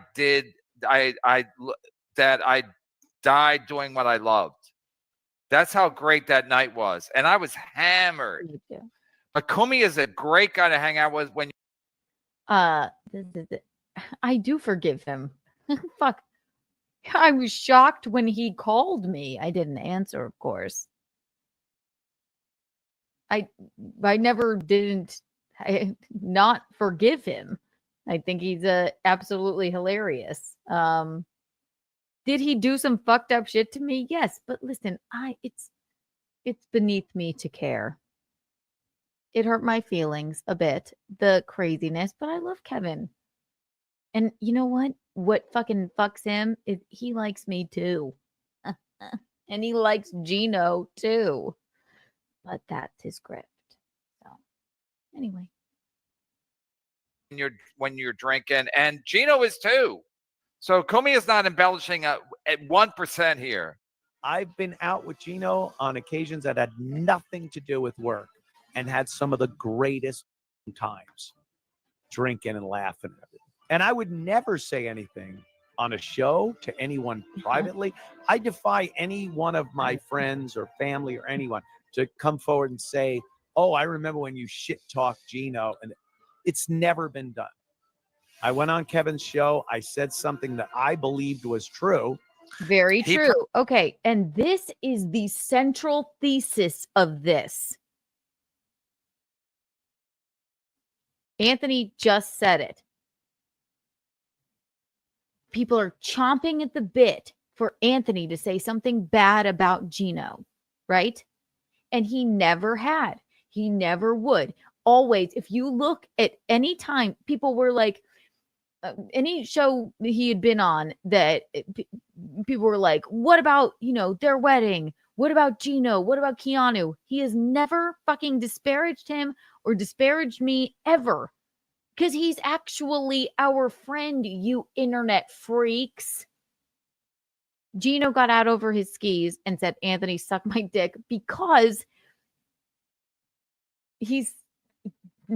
died doing what I loved. That's how great that night was. And I was hammered. But Kumi is a great guy to hang out with when I do forgive him. Fuck. I was shocked when he called me. I didn't answer, of course. I never didn't not forgive him. I think he's absolutely hilarious. Did he do some fucked up shit to me? Yes, but listen, it's beneath me to care. It hurt my feelings a bit, the craziness, but I love Kevin. And you know what? What fucking fucks him is he likes me too. And he likes Gino too. But that's his grift. So anyway. when you're drinking, and Gino is too. So Kumi is not embellishing at 1% here. I've been out with Gino on occasions that had nothing to do with work and had some of the greatest times drinking and laughing. And I would never say anything on a show to anyone privately. I defy any one of my friends or family or anyone to come forward and say, oh, I remember when you shit talked Gino. And it's never been done. I went on Kevin's show. I said something that I believed was true. Very true. Okay. And this is the central thesis of this. Anthony just said it. People are chomping at the bit for Anthony to say something bad about Gino, right? And he never had. He never would. Always, if you look at any time, people were like, any show he had been on that people were like, what about, their wedding? What about Gino? What about Keanu? He has never fucking disparaged him or disparaged me ever. Because he's actually our friend, you internet freaks. Gino got out over his skis and said, Anthony, suck my dick, because he's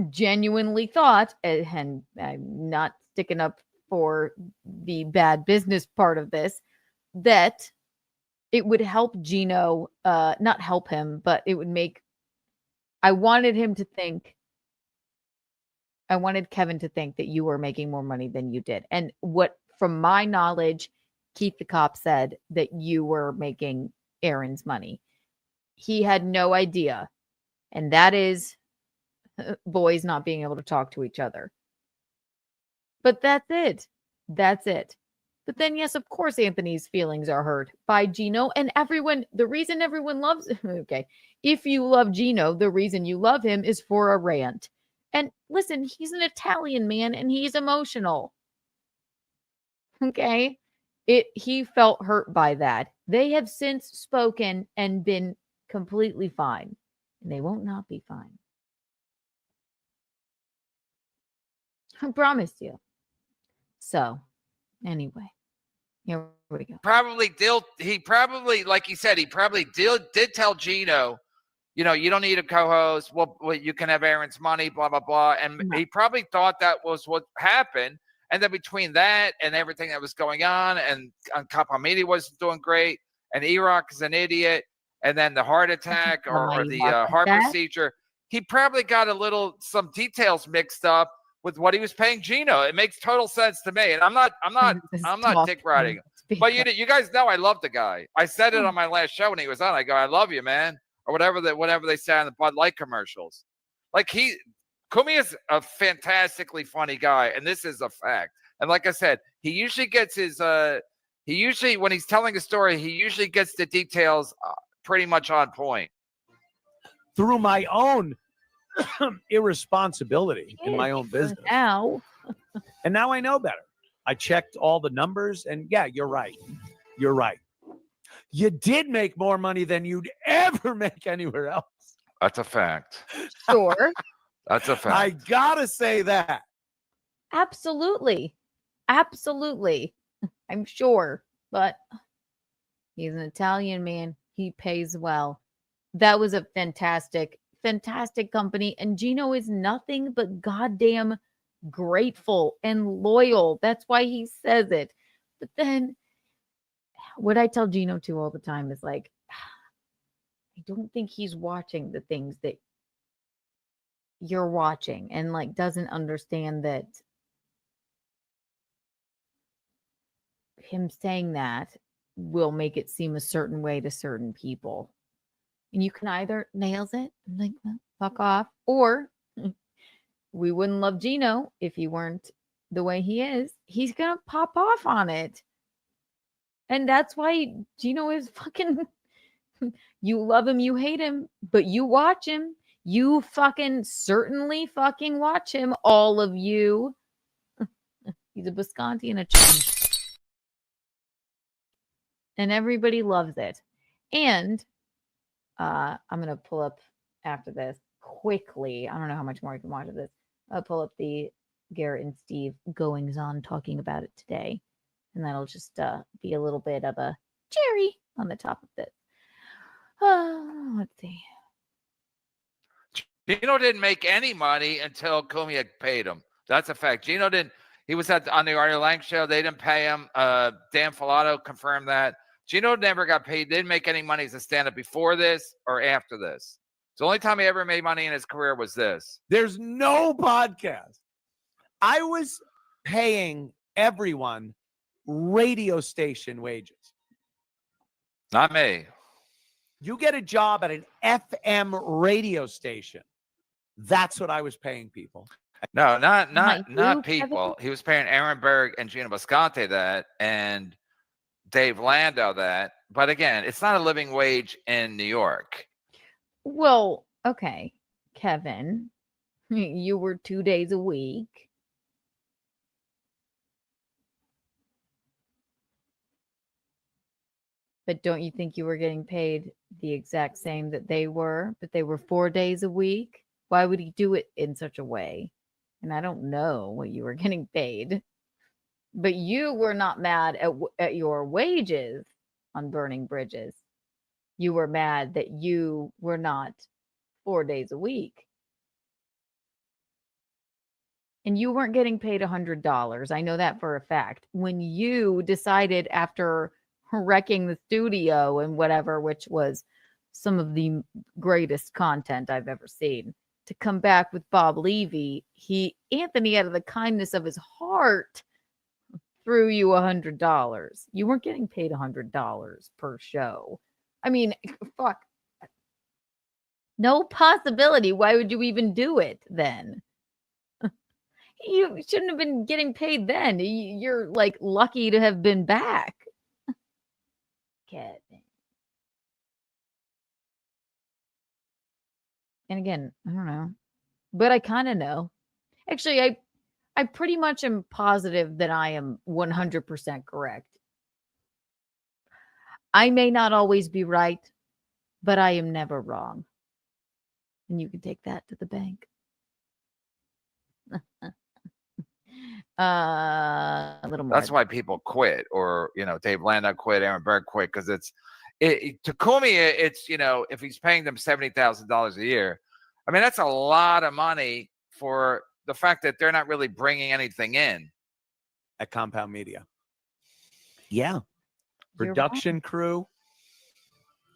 genuinely thought, and I'm not sticking up for the bad business part of this, that it would help Gino, not help him, but it would make, I wanted Kevin to think that you were making more money than you did. And what, from my knowledge, Keith the cop said that you were making Aaron's money. He had no idea. And that is boys not being able to talk to each other. But that's it. That's it. But then, yes, of course, Anthony's feelings are hurt by Gino and everyone. The reason everyone loves him, okay, if you love Gino, the reason you love him is for a rant. And listen, he's an Italian man and he's emotional. Okay? He felt hurt by that. They have since spoken and been completely fine. And they won't not be fine. I promise you. So, anyway, here we go. He probably, like he said, he probably did tell Gino, you don't need a co-host. Well, you can have Aaron's money, blah, blah, blah. And he probably thought that was what happened. And then between that and everything that was going on, and Capa Media wasn't doing great, and E-Rock is an idiot, and then the heart attack or the heart procedure, he probably got some details mixed up with what he was paying Gino. It makes total sense to me. And I'm not dick riding. But you guys know I love the guy. I said it on my last show when he was on. I go, I love you, man. Or whatever they say on the Bud Light commercials. Like Cumia is a fantastically funny guy, and this is a fact. And like I said, he usually gets his when he's telling a story, he usually gets the details pretty much on point. Through my own irresponsibility in my own business. Now. And now I know better. I checked all the numbers, and yeah, you're right. You're right. You did make more money than you'd ever make anywhere else. That's a fact. Sure. That's a fact. I gotta say that. Absolutely. Absolutely. I'm sure. But he's an Italian man. He pays well. That was a fantastic company. And Geno is nothing but goddamn grateful and loyal. That's why he says it. But then what I tell Geno too all the time is like, I don't think he's watching the things that you're watching and like doesn't understand that him saying that will make it seem a certain way to certain people. And you can either nails it, like, well, fuck off, or we wouldn't love Geno if he weren't the way he is. He's going to pop off on it. And that's why Geno is fucking, you love him, you hate him, but you watch him. You fucking certainly fucking watch him, all of you. He's a Bisconte and a chum. And everybody loves it. And I'm going to pull up after this quickly. I don't know how much more I can watch of this. I'll pull up the Garrett and Steve goings on talking about it today. And that'll just be a little bit of a cherry on the top of this. Let's see. Geno didn't make any money until Cumia paid him. That's a fact. Geno didn't. He was on the Artie Lang show. They didn't pay him. Dan Filato confirmed that. Geno never got paid. Didn't make any money as a stand-up before this or after this. The only time he ever made money in his career was this. There's no podcast. I was paying everyone radio station wages. Not me. You get a job at an FM radio station. That's what I was paying people. No, not people. He was paying Aaron Berg and Gino Bisconte that, and Dave Lando that. But again, it's not a living wage in New York. Well, okay, Kevin, you were 2 days a week. But don't you think you were getting paid the exact same that they were, but they were 4 days a week? Why would he do it in such a way? And I don't know what you were getting paid, but you were not mad at your wages on burning bridges. You were mad that you were not 4 days a week. And you weren't getting paid $100. I know that for a fact. When you decided after wrecking the studio and whatever, which was some of the greatest content I've ever seen, to come back with Bob Levy, Anthony, out of the kindness of his heart, threw you $100. You weren't getting paid $100 per show. I mean, fuck. No possibility. Why would you even do it then? You shouldn't have been getting paid then. You're like lucky to have been back. Kevin. And again, I don't know, but I kind of know. Actually, I pretty much am positive that I am 100% correct. I may not always be right, but I am never wrong. And you can take that to the bank. A little more. That's why people quit, or Dave Lando quit, Aaron Berg quit, because to Cumia, it's if he's paying them $70,000 a year, I mean that's a lot of money for the fact that they're not really bringing anything in at Compound Media. Yeah, production crew,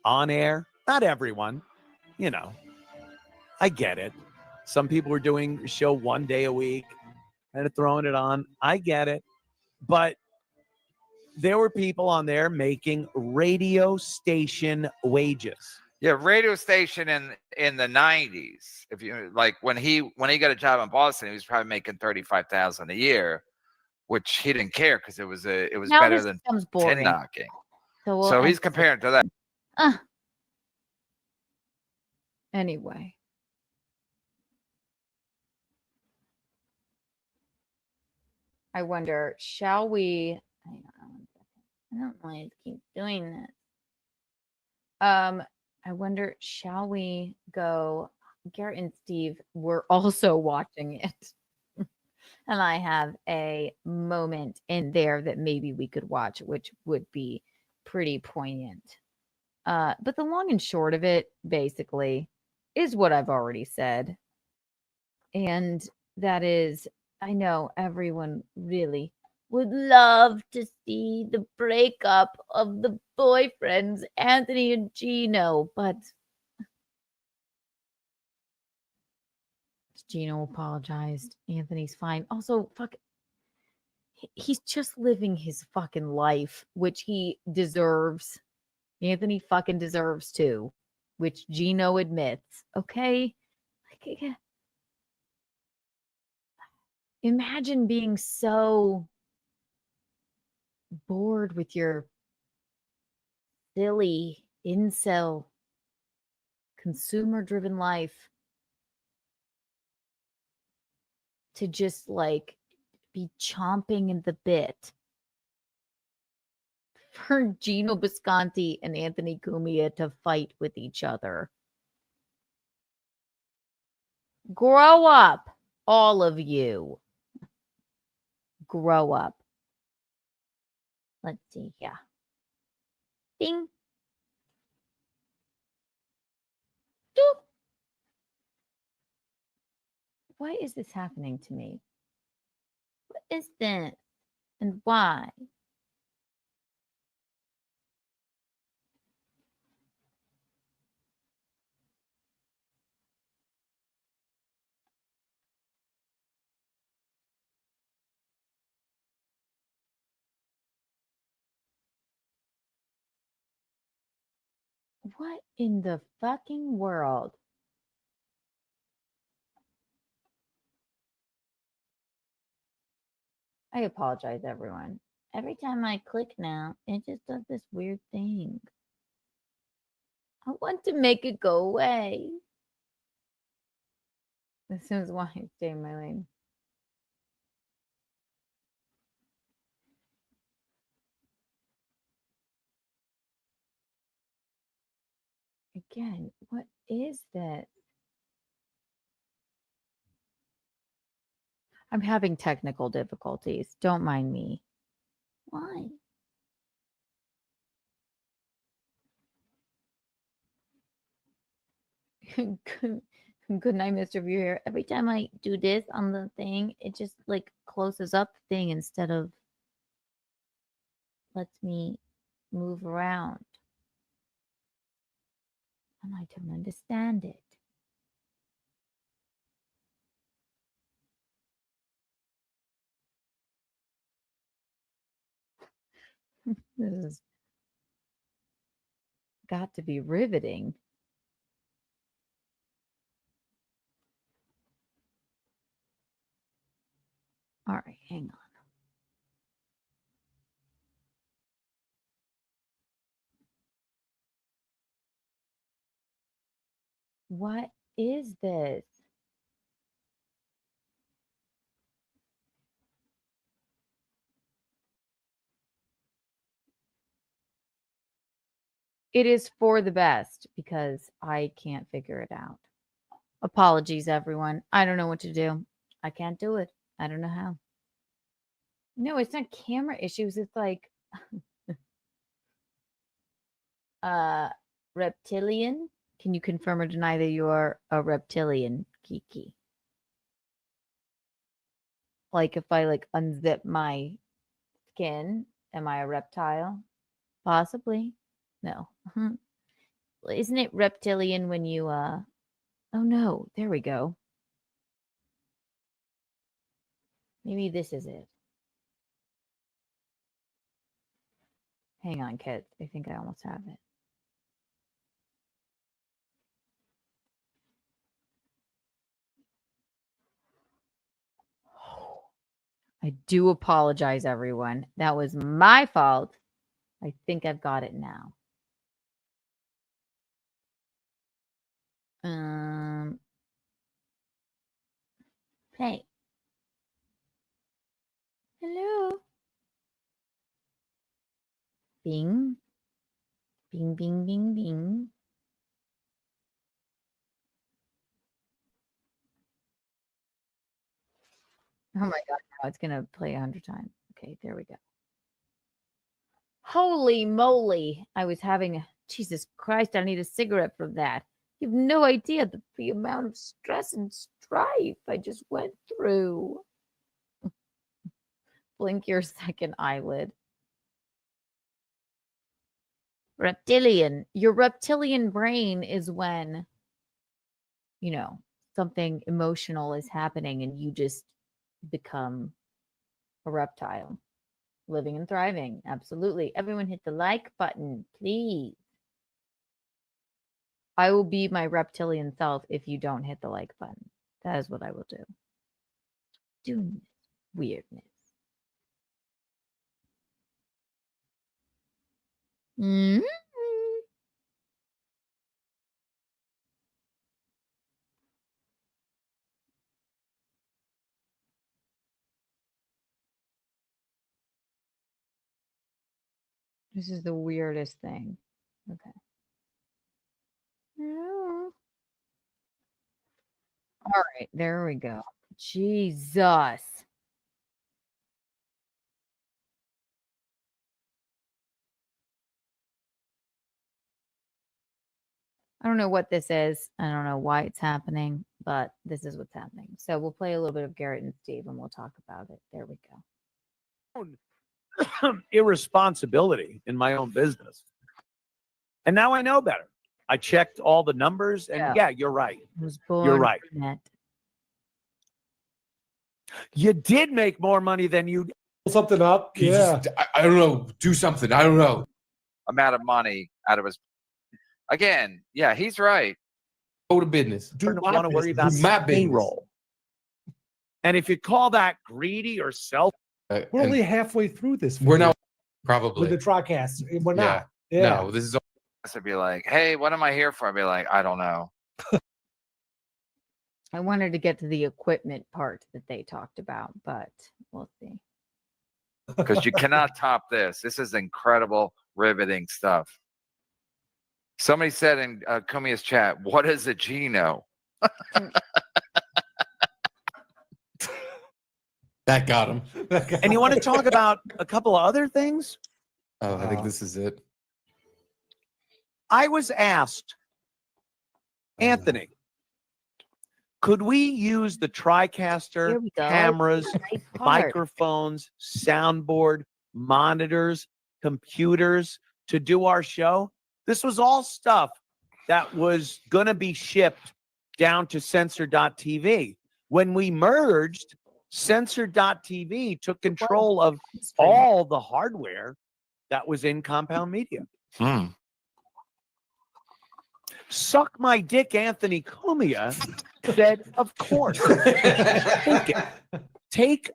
on air, not everyone, I get it. Some people were doing a show 1 day a week and throwing it on. I get it. But there were people on there making radio station wages. Yeah, radio station in the 90s. If you like when he got a job in Boston, he was probably making $35,000 a year, which he didn't care because it was Now better this than becomes tin boring. knocking. So, So he's comparing to that. Anyway. I wonder, shall we? Hang on 1 second. I don't want to keep doing this. I wonder, shall we go? Garrett and Steve were also watching it. And I have a moment in there that maybe we could watch, which would be pretty poignant. But the long and short of it, basically, is what I've already said. And that is, I know everyone really would love to see the breakup of the boyfriends, Anthony and Gino, but Gino apologized. Anthony's fine. Also, he's just living his fucking life, which he deserves. Anthony fucking deserves too, which Gino admits. Okay? Imagine being so bored with your silly incel consumer-driven life to just like be chomping in the bit for Geno Bisconte and Anthony Cumia to fight with each other. Grow up, all of you. Grow up. Let's see here. Ding. Doop. Why is this happening to me? What is this? And why? What in the fucking world? I apologize, everyone. Every time I click now, it just does this weird thing. I want to make it go away. This is why I stay in my lane. Again, what is that? I'm having technical difficulties. Don't mind me. Why? Good night, Mr. Viewer. Every time I do this on the thing, it just like closes up the thing instead of lets me move around. And I don't understand it. This has got to be riveting. All right, hang on. What is this? It is for the best because I can't figure it out. Apologies, everyone. I don't know what to do. I can't do it. I don't know how. No, it's not camera issues. It's like reptilian. Can you confirm or deny that you are a reptilian, Kiki? Like if I like unzip my skin, am I a reptile? Possibly. No. Isn't it reptilian when you Oh no, there we go. Maybe this is it. Hang on, Kit. I think I almost have it. I do apologize, everyone. That was my fault. I think I've got it now. Hey. Hello. Bing. Bing, bing, bing, bing. Oh my God, now it's going to play 100 times. Okay, there we go. Holy moly. I was having, Jesus Christ, I need a cigarette from that. You have no idea the amount of stress and strife I just went through. Blink your second eyelid. Reptilian. Your reptilian brain is when, you know, something emotional is happening and you just become a reptile. Living and thriving. Absolutely. Everyone hit the like button, please. I will be my reptilian self if you don't hit the like button. That is what I will do. Doing this weirdness. Mm-hmm. This is the weirdest thing. Okay. No. All right, there we go. Jesus. I don't know what this is. I don't know why it's happening, but this is what's happening. So we'll play a little bit of Garrett and Steve and we'll talk about it. There we go. Irresponsibility in my own business. And now I know better. I checked all the numbers and yeah, you're right. You're right. You did make more money than you something up. Yeah. I don't know. Do something. I don't know. Amount of money out of his. Again, yeah, he's right. Go to business. Don't want to worry about my payroll. And if you call that greedy or self, we're only halfway through this. We're not probably with the TriCast. We're not. Yeah. No, this is. To be like, hey, what am I here for? I'd be like, I don't know. I wanted to get to the equipment part that they talked about, but we'll see. Because you cannot top this. This is incredible, riveting stuff. Somebody said in Cumia's chat, what is a Geno? That got him. And you want to talk about a couple of other things? Oh, I think this is it. I was asked, Anthony, could we use the TriCaster, cameras, microphones, soundboard, monitors, computers to do our show? This was all stuff that was going to be shipped down to Censor.tv. When we merged, Censor.tv took control of all the hardware that was in Compound Media. Suck my dick, Anthony Cumia said, of course. Take it. Take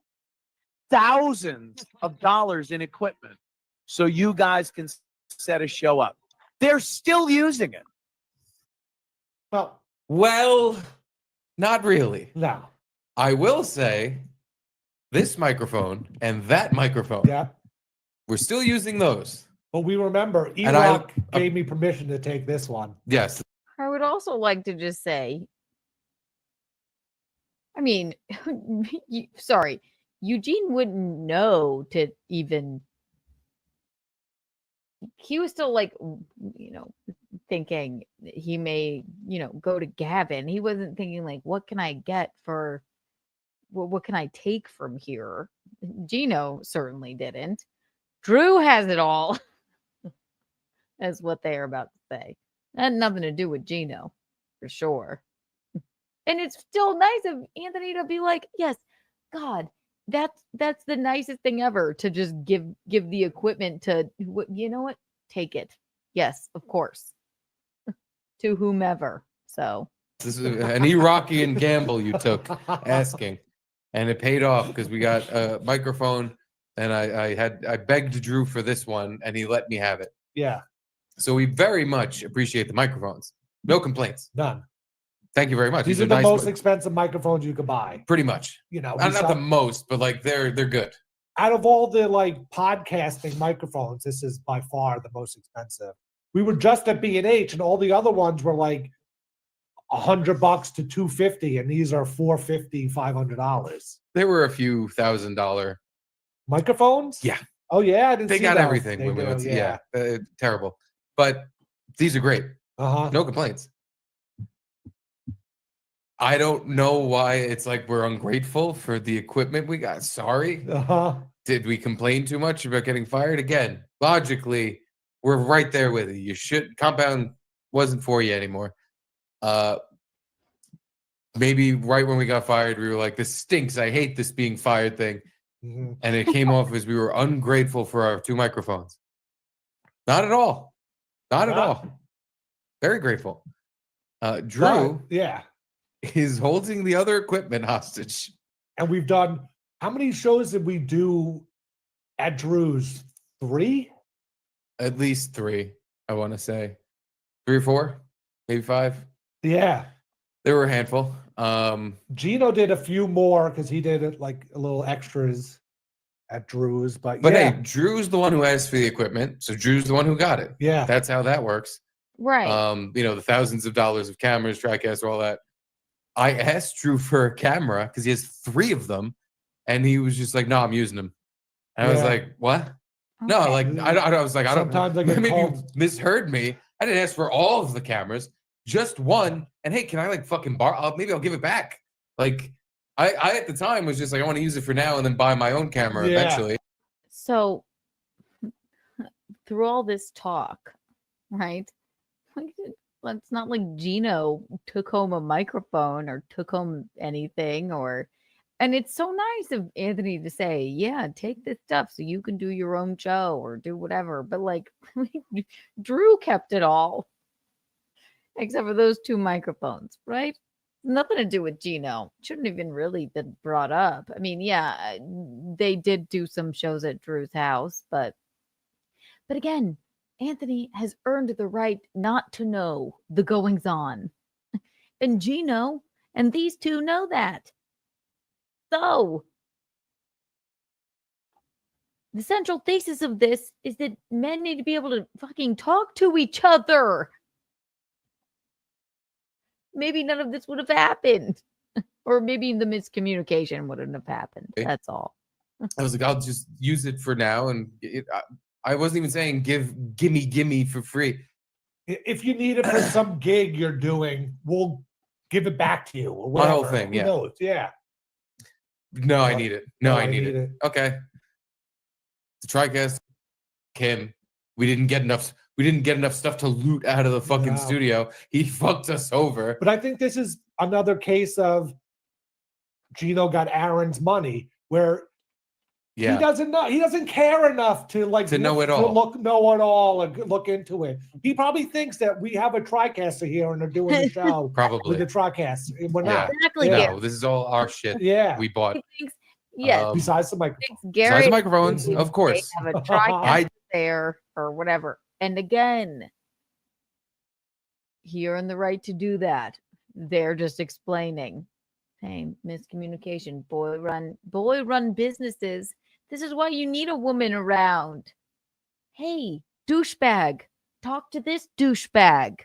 thousands of dollars in equipment so you guys can set a show up. They're still using it. Well, not really. No. I will say this microphone and that microphone. Yeah. We're still using those. But we remember, E-Rock gave me permission to take this one. Yes. I would also like to just say, I mean, sorry, Eugene wouldn't know to even, he was still like, thinking he may, go to Gavin. He wasn't thinking like, what can I get for, what can I take from here? Geno certainly didn't. Drew has it all. That's what they are about to say. That had nothing to do with Geno, for sure. And it's still nice of Anthony to be like, yes, God, that's the nicest thing ever, to just give the equipment to, you know what? Take it. Yes, of course. To whomever. So This is an Iraqian gamble you took asking, and it paid off because we got a microphone, and I begged Drew for this one, and he let me have it. Yeah. So we very much appreciate the microphones. No complaints. None. Thank you very much. These are the most expensive microphones you could buy. Pretty much. You know, not the most, but like they're good. Out of all the like podcasting microphones, this is by far the most expensive. We were just at B&H, and all the other ones were like $100 to $250, and these are $450, $500. There were a few $1,000 microphones. Yeah. Oh yeah, I didn't they see got those. everything. They when we do, went to, terrible. But these are great. No complaints. I don't know why it's like we're ungrateful for the equipment we got. Sorry. Did we complain too much about getting fired? Again, logically, we're right there with you. You should. Compound wasn't for you anymore. Maybe right when we got fired, we were like, this stinks. I hate this being fired thing. And it came off as we were ungrateful for our 2 microphones. Not at all. Not at all. Very grateful. Drew is holding the other equipment hostage. And we've done, how many shows did we do at Drew's? 3? At least 3, I want to say. 3 or 4, maybe 5. Yeah. There were a handful. Geno did a few more because he did it like a little extras at Drew's. But hey, Drew's the one who asked for the equipment, so Drew's the one who got it. Yeah. That's how that works. Right. You know, the thousands of dollars of cameras, TriCaster, all that. I asked Drew for a camera because he has 3 of them, and he was just like, "No, I'm using them." And I was like, "What?" No, like I was like, I don't. Sometimes I get maybe you called. misheard me. I didn't ask for all of the cameras, just one. And hey, can I like fucking borrow? Maybe I'll give it back. Like I at the time was just like, I want to use it for now and then buy my own camera eventually. So through all this talk, right? It's not like Geno took home a microphone or took home anything, and it's so nice of Anthony to say, yeah, take this stuff so you can do your own show or do whatever. But like Drew kept it all except for those 2 microphones, right? Nothing to do with Geno. Shouldn't even really been brought up. I mean, yeah, they did do some shows at Drew's house, but again, Anthony has earned the right not to know the goings on. And Geno and these 2 know that. So, the central thesis of this is that men need to be able to fucking talk to each other. Maybe none of this would have happened. Or maybe the miscommunication wouldn't have happened. That's all. I was like, I'll just use it for now. And I wasn't even saying gimme for free. If you need it for some gig you're doing, we'll give it back to you. Or My whatever. whole thing, Who knows? Yeah. No, I need it. No, I need it. Okay. The TriCast, Kim, we didn't get enough stuff to loot out of the fucking studio. He fucked us over. But I think this is another case of Geno got Aaron's money, where he doesn't know. He doesn't care enough to know it all. Know it all and look into it. He probably thinks that we have a TriCaster here and they're doing the show Probably with the TriCaster. We're not. Exactly. No, this is all our shit. We bought. Yes. Besides the microphone. Besides the microphones, of course. They have a TriCaster there or whatever. And again, he earned the right to do that. They're just explaining. Hey, miscommunication. Boy run businesses. This is why you need a woman around. Hey, douchebag, talk to this douchebag.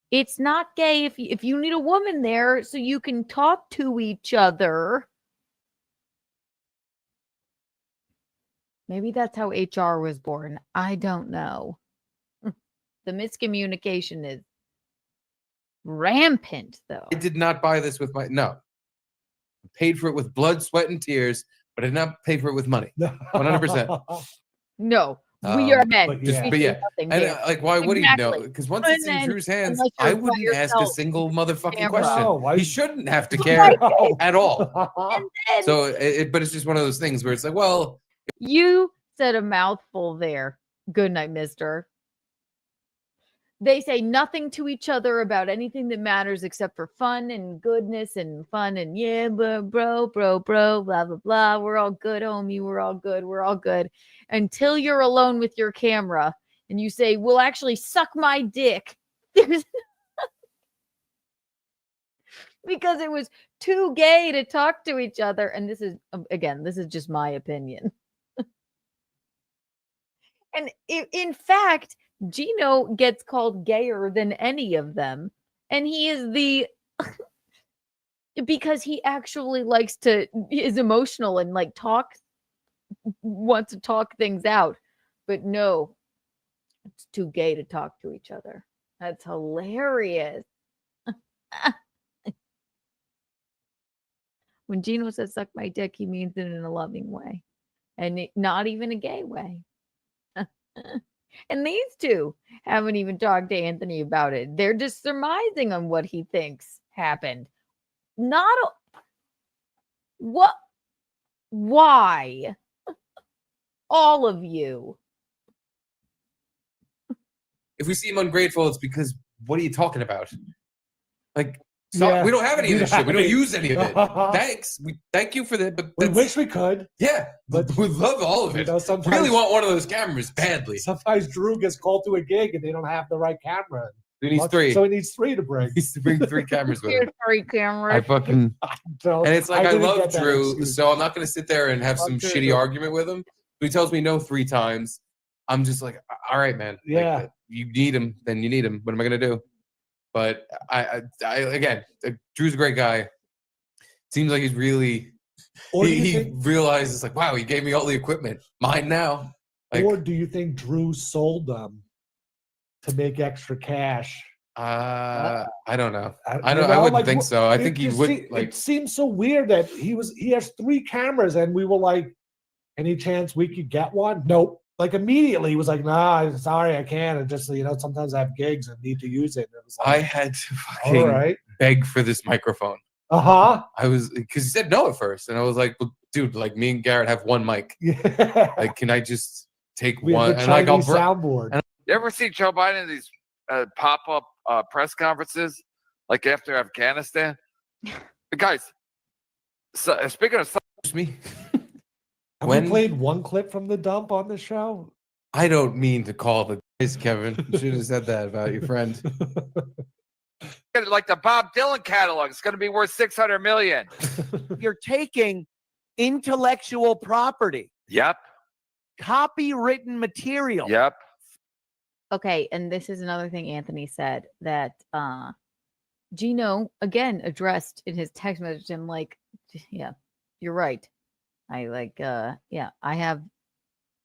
It's not gay if you need a woman there so you can talk to each other. Maybe that's how HR was born. I don't know. The miscommunication is rampant, though. I did not buy this with I paid for it with blood, sweat, and tears, but I did not pay for it with money. 100%. No, We are men. but Just, yeah. but yeah, Nothing and there. like, why would he know? Exactly. Because once And it's in then, Drew's hands, unless you're I by wouldn't ask a yourself, single motherfucking camera. question. No, why- He shouldn't have to care at all. And then So, but it's just one of those things where it's like, well, you said a mouthful there. Good night, mister. They say nothing to each other about anything that matters except for fun and goodness and fun and yeah, bro, blah, blah, blah. We're all good, homie. We're all good. We're all good. Until you're alone with your camera and you say, "Well, actually, suck my dick." There's because it was too gay to talk to each other. And this is, again, this is just my opinion. And in fact, Geno gets called gayer than any of them. And he is the because he actually likes to is emotional and like wants to talk things out. But no, it's too gay to talk to each other. That's hilarious. When Geno says suck my dick, he means it in a loving way. And not even a gay way. And these two haven't even talked to Anthony about it. They're just surmising on what he thinks happened. What? Why? All of you. if we seem ungrateful, it's because what are you talking about? Like, so Yeah. we don't have any of this shit. We don't use any of it. Uh-huh. Thanks. We thank you for that. But We wish we could. Yeah, but we love all of it. You know, sometimes, really want one of those cameras badly. Sometimes Drew gets called to a gig and they don't have the right camera. He needs three. So he needs three to bring. He needs to bring 3 cameras with him. Here's 3 cameras. I fucking So and it's like I didn't love get that Drew, excuse. so I'm not gonna sit there and have Fuck some Drew. shitty argument with him. He tells me no 3 times. I'm just like, all right, man. Yeah. Like, you need him, then you need him. What am I gonna do? But I again, Drew's a great guy. Seems like he's really. Or do you he think- realizes like, wow, he gave me all the equipment, mine now. Like, Or do you think Drew sold them to make extra cash? I don't know. I You don't. know, I wouldn't like, think so. I it think he just would like. It seems so weird that he has 3 cameras and we were like, any chance we could get one? Nope. Like immediately he was like, nah, sorry, I can't. And just sometimes I have gigs and need to use it. And it was like, I had to all fucking right. beg for this microphone. Uh-huh. I was because he said no at first, and I was like, well, dude, like me and Garrett have 1 mic. Yeah. Like, can I just take We have one? the And like, I'll Chinese soundboard. You ever see Joe Biden in these pop-up press conferences, like after Afghanistan? Guys, so, speaking of me, Have we played one clip from the dump on the show? I don't mean to call the guys, Kevin. You should have said that about your friend. like the Bob Dylan catalog, it's going to be worth $600 million. You're taking intellectual property, Yep. copywritten material. Yep. Okay, and this is another thing Anthony said that Geno again addressed in his text message to him, like, yeah, you're right. I I have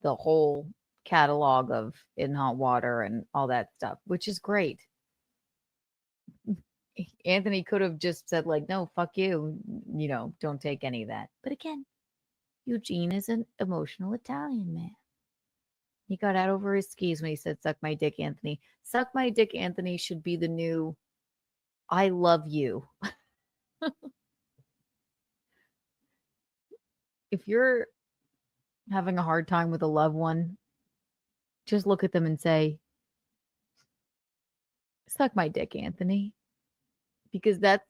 the whole catalog of In Hot Water and all that stuff, which is great. Anthony could have just said, like, no, fuck you, don't take any of that. But again, Eugene is an emotional Italian man. He got out over his skis when he said, suck my dick, Anthony. Suck my dick, Anthony should be the new I love you. If you're having a hard time with a loved one, just look at them and say, suck my dick, Anthony. Because that's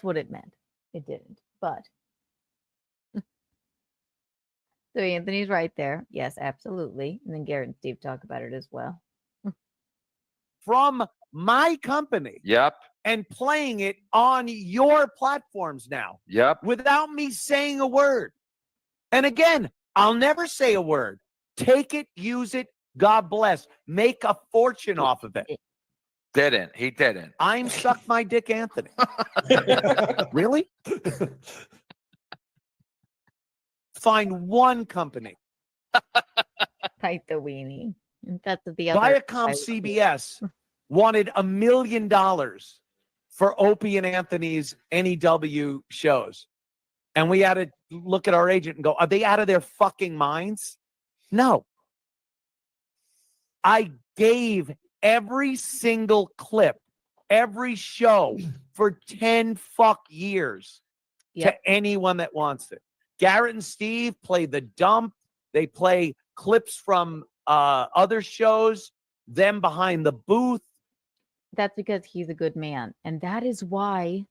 what it meant. It didn't. But so Anthony's right there. Yes, absolutely. And then Garrett and Steve talk about it as well. From my company. Yep. And playing it on your platforms now. Yep. Without me saying a word. And again, I'll never say a word. Take it, use it, God bless. Make a fortune off of it. He didn't. I'm Suck My Dick Anthony. Really? Find one company. Bite the weenie. And that's the other. Viacom CBS wanted $1 million for Opie and Anthony's NEW shows. And we had to look at our agent and go, are they out of their fucking minds? No. I gave every single clip, every show for 10 years to anyone that wants it. Garrett and Steve play the dump. They play clips from other shows, them behind the booth. That's because he's a good man. And that is why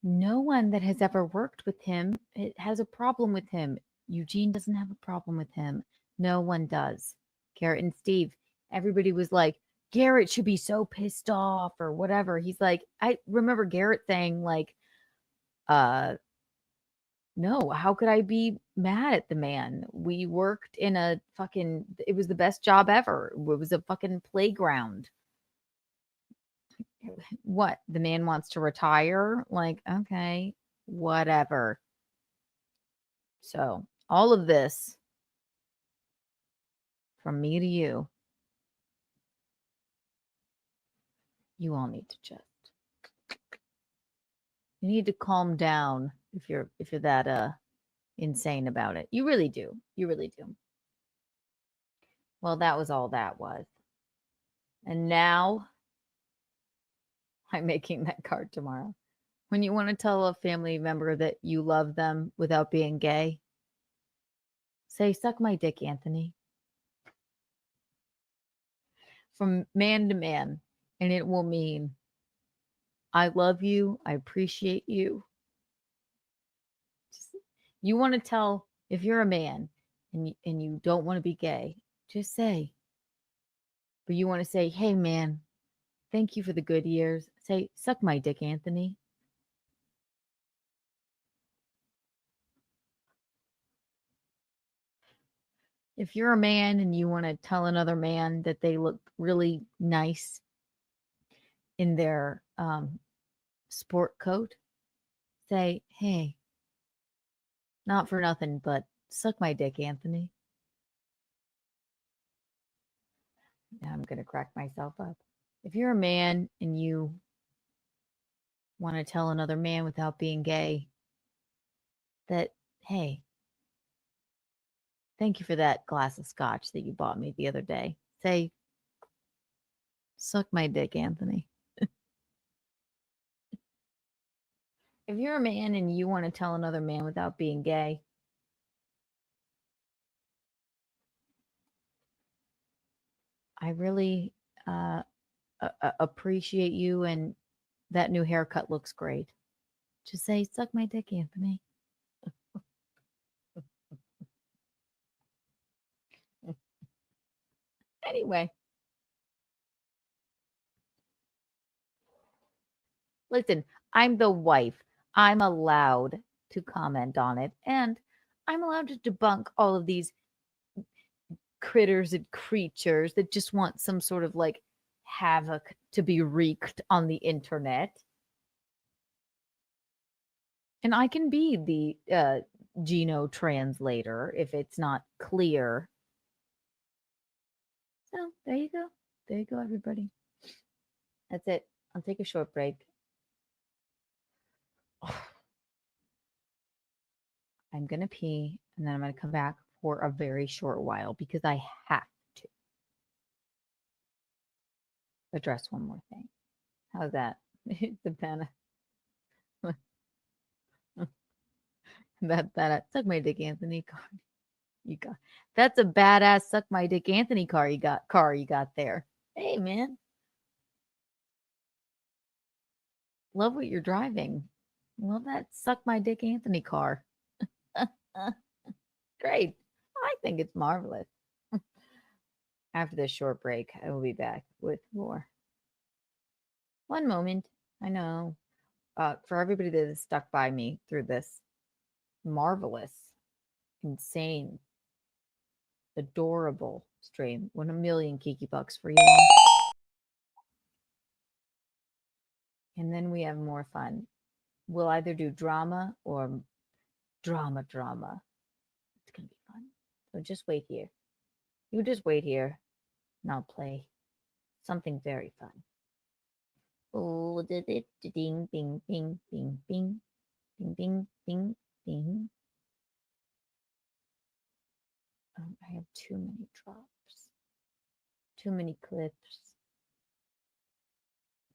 no one that has ever worked with him has a problem with him. Eugene doesn't have a problem with him. No one does. Garrett and Steve, everybody was like, Garrett should be so pissed off or whatever. He's like, I remember Garrett saying like, no, how could I be mad at the man? We worked in a fucking, it was the best job ever. It was a fucking playground. What? The man wants to retire? Like, okay, whatever. So, all of this from me to you. You all need to just, you need to calm down if you're that insane about it. You really do. You really do. Well, that was all that was. And now I'm making that card tomorrow. When you want to tell a family member that you love them without being gay, say, suck my dick, Anthony. From man to man. And it will mean, I love you. I appreciate you. You want to tell, if you're a man and you don't want to be gay, just say. But you want to say, hey, man, thank you for the good years. Say, suck my dick, Anthony. If you're a man and you want to tell another man that they look really nice in their sport coat, say, hey, not for nothing, but suck my dick, Anthony. Now I'm going to crack myself up. If you're a man and you want to tell another man without being gay that, hey, thank you for that glass of scotch that you bought me the other day. Say, suck my dick, Anthony. If you're a man and you want to tell another man without being gay, I really appreciate you, and that new haircut looks great. Just say, suck my dick, Anthony. Anyway. Listen, I'm the wife. I'm allowed to comment on it, and I'm allowed to debunk all of these critters and creatures that just want some sort of like havoc to be wreaked on the internet. And I can be the Geno translator if it's not clear. So there you go. There you go, everybody. That's it. I'll take a short break. I'm going to pee, and then I'm going to come back for a very short while because I have to address one more thing. How's that? The panic. that suck my dick, Anthony car. You got that's a badass suck my dick, Anthony car you got there. Hey, man. Love what you're driving. Love that suck my dick, Anthony car. Great. I think it's marvelous. After this short break, I will be back with more. One moment. I know. For everybody that has stuck by me through this marvelous, insane, adorable stream, 1,000,000 Kiki bucks for you all. And then we have more fun. We'll either do drama or drama. It's going to be fun. So just wait here. You just wait here, and I'll play something very fun. Oh, ding, bing, bing, bing, bing, bing, bing, bing. Bing. I have too many drops. Too many clips.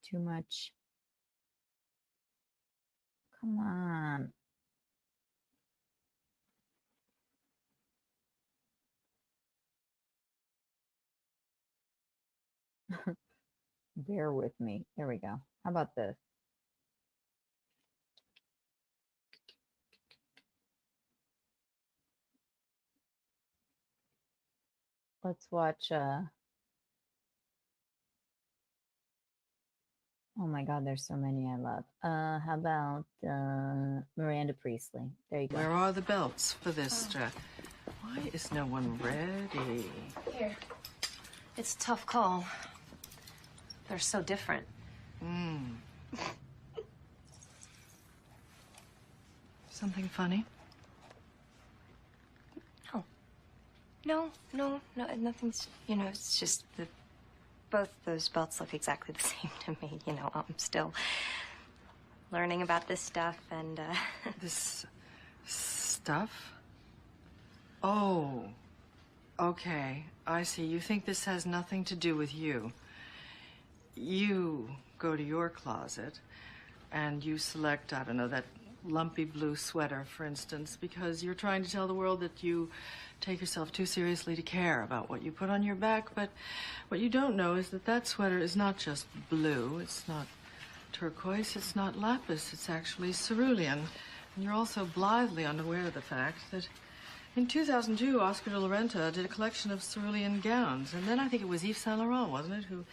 Too much. Come on. Bear with me. There we go. How about this? Let's watch oh my god, there's so many I love. How about Miranda Priestley? There you go. Where are the belts for this dress? Why is no one ready? Here. It's a tough call. They're so different. Something funny? No, nothing's, it's just that both those belts look exactly the same to me. I'm still learning about this stuff and, This stuff? Oh, okay. I see. You think this has nothing to do with you. You go to your closet and you select, I don't know, that lumpy blue sweater, for instance, because you're trying to tell the world that you take yourself too seriously to care about what you put on your back. But what you don't know is that that sweater is not just blue. It's not turquoise. It's not lapis. It's actually cerulean. And you're also blithely unaware of the fact that in 2002, Oscar de la Renta did a collection of cerulean gowns. And then I think it was Yves Saint Laurent, wasn't it, who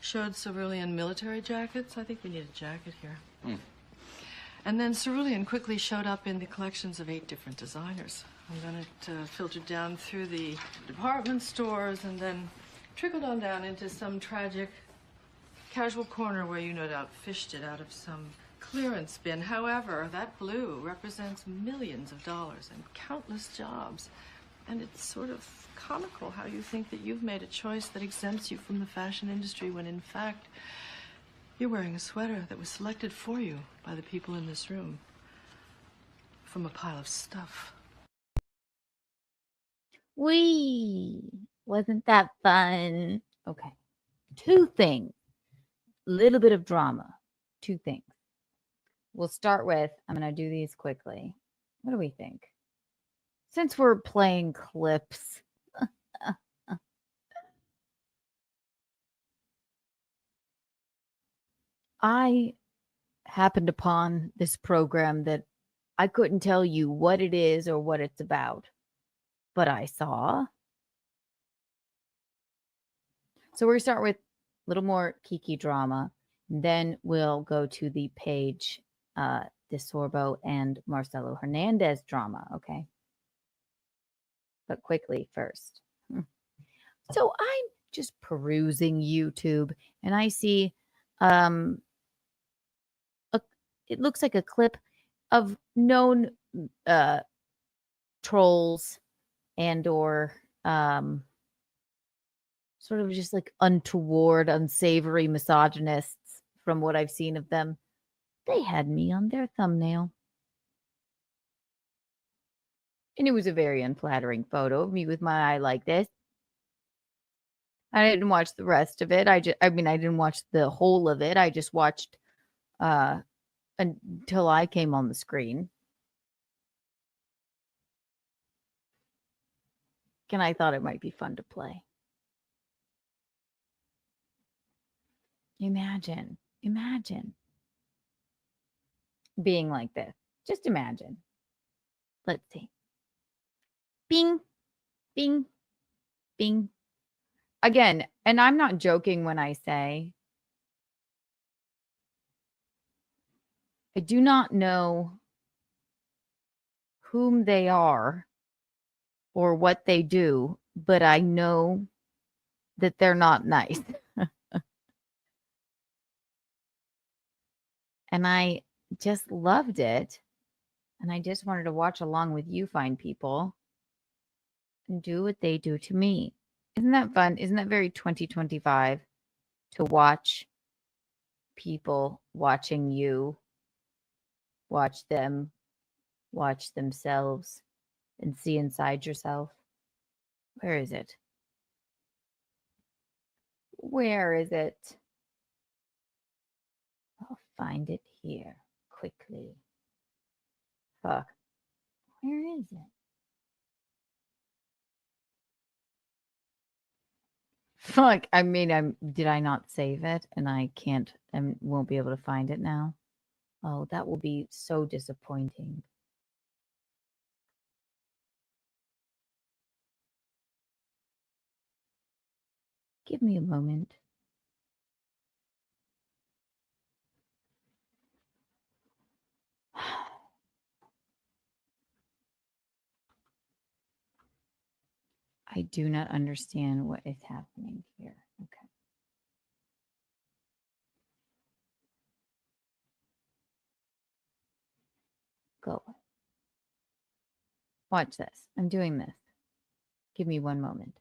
showed cerulean military jackets? I think we need a jacket here. And then cerulean quickly showed up in the collections of 8 different designers. And then it filtered down through the department stores and then trickled on down into some tragic casual corner where you no doubt fished it out of some clearance bin. However, that blue represents millions of dollars and countless jobs. And it's sort of comical how you think that you've made a choice that exempts you from the fashion industry when in fact you're wearing a sweater that was selected for you by the people in this room from a pile of stuff. Whee! Wasn't that fun? Okay. 2 things. Little bit of drama. 2 things. We'll start with, I'm going to do these quickly. What do we think? Since we're playing clips. I happened upon this program that I couldn't tell you what it is or what it's about, but I saw. So we're going to start with a little more Kiki drama. Then we'll go to the Paige De Sorbo and Marcelo Hernandez drama, okay? But quickly first. So I'm just perusing YouTube and I see it looks like a clip of known trolls and or sort of just like untoward, unsavory misogynists from what I've seen of them. They had me on their thumbnail. And it was a very unflattering photo of me with my eye like this. I didn't watch the rest of it. I didn't watch the whole of it. I just watched until I came on the screen. And I thought it might be fun to play. Imagine being like this. Just imagine. Let's see. Bing, bing, bing. Again, and I'm not joking when I say I do not know whom they are or what they do, but I know that they're not nice. And I just loved it. And I just wanted to watch along with you fine people and do what they do to me. Isn't that fun? Isn't that very 2025 to watch people watching you, watch them watch themselves and see inside yourself. Where is it? Where is it? I'll find it here quickly. Fuck. Where is it? Fuck. I mean, did I not save it and I can't and won't be able to find it now? Oh, that will be so disappointing. Give me a moment. I do not understand what is happening here. Okay. Go. Watch this. I'm doing this. Give me one moment.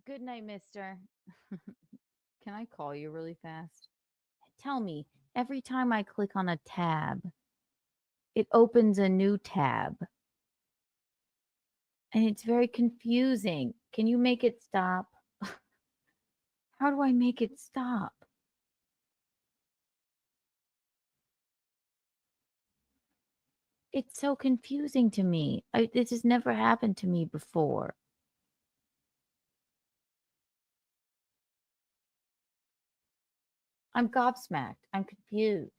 Good night, mister. Can I call you really fast? Tell me, every time I click on a tab, it opens a new tab. And it's very confusing. Can you make it stop? How do I make it stop? It's so confusing to me. This has never happened to me before. I'm gobsmacked. I'm confused.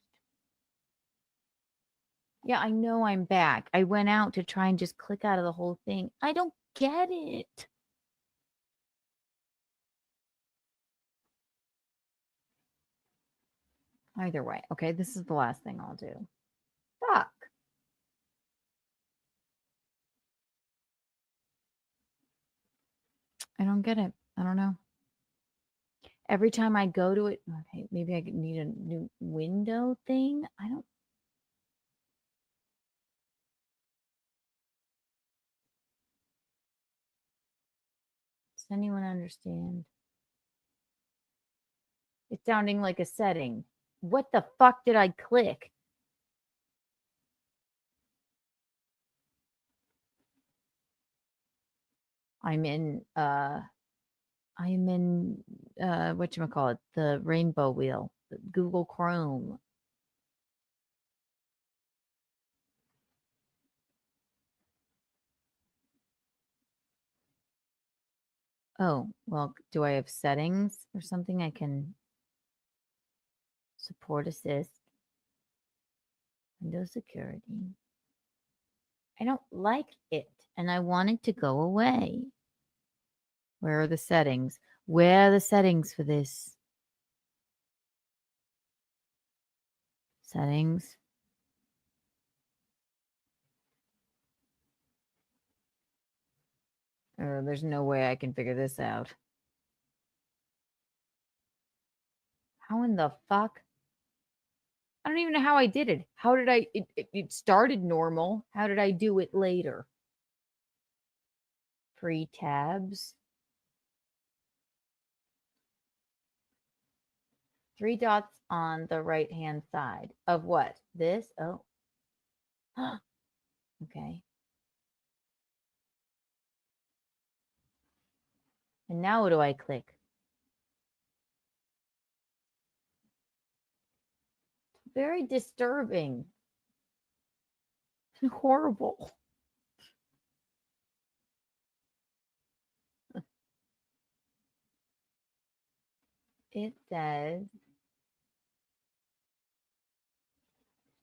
Yeah, I know I'm back. I went out to try and just click out of the whole thing. I don't get it. Either way. Okay, this is the last thing I'll do. Fuck. I don't get it. I don't know. Every time I go to it, okay, maybe I need a new window thing. I don't. Does anyone understand? It's sounding like a setting. What the fuck did I click? I'm in whatchamacallit, the rainbow wheel, Google Chrome. Oh, well, do I have settings or something I can support assist? Windows security. I don't like it and I want it to go away. Where are the settings? Where are the settings for this? Settings. There's no way I can figure this out. How in the fuck? I don't even know how I did it. How did I? It started normal. How did I do it later? Free tabs. 3 dots on the right-hand side of what? This? Oh. Okay. And now what do I click? Very disturbing. Horrible. It says,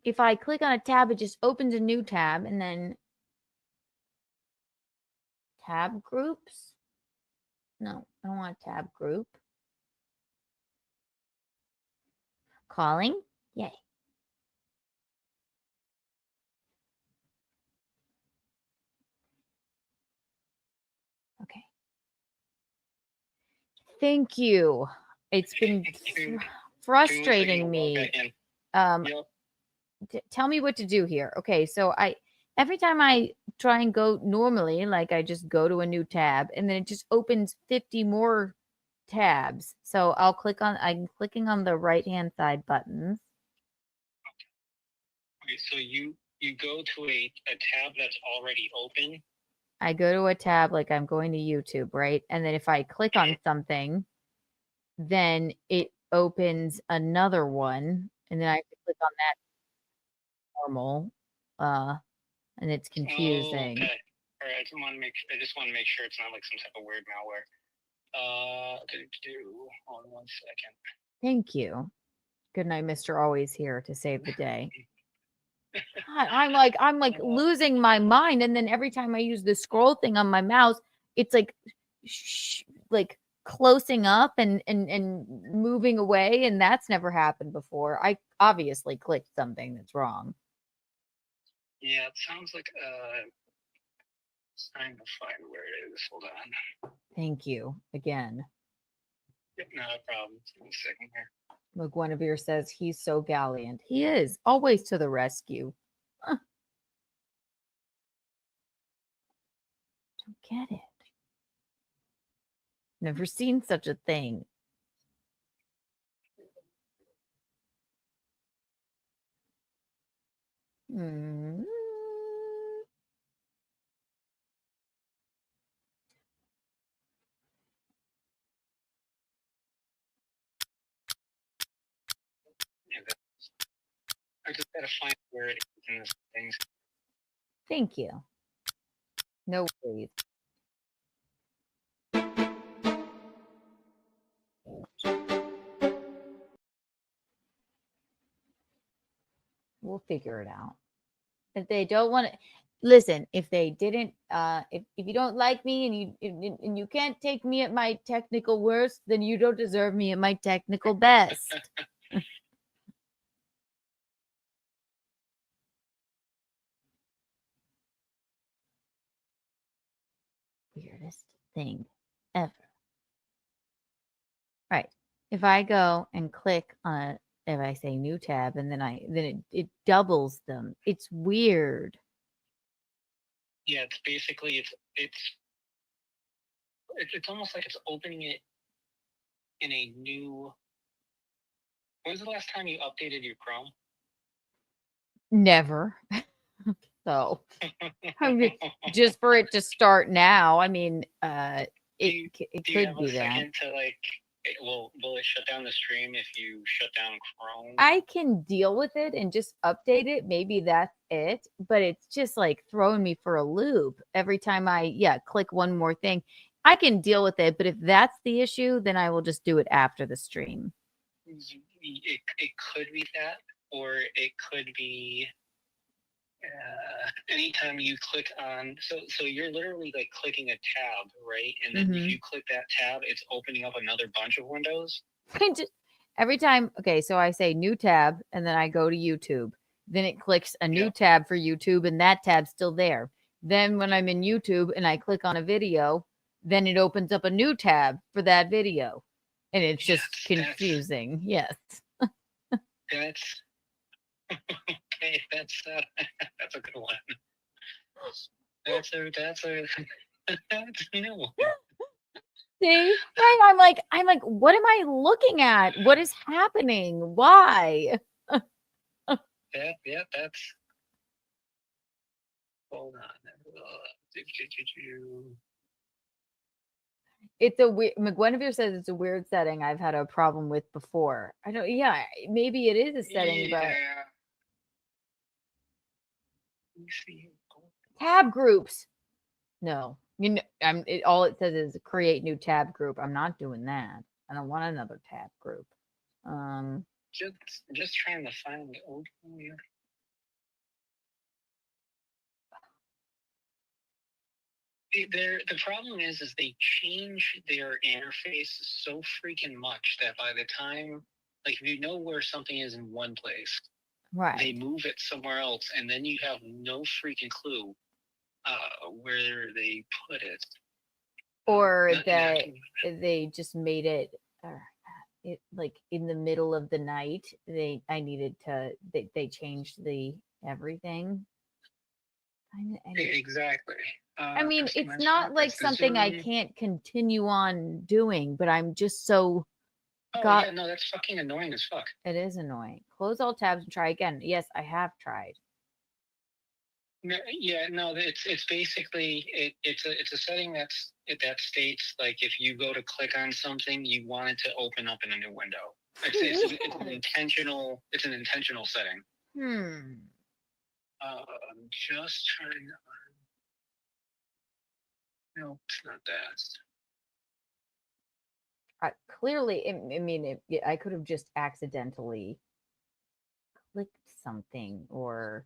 if I click on a tab, it just opens a new tab, and then tab groups. No, I don't want a tab group. Calling. Yay. Okay. Thank you. It's been frustrating me. Tell me what to do here. Okay, so every time I try and go normally, like I just go to a new tab, and then it just opens 50 more tabs. So I'm clicking on the right-hand side buttons. Okay, so you go to a tab that's already open. I go to a tab like I'm going to YouTube, right? And then if I click on something, then it opens another one, and then I have to click on that normal, and it's confusing. Oh, okay. All right, I just want to make sure it's not like some type of weird malware. Hold on 1 second. Thank you. Good night, Mr. Always Here to save the day. God, I'm like losing my mind, and then every time I use the scroll thing on my mouse, it's like like closing up and moving away, and that's never happened before. I obviously clicked something that's wrong. Yeah, it sounds like trying to find where it is. Hold on. Thank you again. Yep, not a problem. Give me a second here. Guinevere says he's so valiant. He is always to the rescue. Huh. Don't get it. Never seen such a thing. I just gotta find where it is in this things. Thank you. No worries. We'll figure it out. If they don't want to listen, if they didn't, if you don't like me and you can't take me at my technical worst, then you don't deserve me at my technical best. Weirdest thing ever. Right. If I go and click on if I say new tab and then it doubles them. It's weird. Yeah, it's basically it's almost like it's opening it in a new. When's the last time you updated your Chrome? Never. So I mean, just for it to start now, I mean, it could be that. To like, will it shut down the stream if you shut down Chrome? I can deal with it and just update it. Maybe that's it, but it's just like throwing me for a loop every time I click one more thing. I can deal with it, but if that's the issue, then I will just do it after the stream. It could be that, or it could be anytime you click on. So you're literally like clicking a tab, right? And then if you click that tab, it's opening up another bunch of windows. Every time, okay, so I say new tab, and then I go to YouTube. Then it clicks a new tab for YouTube, and that tab's still there. Then when I'm in YouTube and I click on a video, then it opens up a new tab for that video. And it's just confusing. Yes. That's okay. That's a good one. That's a that's a new one. See? Right? I'm like, what am I looking at? What is happening? Why? Yeah, that's. Hold on. It's a weird. McGuinevere says it's a weird setting I've had a problem with before. I don't. Yeah, maybe it is a setting, but Let me see. tab groups. No, all it says is create new tab group. I'm not doing that. I don't want another tab group. Just trying to find the old one here. The problem is they change their interface so freaking much that by the time, like, if you know where something is in one place, right, they move it somewhere else, and then you have no freaking clue where they put it. Or that they just made it, like in the middle of the night. They changed the everything. Exactly. I mean, it's not like something I can't continue on doing, but I'm just so yeah, no, that's fucking annoying as fuck. It is annoying. Close all tabs and try again. Yes, I have tried. Yeah, no, it's basically it's a setting that states, like, if you go to click on something, you want it to open up in a new window. It's an intentional setting. I'm just trying to. No, it's not that. Clearly, I mean, I could have just accidentally clicked something, or.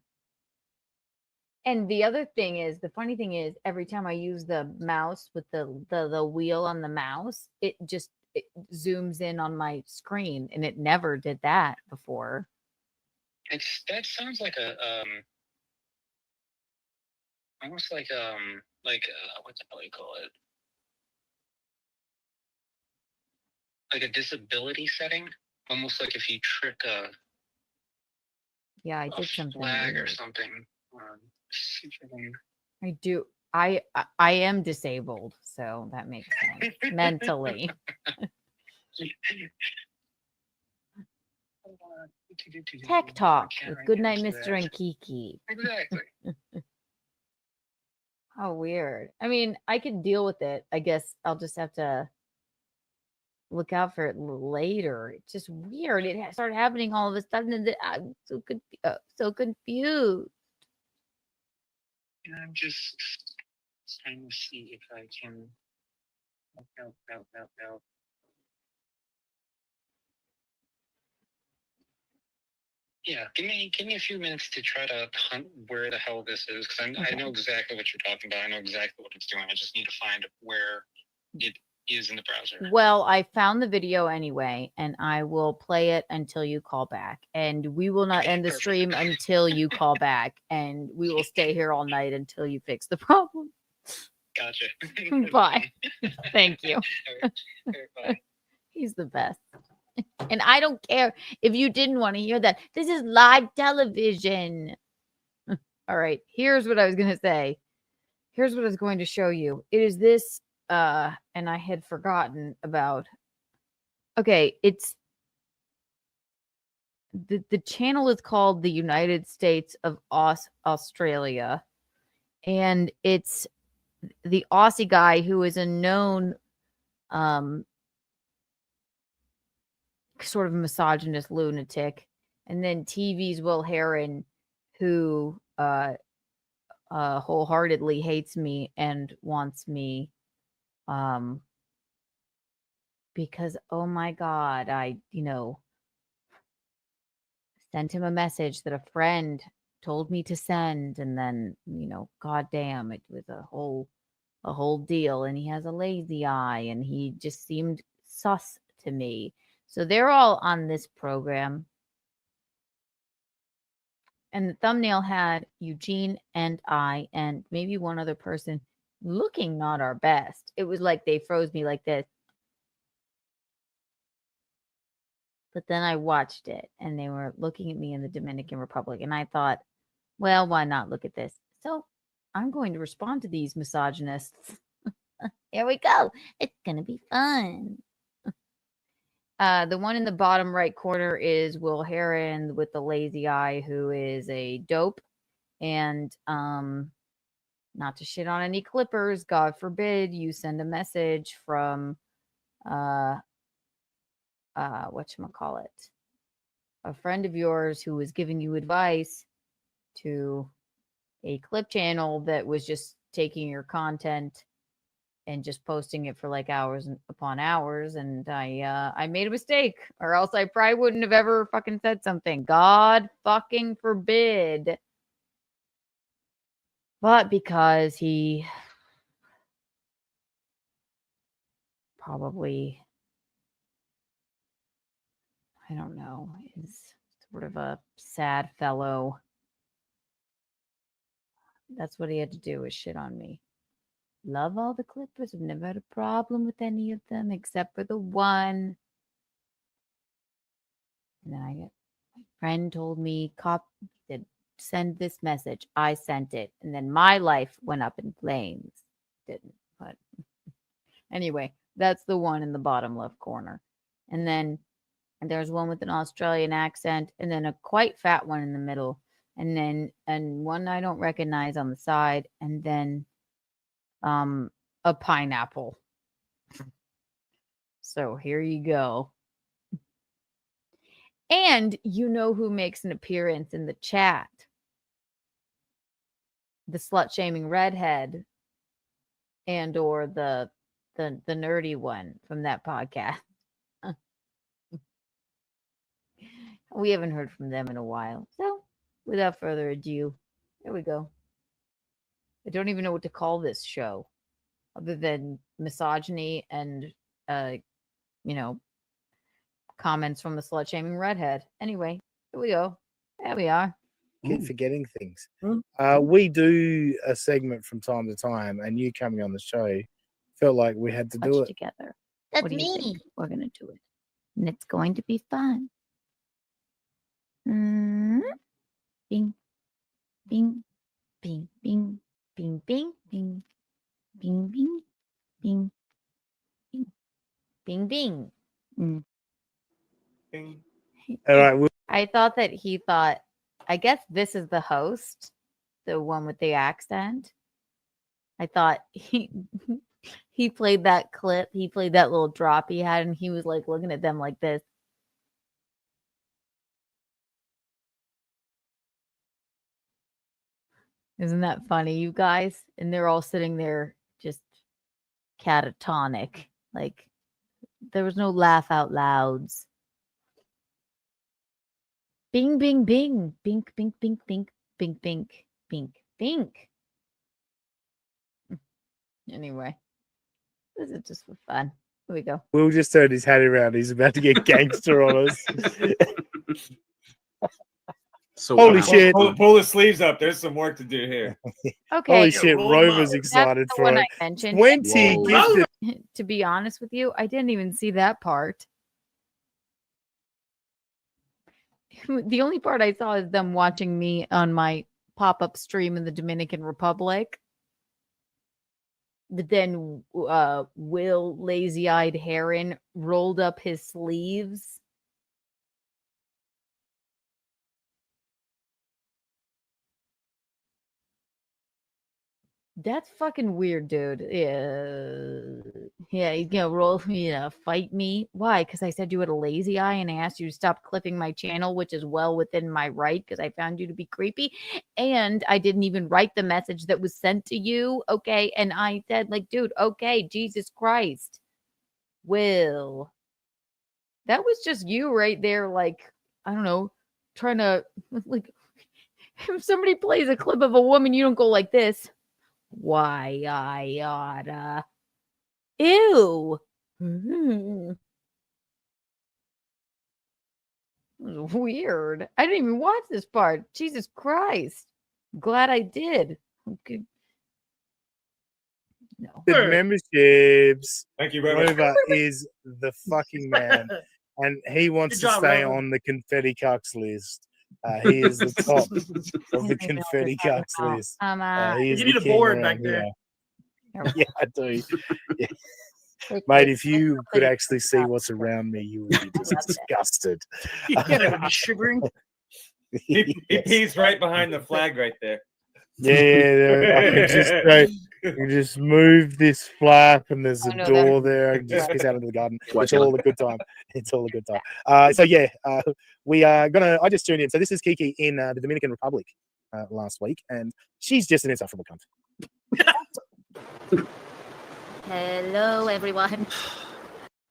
And the other thing is, the funny thing is, every time I use the mouse with the wheel on the mouse, it zooms in on my screen, and it never did that before. That sounds like a almost like what the hell do you call it? Like a disability setting, almost like if you trick a did something flag weird. or something. I do. I am disabled, so that makes sense mentally. Tech Talk with Goodnight Mr. and Kiki. Exactly. How weird. I mean, I could deal with it. I guess I'll just have to look out for it later. It's just weird. It started happening all of a sudden, and I'm so confused. And I'm just trying to see if I can. No. Yeah, give me a few minutes to try to hunt where the hell this is, because I know exactly what you're talking about. I know exactly what it's doing. I just need to find where it is in the browser. Well, I found the video anyway, and I will play it until you call back. And we will not end the stream until you call back, and we will stay here all night until you fix the problem. Gotcha. Bye. Thank you. All right, bye. He's the best. And I don't care if you didn't want to hear that. This is live television. All right. Here's what I was going to say. Here's what I was going to show you. It is this, and I had forgotten about. Okay. It's the channel is called the United States of Australia. And it's the Aussie guy who is a known, sort of misogynist lunatic, and then TV's Will Heron, who wholeheartedly hates me and wants me because, oh my God, I sent him a message that a friend told me to send, and then goddamn, it was a whole deal, and he has a lazy eye, and he just seemed sus to me. So they're all on this program. And the thumbnail had Eugene and I and maybe one other person looking not our best. It was like they froze me like this. But then I watched it and they were looking at me in the Dominican Republic. And I thought, well, why not look at this? So I'm going to respond to these misogynists. Here we go. It's going to be fun. The one in the bottom right corner is Will Heron with the lazy eye, who is a dope. And not to shit on any clippers, God forbid you send a message from whatchamacallit, a friend of yours who was giving you advice to a clip channel that was just taking your content and just posting it for like hours upon hours. And I made a mistake, or else I probably wouldn't have ever fucking said something. God fucking forbid. But because he probably, I don't know, is sort of a sad fellow. That's what he had to do, is shit on me. Love all the Clippers. I've never had a problem with any of them except for the one. And then my friend told me, send this message. I sent it. And then my life went up in flames. Didn't. But anyway, that's the one in the bottom left corner. And then there's one with an Australian accent, and then a quite fat one in the middle, and then one I don't recognize on the side, and then a pineapple. So here you go. And you know who makes an appearance in the chat? The slut-shaming redhead, and or the nerdy one from that podcast. We haven't heard from them in a while. So, without further ado, here we go. I don't even know what to call this show other than misogyny and, comments from the slut-shaming redhead. Anyway, here we go. There we are. Keep forgetting things. We do a segment from time to time, and you coming on the show felt like we had to do it together. That's me. We're going to do it. And it's going to be fun. Bing, bing, bing, bing, bing, bing, bing, bing, bing, bing, bing, bing. Bing. All right. I thought that he thought, I guess this is the host, the one with the accent. I thought he played that clip. He played that little drop he had, and he was like looking at them like this. Isn't that funny, you guys? And they're all sitting there just catatonic. Like, there was no laugh out louds. Bing, bing, bing. Bink, bink, bink, bink. Bink, bink, bink, bink. Anyway, this is just for fun. Here we go. Will just turned his head around. He's about to get gangster on us. So holy shit! Pull the sleeves up. There's some work to do here. Okay. Holy shit! Rover's excited for it. 20 gifted. To be honest with you, I didn't even see that part. The only part I saw is them watching me on my pop-up stream in the Dominican Republic. But then Will Lazy-Eyed Heron rolled up his sleeves. That's fucking weird, dude. Yeah, he's gonna fight me. Why? Because I said you had a lazy eye and I asked you to stop clipping my channel, which is well within my right because I found you to be creepy. And I didn't even write the message that was sent to you. Okay. And I said, like, dude, okay, Jesus Christ. Will. That was just you right there, like, I don't know, trying to, like, if somebody plays a clip of a woman, you don't go like this. Why I oughta. Ew. Mm-hmm. It was weird. I didn't even watch this part. Jesus Christ. Glad I did. Okay. No. The memberships. Thank you, brother. Rover is the fucking man. And he wants Good to job, stay Rover. on the confetti cucks list. He is the top of the confetti cucks list. He is You the need a king board around back there. here. Yeah, I do. Yeah. Mate, if you could actually see what's around me, you would be just disgusted. Yeah, shivering. He pees right behind the flag right there. Yeah, I could just you just move this flap, and there's a door there. I can just piss out into the garden. It's all a good time. It's all a good time. So yeah, we are gonna. I just tuned in. So this is Kiki in the Dominican Republic last week, and she's just an insufferable cunt. Hello, everyone.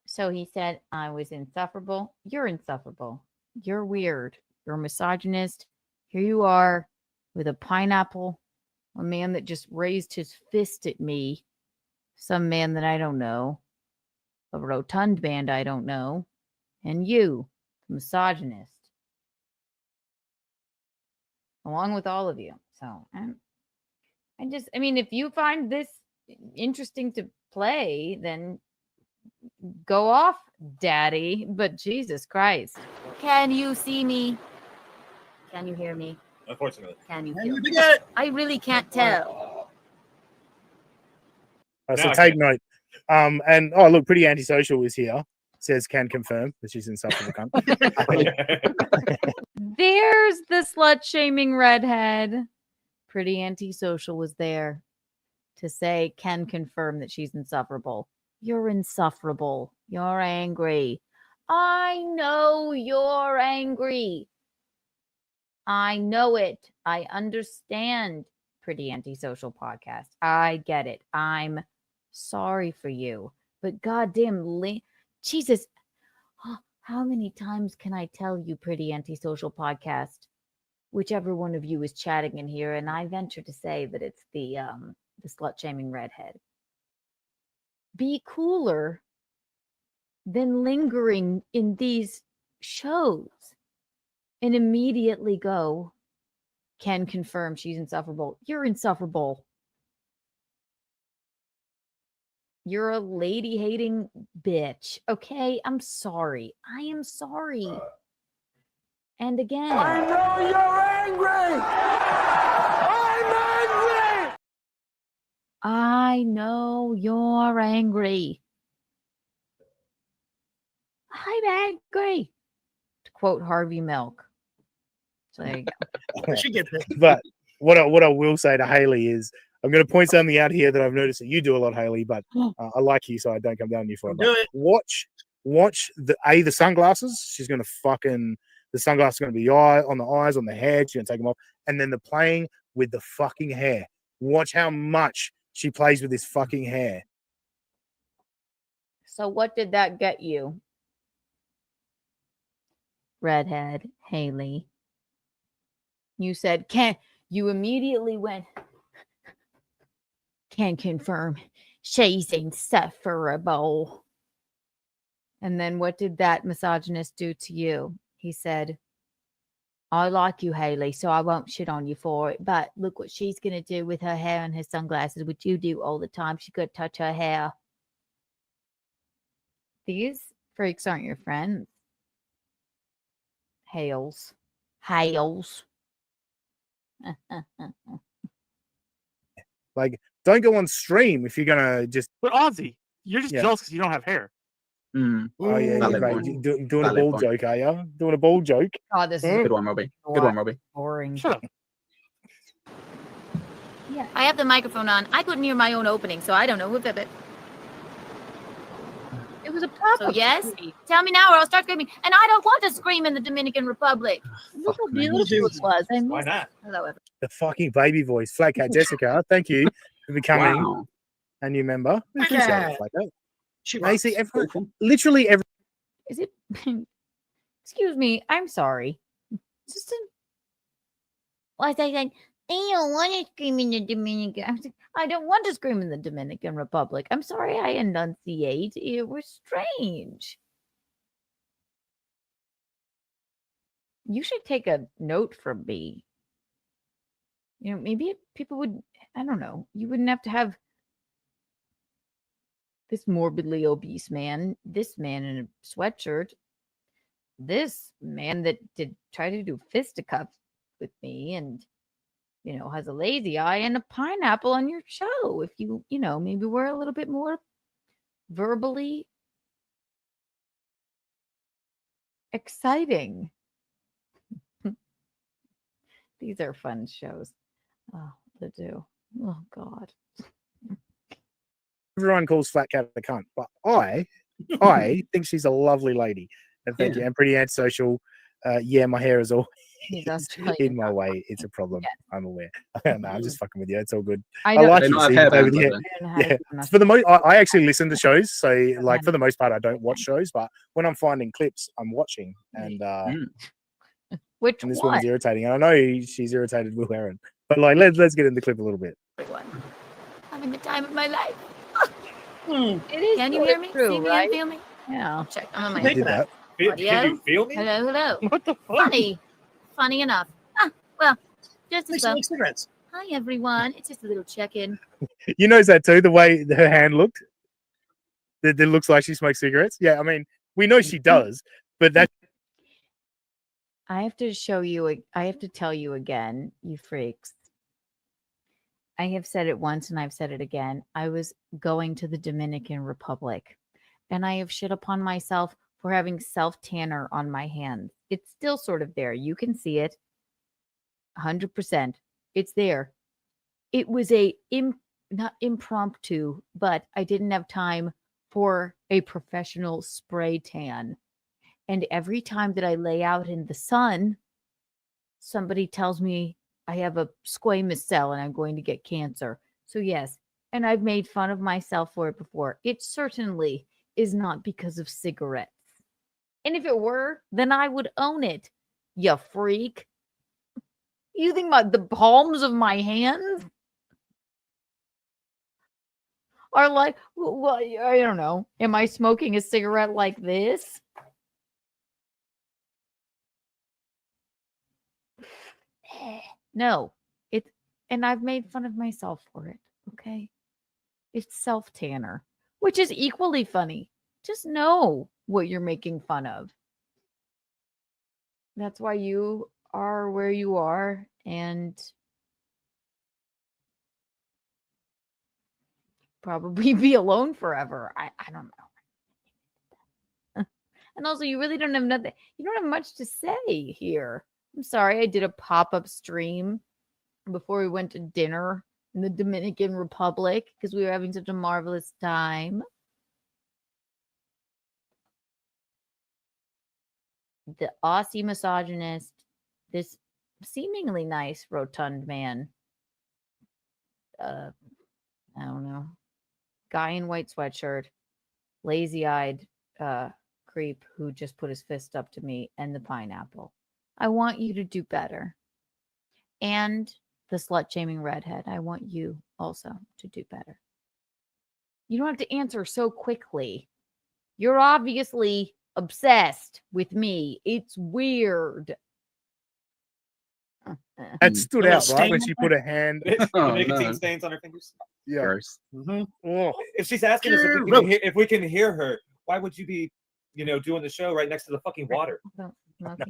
So he said, I was insufferable. You're insufferable. You're weird. You're a misogynist. Here you are with a pineapple, a man that just raised his fist at me, some man that I don't know, a rotund man I don't know, and you, misogynist, along with all of you. So I mean, if you find this interesting to play, then go off, daddy. But Jesus Christ. Can you see me? Can you hear me? Unfortunately. Can you Can feel you me? forget? I really can't tell. So take note. And oh, look, pretty antisocial is here. Says can confirm that she's insufferable cunt. There's the slut shaming redhead. Pretty antisocial was there to say can confirm that she's insufferable. You're insufferable. You're angry. I know you're angry. I know it. I understand. Pretty antisocial podcast. I get it. I'm sorry for you. But goddamn, Jesus, how many times can I tell you, pretty antisocial podcast? Whichever one of you is chatting in here, and I venture to say that it's the slut shaming redhead. Be cooler than lingering in these shows and immediately go, can confirm she's insufferable. You're insufferable. You're a lady hating bitch. Okay, I'm sorry. I am sorry. And again, I know you're angry. I'm angry. I know you're angry. I'm angry. To quote Harvey Milk. So there you go. She gets it. But what I will say to Haley is, I'm going to point something out here that I've noticed that you do a lot, Haley. But I like you, so I don't come down on you for it. Do it. Watch the sunglasses. She's going to the sunglasses are going to be on the eyes, on the head. She's going to take them off, and then the playing with the fucking hair. Watch how much she plays with this fucking hair. So what did that get you? Redhead, Haley. You said, you immediately went, can confirm she's insufferable. And then what did that misogynist do to you? He said, I like you, Haley, so I won't shit on you for it. But look what she's going to do with her hair and her sunglasses, which you do all the time. She's going to touch her hair. These freaks aren't your friends. Hales. Like, don't go on stream if you're gonna just. But Ozzy, you're just jealous because you don't have hair. Oh yeah, you're right. Doing a ball joke, are you? Doing a ball joke? Oh, this is Good one, Robbie. Good one, Robbie. boring. Shut up. Yeah, I have the microphone on. I couldn't hear my own opening, so I don't know who did it. It was a pop. So yes, tell me now, or I'll start screaming. And I don't want to scream in the Dominican Republic. Look how beautiful it was. Why not? Hello, everyone. The fucking baby voice, Flat Cat Jessica. Thank you for becoming a new member. We appreciate it, Flat Cat. Macy, literally every. Is it? Excuse me. I'm sorry. Just I said, I don't want to scream in the Dominican. I don't want to scream in the Dominican Republic. I'm sorry I enunciate. It was strange. You should take a note from me. You know, maybe people would, I don't know, you wouldn't have to have this morbidly obese man, this man in a sweatshirt, this man that did try to do fisticuffs with me and, has a lazy eye and a pineapple on your show. If maybe we're a little bit more verbally exciting. These are fun shows. Oh, to do. Oh, God. Everyone calls Flat Cat a cunt, but I think she's a lovely lady. And thank you. And pretty antisocial. My hair is all in my way. It's a problem. I'm aware. No, I'm just fucking with you. It's all good. I like it. For the most, I actually listen to shows. So, like, for the most part, I don't watch shows. But when I'm finding clips, I'm watching. And which and this one? one's irritating. And I know she's irritated with Aaron. But like, let's get in the clip a little bit. Having the time of my life. It is. Can you hear me? True, See me right? and feel me? Yeah. Check. I'm on my Did that. audio. Can you feel me? Hello. What the fuck? Funny enough. Well, just as well. Like cigarettes. Hi, everyone. It's just a little check-in. You notice that too, the way her hand looked? That looks like she smokes cigarettes. Yeah, I mean, we know she does, but that. I have to show you. I have to tell you again, you freaks. I have said it once and I've said it again. I was going to the Dominican Republic and I have shit upon myself for having self-tanner on my hands. It's still sort of there. You can see it. 100%. It's there. It was not impromptu, but I didn't have time for a professional spray tan. And every time that I lay out in the sun, somebody tells me I have a squamous cell and I'm going to get cancer. So yes, and I've made fun of myself for it before. It certainly is not because of cigarettes. And if it were, then I would own it, you freak. You think about the palms of my hands are like, well, I don't know. Am I smoking a cigarette like this? No, and I've made fun of myself for it. Okay. It's self-tanner, which is equally funny. Just know what you're making fun of. That's why you are where you are and probably be alone forever. I don't know. And also you really don't have nothing. You don't have much to say here. I'm sorry, I did a pop-up stream before we went to dinner in the Dominican Republic because we were having such a marvelous time. The Aussie misogynist, this seemingly nice rotund man, I don't know, guy in white sweatshirt, lazy-eyed creep who just put his fist up to me and the pineapple. I want you to do better. And the slut-shaming redhead, I want you also to do better. You don't have to answer so quickly. You're obviously obsessed with me. It's weird. That stood out, right? When she put a hand. The nicotine stains on her fingers. Yeah. Oh. If she's asking us if we can hear her, why would you be, doing the show right next to the fucking water?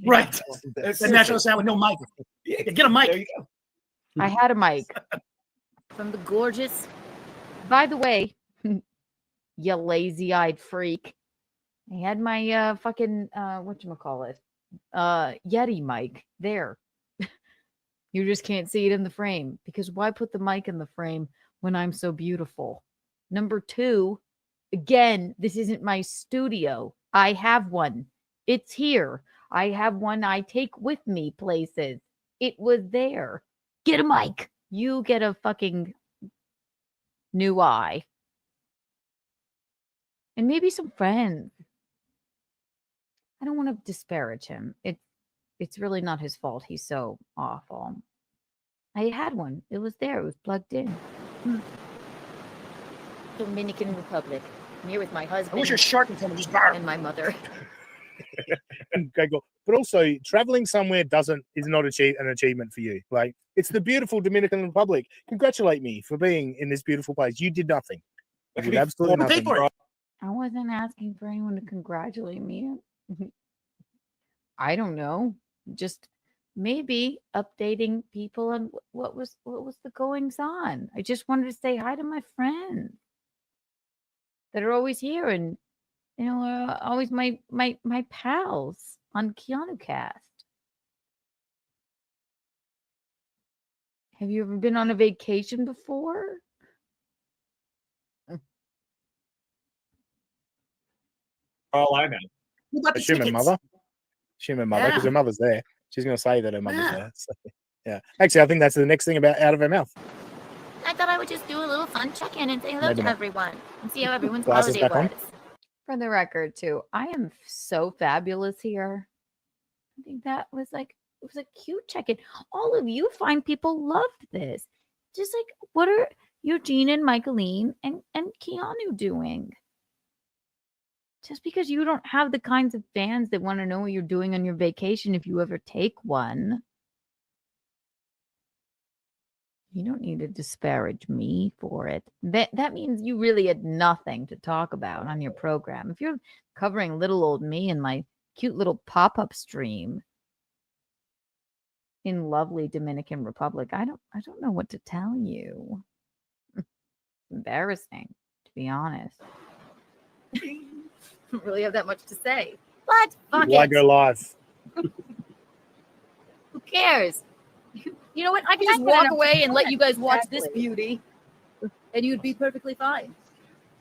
Right. It's a natural sound with no mic. Yeah, get a mic. There you go. I had a mic from the gorgeous. By the way, you lazy-eyed freak. I had my fucking whatchamacallit? Yeti mic there. You just can't see it in the frame because why put the mic in the frame when I'm so beautiful? Number 2, again, this isn't my studio. I have one. It's here. I have one I take with me places. It was there. Get a mic. You get a fucking new eye. And maybe some friends. I don't want to disparage him. It's really not his fault. He's so awful. I had one. It was there. It was plugged in. Dominican Republic. I'm here with my husband. I wish your shark would come and just bar. And my mother. Okay, cool. But also, traveling somewhere is not an achievement for you. Like, it's the beautiful Dominican Republic. Congratulate me for being in this beautiful place. You did nothing. You did absolutely Pay nothing. for it. I wasn't asking for anyone to congratulate me. I don't know. Just maybe updating people on what was the goings on. I just wanted to say hi to my friends that are always here and are always my pals on Keanu Cast. Have you ever been on a vacation before? All I know. Assuming mother. Assuming mother, because her mother's there. She's going to say that her mother's there. So, yeah. Actually, I think that's the next thing out of her mouth. I thought I would just do a little fun check-in and say hello Maybe to not. everyone and see how everyone's Glasses holiday back was. on. For the record, too, I am so fabulous here. I think that was it was a cute check-in. All of you fine people loved this. Just like, what are Eugene and Michaeline and Keanu doing? Just because you don't have the kinds of fans that want to know what you're doing on your vacation if you ever take one. You don't need to disparage me for it. That means you really had nothing to talk about on your program. If you're covering little old me and my cute little pop-up stream in lovely Dominican Republic, I don't know what to tell you. Embarrassing, to be honest. Don't really have that much to say. But fuck Why it. go live? Who cares? You know what? I can just walk away and let you guys watch this beauty, and you'd be perfectly fine.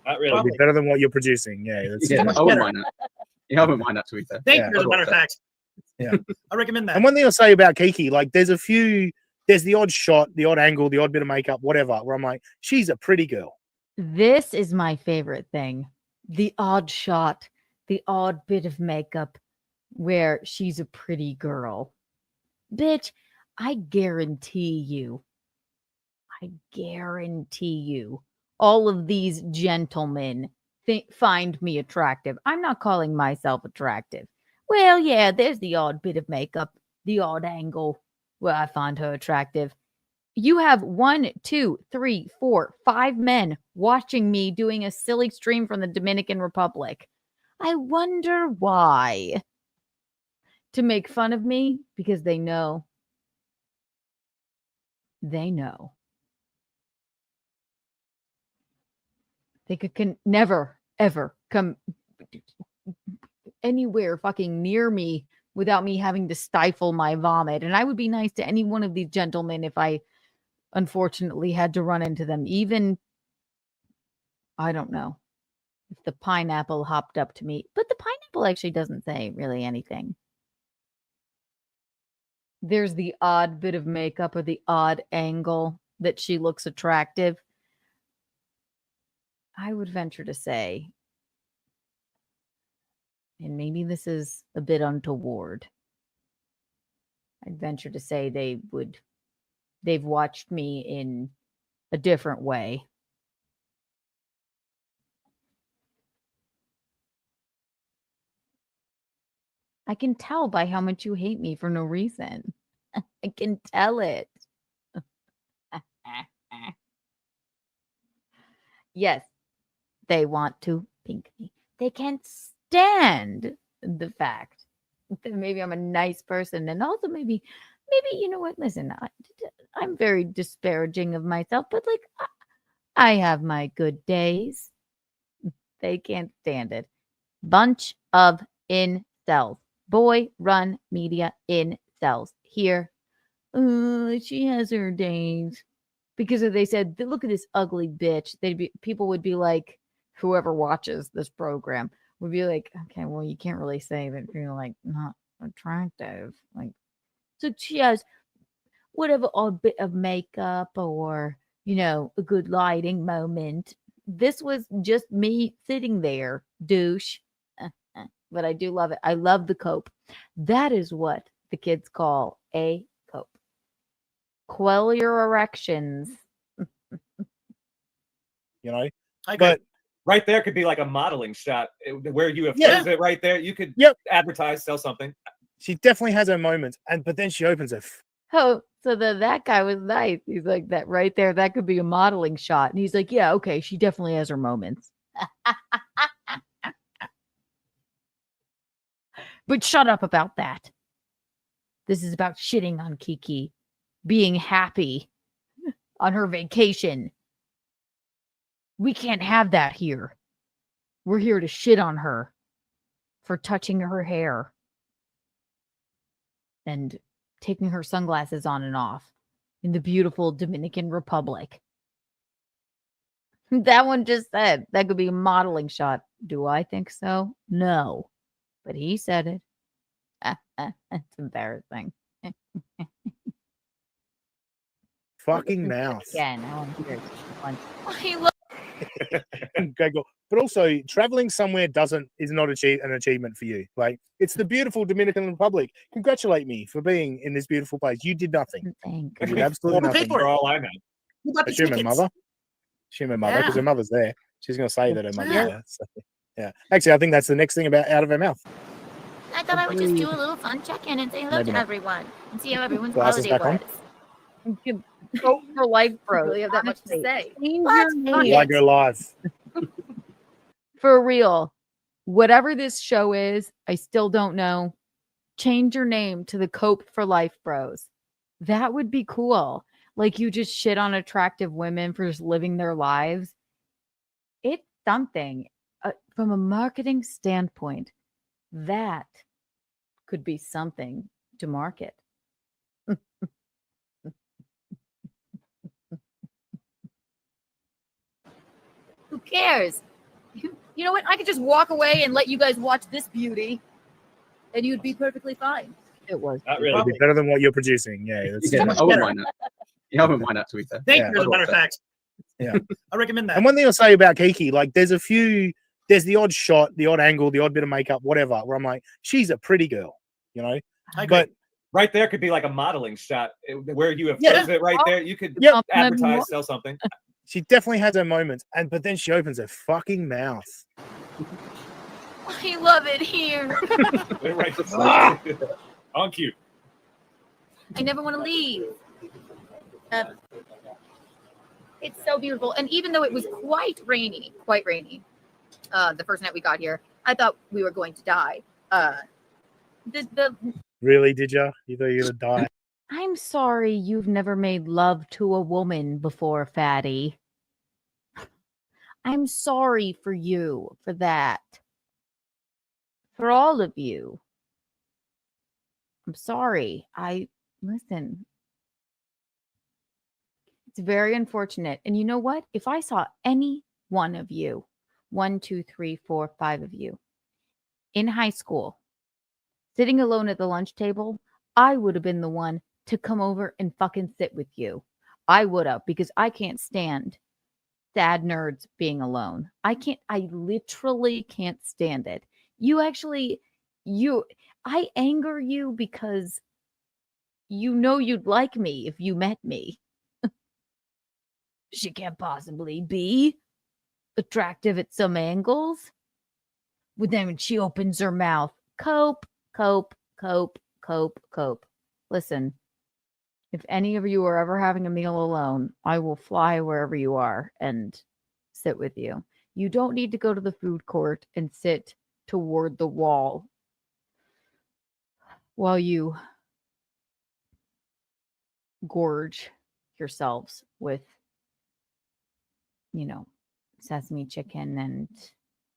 Not It'll be better than what you're producing. Yeah, that's Yeah, I wouldn't mind that. Yeah, I wouldn't mind that, to be fair. Thank Yeah. you, as a matter of fact. Yeah. I recommend that. And one thing I'll say about Kiki, like there's the odd shot, the odd angle, the odd bit of makeup, whatever, where I'm like, she's a pretty girl. This is my favorite thing. The odd shot, the odd bit of makeup where she's a pretty girl. Bitch, I guarantee you, all of these gentlemen find me attractive. I'm not calling myself attractive. Well, yeah, there's the odd bit of makeup, the odd angle where I find her attractive. You have 1, 2, 3, 4, 5 men watching me doing a silly stream from the Dominican Republic. I wonder why. To make fun of me because they know. They know. They can never, ever come anywhere fucking near me without me having to stifle my vomit. And I would be nice to any one of these gentlemen if I unfortunately had to run into them. Even, I don't know, if the pineapple hopped up to me. But the pineapple actually doesn't say really anything. There's the odd bit of makeup or the odd angle that she looks attractive. I would venture to say, and maybe this is a bit untoward, I'd venture to say they've watched me in a different way. I can tell by how much you hate me for no reason. I can tell it. Yes, they want to pink me. They can't stand the fact that maybe I'm a nice person. And also maybe, you know what? Listen, I'm very disparaging of myself, but like, I have my good days. They can't stand it. Bunch of incels. Boy run media incels. Here. She has her days. Because if they said, look at this ugly bitch, people would be like, whoever watches this program would be like, okay, well, you can't really say that you're like not attractive. Like, so she has whatever odd bit of makeup or, a good lighting moment. This was just me sitting there, douche. But I do love it. I love the cope. That is what the kids call a cope. Quell your erections. But right there could be like a modeling shot where you have Yeah. it right there. You could advertise, sell something. she definitely has her moments, but then she opens her. Oh, So that guy was nice. He's like, that right there, that could be a modeling shot. And he's like, yeah, okay, she definitely has her moments. But shut up about that. This is about shitting on Kiki, being happy on her vacation. We can't have that here. We're here to shit on her for touching her hair and taking her sunglasses on and off in the beautiful Dominican Republic. That one just said that could be a modeling shot. Do I think so? No. But he said it. It's embarrassing. Fucking mouth. Again, I want to hear it. Okay, cool. But also, traveling somewhere is not an achievement for you. Like, it's the beautiful Dominican Republic. Congratulate me for being in this beautiful place. You did nothing. You did absolutely nothing. For all I know. Assume her mother. Assume her mother, because her mother's there. She's going to say that her mother's there. So, yeah. Actually, I think that's the next thing out of her mouth. I thought I would just do a little fun check-in and say hello Maybe to not. everyone and see how everyone's Glasses holiday back on. was. Go for life, bro. Really have that much to say. Like her live. For real. Whatever this show is, I still don't know. Change your name to the Cope for Life Bros. That would be cool. Like, you just shit on attractive women for just living their lives. It's something. From a marketing standpoint, that could be something to market. Who cares? You know what? I could just walk away and let you guys watch this beauty, and you'd be perfectly fine. It was. Not really. It'd be better than what you're producing. Yeah, that's Yeah, I wouldn't mind that. Yeah, I wouldn't mind that, to be fair. Thank you, as a matter of fact. Yeah. I recommend that. And one thing I'll say about Kiki, like, there's the odd shot, the odd angle, the odd bit of makeup, whatever, where I'm like, she's a pretty girl, you know? But right there could be like a modeling shot where you have Yeah. frozen it right there. You could Yep. advertise, sell something. she definitely has her moments. But then she opens her fucking mouth. I love it here. Right. On cue. I never want to leave. It's so beautiful. And even though it was quite rainy, the first night we got here, I thought we were going to die. Really, did you? You thought you were going to die? I'm sorry you've never made love to a woman before, fatty. I'm sorry for you for that. For all of you. I'm sorry. Listen. It's very unfortunate. And you know what? If I saw any one of you, 1, 2, 3, 4, 5 of you in high school, sitting alone at the lunch table, I would have been the one to come over and fucking sit with you. I would have, because I can't stand sad nerds being alone. I literally can't stand it. I anger you because you know you'd like me if you met me. She can't possibly be attractive at some angles. But then when she opens her mouth, cope. Listen, if any of you are ever having a meal alone, I will fly wherever you are and sit with you. You don't need to go to the food court and sit toward the wall while you gorge yourselves with, sesame chicken and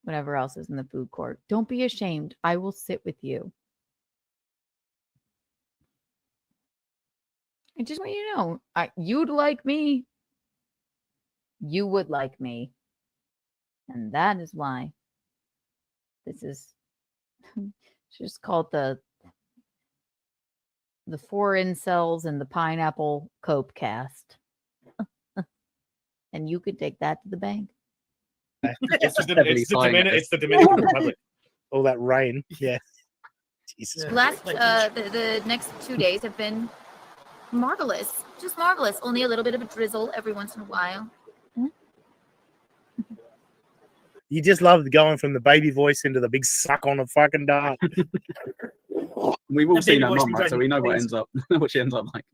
whatever else is in the food court. Don't be ashamed. I will sit with you. I just want you to know, you'd like me. You would like me. And that is why this is just called the 4 incels and the pineapple cope cast. And you could take that to the bank. It's the Dominican Republic. All that rain. Yeah. Jesus. The next 2 days have been marvelous. Just marvelous. Only a little bit of a drizzle every once in a while. You just love going from the baby voice into the big suck on a fucking dart. We've all seen her mum, right? So we know what she ends up like.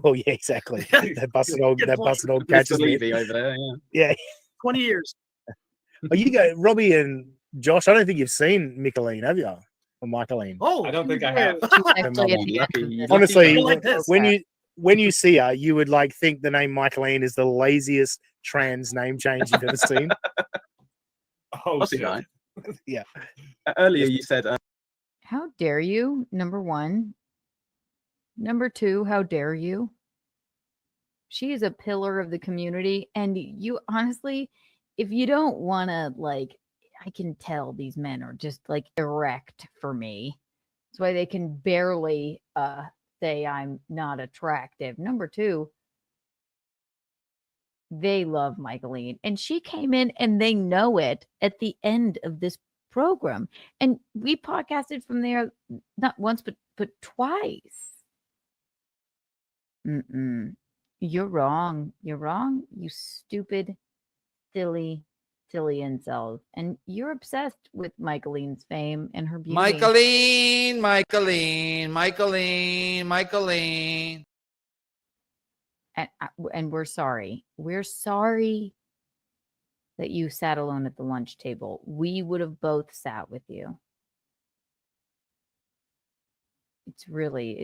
Oh yeah, exactly. That busted old catches Mr. me. Levy over there. Yeah. Yeah. 20 years. Oh, you go, Robbie and Josh. I don't think you've seen Micheline, have you? Or Micheline. Oh, I don't think I have. Honestly, like this. when you see her, you would like think the name Micheline is the laziest trans name change you've ever seen. Oh, What's it shit. going? Yeah. Earlier you said How dare you? Number one. Number two, how dare you? She is a pillar of the community. And you honestly, if you don't want to, like, I can tell these men are just like erect for me. That's why they can barely say I'm not attractive. Number two, they love Micheline. And she came in and they know it at the end of this program. And we podcasted from there not once, but twice. You're wrong. You're wrong. You stupid, silly incels. And you're obsessed with Micheline's fame and her beauty. Micheline. And we're sorry. We're sorry that you sat alone at the lunch table. We would have both sat with you. It really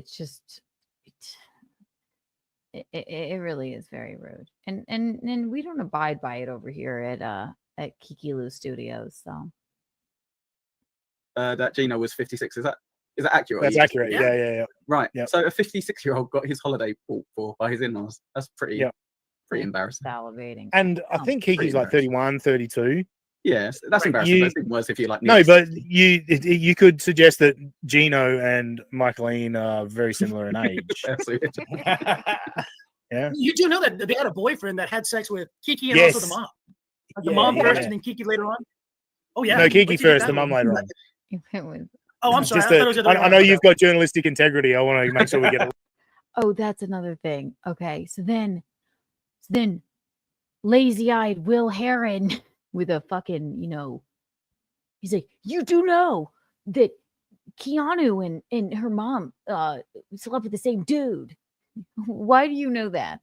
is very rude. And we don't abide by it over here at Kiki Lou Studios. So that Gino was 56. Is that accurate? That's accurate. Yeah. Right. Yep. So a 56-year-old got his holiday bought for by his in-laws. That's pretty embarrassing. Salivating. And I think Kiki's like 31, 32. Yes, that's embarrassing. But it's even worse if you like. No, but you could suggest that Gino and Micheline are very similar in age. Yeah. You do know that they had a boyfriend that had sex with Kiki and also the mom. Like the mom first and then Kiki later on. Oh yeah. No, Kiki first, the mom later on. Oh, I'm sorry. I know you've got journalistic integrity. I want to make sure we get it. Oh, that's another thing. Okay, so then lazy-eyed Will Heron with a fucking, he's like, you do know that Keanu and her mom slept with the same dude. Why do you know that?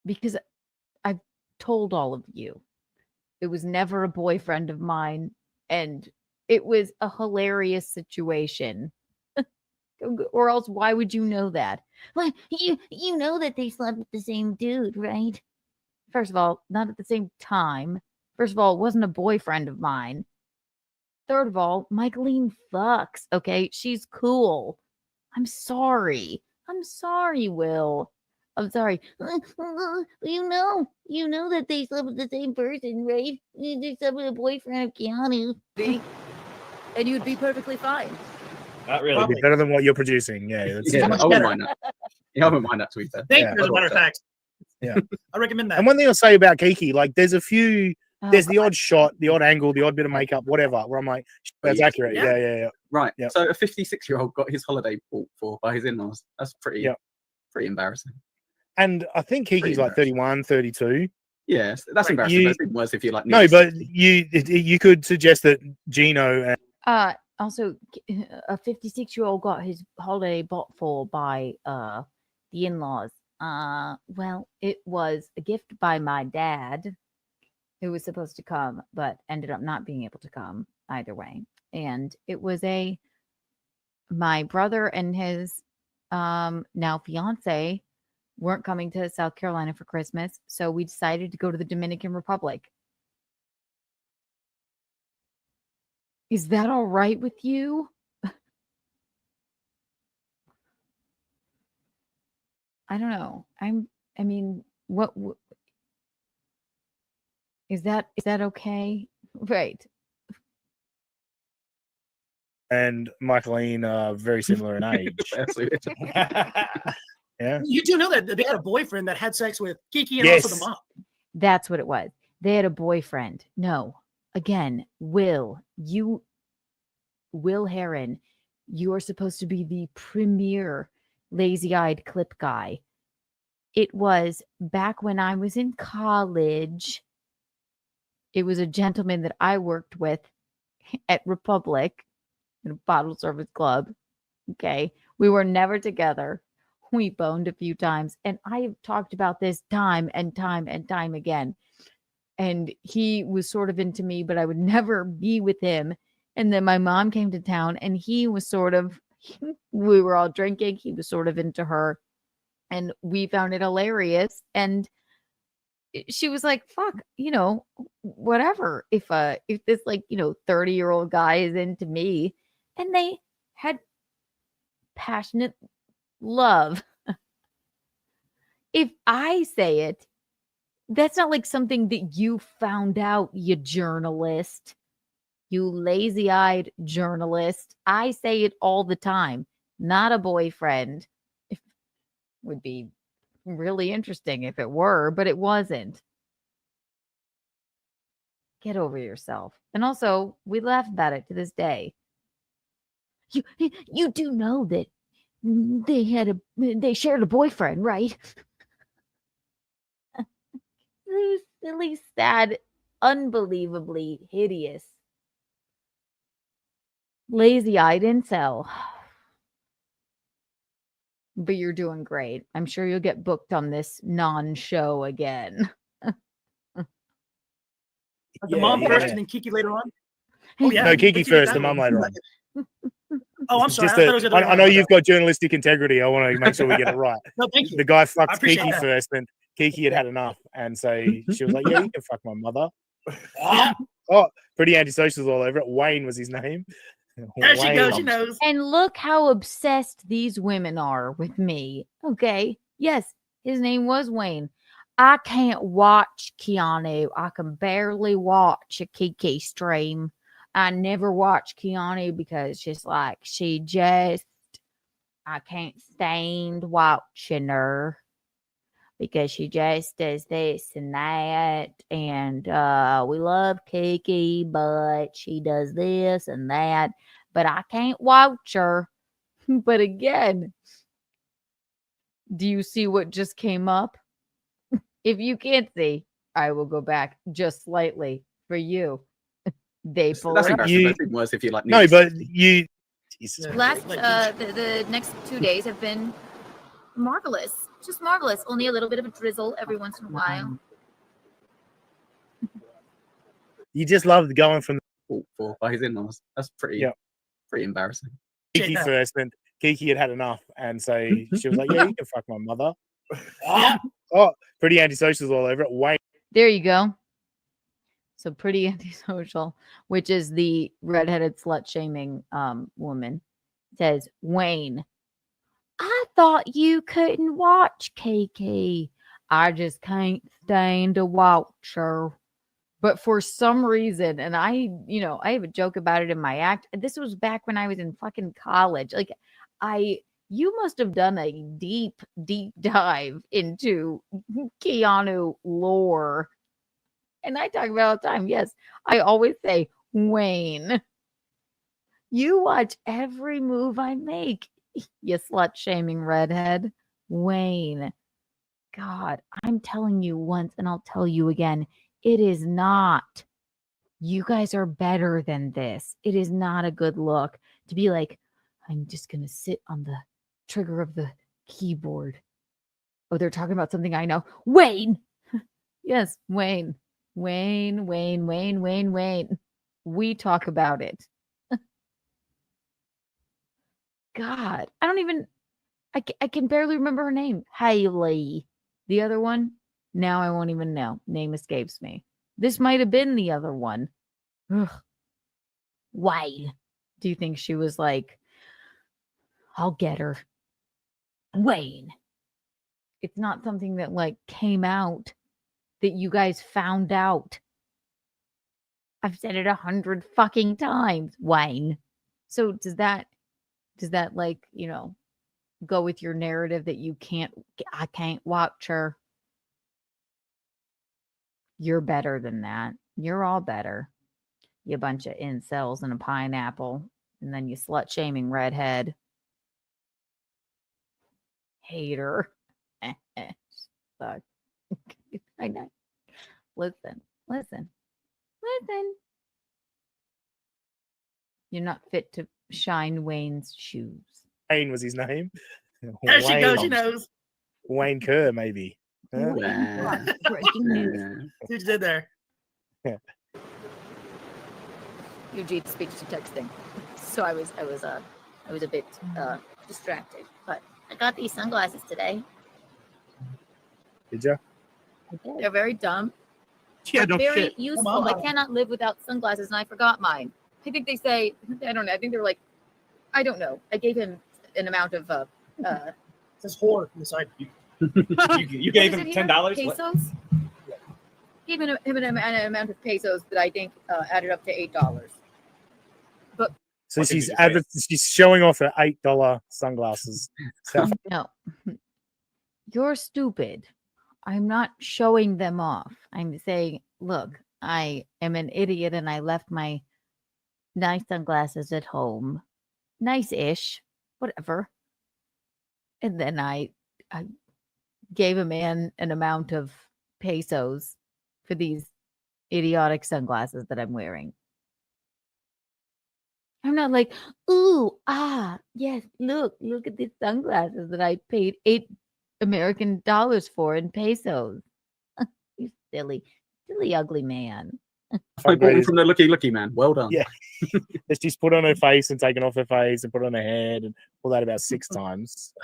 Because I've told all of you. It was never a boyfriend of mine, and it was a hilarious situation. Or else, why would you know that? Like, you know that they slept with the same dude, right? First of all, not at the same time. First of all, it wasn't a boyfriend of mine. Third of all, Micheline fucks, okay? She's cool. I'm sorry, Will. I'm sorry. You know that they slept with the same person, right? They slept with a boyfriend of Keanu. And you'd be perfectly fine. Not really. It'd be better than what you're producing. Yeah. I wouldn't mind that. Yeah, I wouldn't mind that tweet there. Thank you, as a matter of fact. Yeah. I recommend that. And one thing I'll say about Kiki, like there's a few, there's the odd shot, the odd angle, the odd bit of makeup, whatever, where I'm like, that's accurate. Yeah. Right. Yeah. So a 56-year-old got his holiday bought for by his in-laws. That's pretty embarrassing. And I think Kiki's like 31, 32. Yes, that's embarrassing. But it's even worse if you like. No, but you could suggest that Gino and also a 56-year-old got his holiday bought for by the in-laws. Well, it was a gift by my dad, who was supposed to come, but ended up not being able to come either way. And it was my brother and his now fiance weren't coming to South Carolina for Christmas, so we decided to go to the Dominican Republic. Is that all right with you? I don't know. I mean, what is that okay? Right. and Micheline are very similar in age. Yeah. You do know that they had a boyfriend that had sex with Kiki and also the mom. That's what it was. They had a boyfriend. No. Again, Will Heron, you are supposed to be the premier lazy-eyed clip guy. It was back when I was in college. It was a gentleman that I worked with at Republic in a bottle service club. Okay. We were never together. We boned a few times, and I've talked about this time and time and time again. And he was sort of into me, but I would never be with him. And then my mom came to town, and he was sort of, we were all drinking. He was sort of into her, and we found it hilarious. And she was like, fuck, whatever. If this 30-year-old guy is into me, and they had passionate love. If I say it, that's not like something that you found out, you journalist, you lazy-eyed journalist. I say it all the time. Not a boyfriend. It would be really interesting if it were, but it wasn't. Get over yourself. And also, we laugh about it to this day. You do know that they shared a boyfriend, right? Silly, sad, unbelievably hideous, lazy-eyed incel. But you're doing great. I'm sure you'll get booked on this non-show again. The mom first and then Kiki later on? Oh, yeah. No, Kiki first, the mum later on. Oh, I'm sorry. I know you've got journalistic integrity. I want to make sure we get it right. No, thank you. The guy fucked Kiki that. first, and Kiki had enough. And so she was like, yeah, you can fuck my mother. Yeah. Oh, pretty antisocials all over it. Wayne was his name. There she goes. She knows. And look how obsessed these women are with me. Okay. Yes, his name was Wayne. I can't watch Keanu. I can barely watch a Kiki stream. I never watch Keanu because just like I can't stand watching her because she just does this and that. And we love Kiki, but she does this and that. But I can't watch her. But again, do you see what just came up? If you can't see, I will go back just slightly for you. They pull That's it up. embarrassing. Worse if you like. No, but you. Last the next 2 days have been marvelous, just marvelous. Only a little bit of a drizzle every once in a while. You just loved going from for by his in-laws. That's pretty embarrassing. Kiki first, and Kiki had enough, and so she was like, yeah, you can fuck my mother. Oh, pretty antisocials all over it. Wayne. There you go. So pretty antisocial, which is the redheaded slut shaming woman, says, Wayne, I thought you couldn't watch Kiki. I just can't stand to watch her. But for some reason, and I have a joke about it in my act. This was back when I was in fucking college. Like you must have done a deep, deep dive into Keanu lore. And I talk about it all the time. Yes, I always say, Wayne, you watch every move I make. You slut-shaming redhead. Wayne. God, I'm telling you once and I'll tell you again. It is not. You guys are better than this. It is not a good look to be like, I'm just going to sit on the trigger of the keyboard. Oh, they're talking about something I know. Wayne. Yes, Wayne. Wayne. We talk about it. God, I can barely remember her name. Haley. The other one, now I won't even know. Name escapes me. This might have been the other one. Ugh. Why? Do you think she was like, I'll get her? Wayne. It's not something that like came out that you guys found out. I've said it 100 fucking times, Wayne. So does that like, go with your narrative that I can't watch her? You're better than that. You're all better. You bunch of incels and a pineapple. And then you slut-shaming redhead. Hater. Fuck. I know. Listen. You're not fit to shine Wayne's shoes. Wayne was his name. There she goes. She knows. Wayne Kerr, maybe. Huh? Breaking news. See what you did there. Eugene speech to texting. So I was a bit distracted, but I got these sunglasses today. Did you? They're very dumb. Yeah, but no very shit. useful. I cannot live without sunglasses, and I forgot mine. I think they say, I don't know. I think they're like, I don't know. I gave him an amount of It says whore on the side. You gave him $10. Pesos. Gave him an amount of pesos that I think added up to $8. But So she's showing off her $8 sunglasses. no, you're stupid. I'm not showing them off. I'm saying, look, I am an idiot and I left my nice sunglasses at home. Nice-ish, whatever. And then I gave a man an amount of pesos for these idiotic sunglasses that I'm wearing. I'm not like, ooh, yes, look at these sunglasses that I paid $8 American for in pesos. You silly, ugly man. I bought them from the Looky Man. Well done. Yeah. She's put on her face and taken off her face and put on her head and all that about 6 times.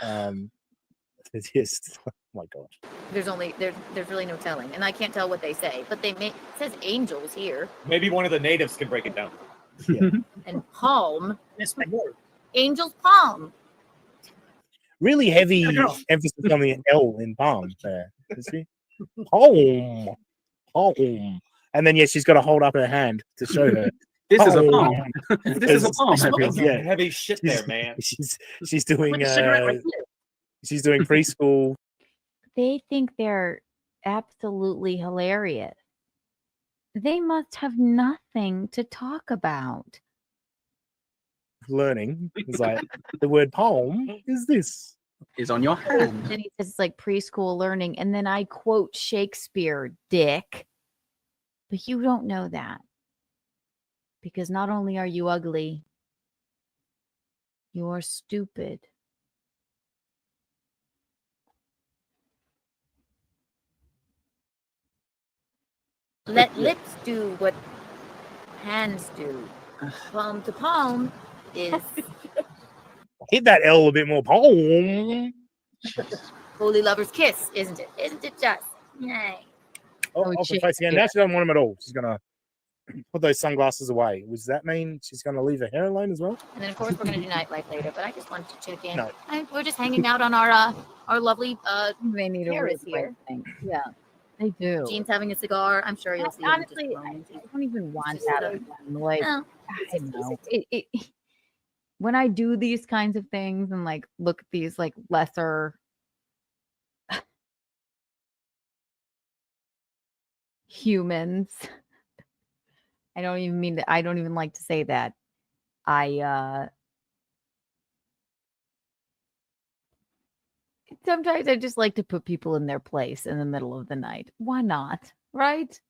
It's just, oh my God. There's really no telling, and I can't tell what they say, but it says angels here. Maybe one of the natives can break it down. Yeah. And palm. Angel's palm. Really heavy emphasis on the L in palm there. Is she? Palm. And then, yeah, she's got to hold up her hand to show her. This is a palm. This is a palm. Yeah. Heavy shit there, man. She's doing she's doing preschool. They think they're absolutely hilarious. They must have nothing to talk about. Learning. It's like the word palm is this. Is on your hand. Then he says it's like preschool learning. And then I quote Shakespeare, dick. But you don't know that. Because not only are you ugly, you're stupid. Let lips do what hands do. Palm to palm is Hit that L a bit more. Palm. holy lover's kiss, isn't it? Isn't it just? Yay. Off her face again. Now she doesn't want him at all. She's gonna put those sunglasses away. Does that mean she's gonna leave her hair alone as well? And then of course we're gonna do nightlife later, but I just wanted to check in. No. We're just hanging out on our lovely they need Paris a here. thing. Yeah, they do. Gene's having a cigar. I'm sure you'll see. Honestly, I don't even want that of them. Like, No. I don't know. When I do these kinds of things and like look at these like lesser humans, I don't even like to say that. Sometimes I just like to put people in their place in the middle of the night. Why not? Right?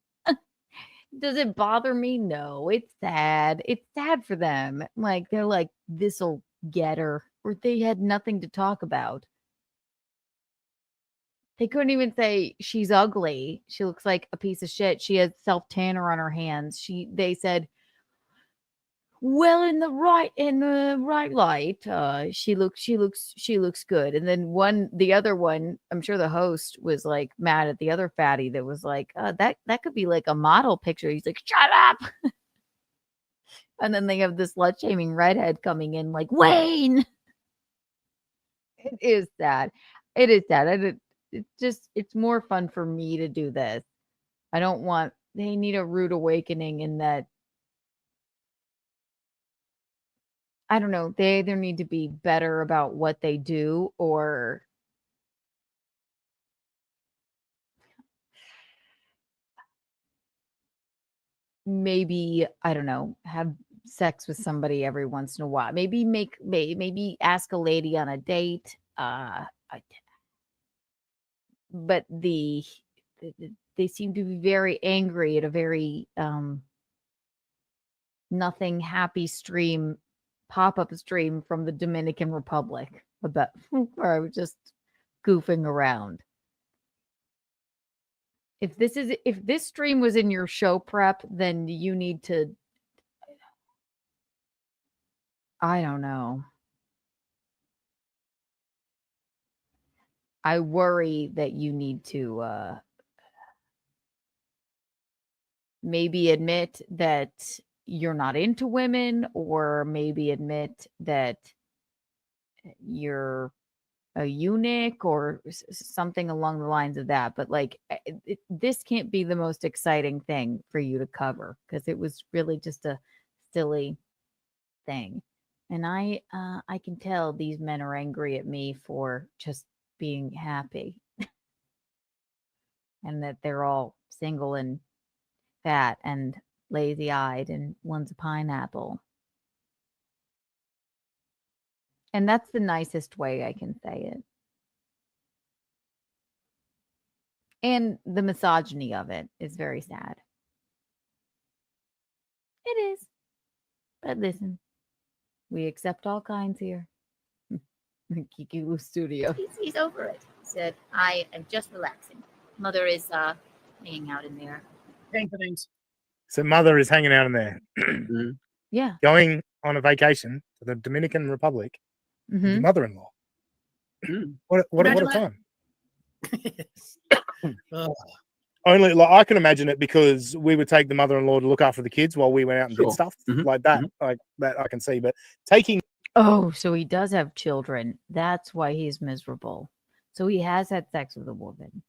Does it bother me? No, it's sad. It's sad for them. Like, they're like, this'll get her. Or they had nothing to talk about. They couldn't even say she's ugly. She looks like a piece of shit. She has self-tanner on her hands. They said, well, in the right light, she looks good. And then the other one, I'm sure the host was like mad at the other fatty that was like, that could be like a model picture. He's like, shut up. And then they have this slut shaming redhead coming in like, Wayne. It is sad. It is sad. It's more fun for me to do this. They need a rude awakening in that. I don't know. They either need to be better about what they do or maybe, I don't know, have sex with somebody every once in a while. Maybe ask a lady on a date. But they seem to be very angry at a very nothing happy stream pop-up stream from the Dominican Republic about where I was just goofing around. If this stream was in your show prep, then you need to, I don't know. I worry that you need to maybe admit that you're not into women, or maybe admit that you're a eunuch or something along the lines of that. But like, this can't be the most exciting thing for you to cover, because it was really just a silly thing. And I can tell these men are angry at me for just being happy and that they're all single and fat and lazy-eyed and one's a pineapple. And that's the nicest way I can say it. And the misogyny of it is very sad. It is. But listen, we accept all kinds here. Kiki Studio. He's over it. He said, I am just relaxing. Mother is hanging out in there. Paying for things. So mother is hanging out in there. Yeah. Going on a vacation to the Dominican Republic. With your mother-in-law. What a time. Only like I can imagine it, because we would take the mother-in-law to look after the kids while we went out and did stuff like that. Like that I can see. But taking So he does have children. That's why he's miserable. So he has had sex with a woman.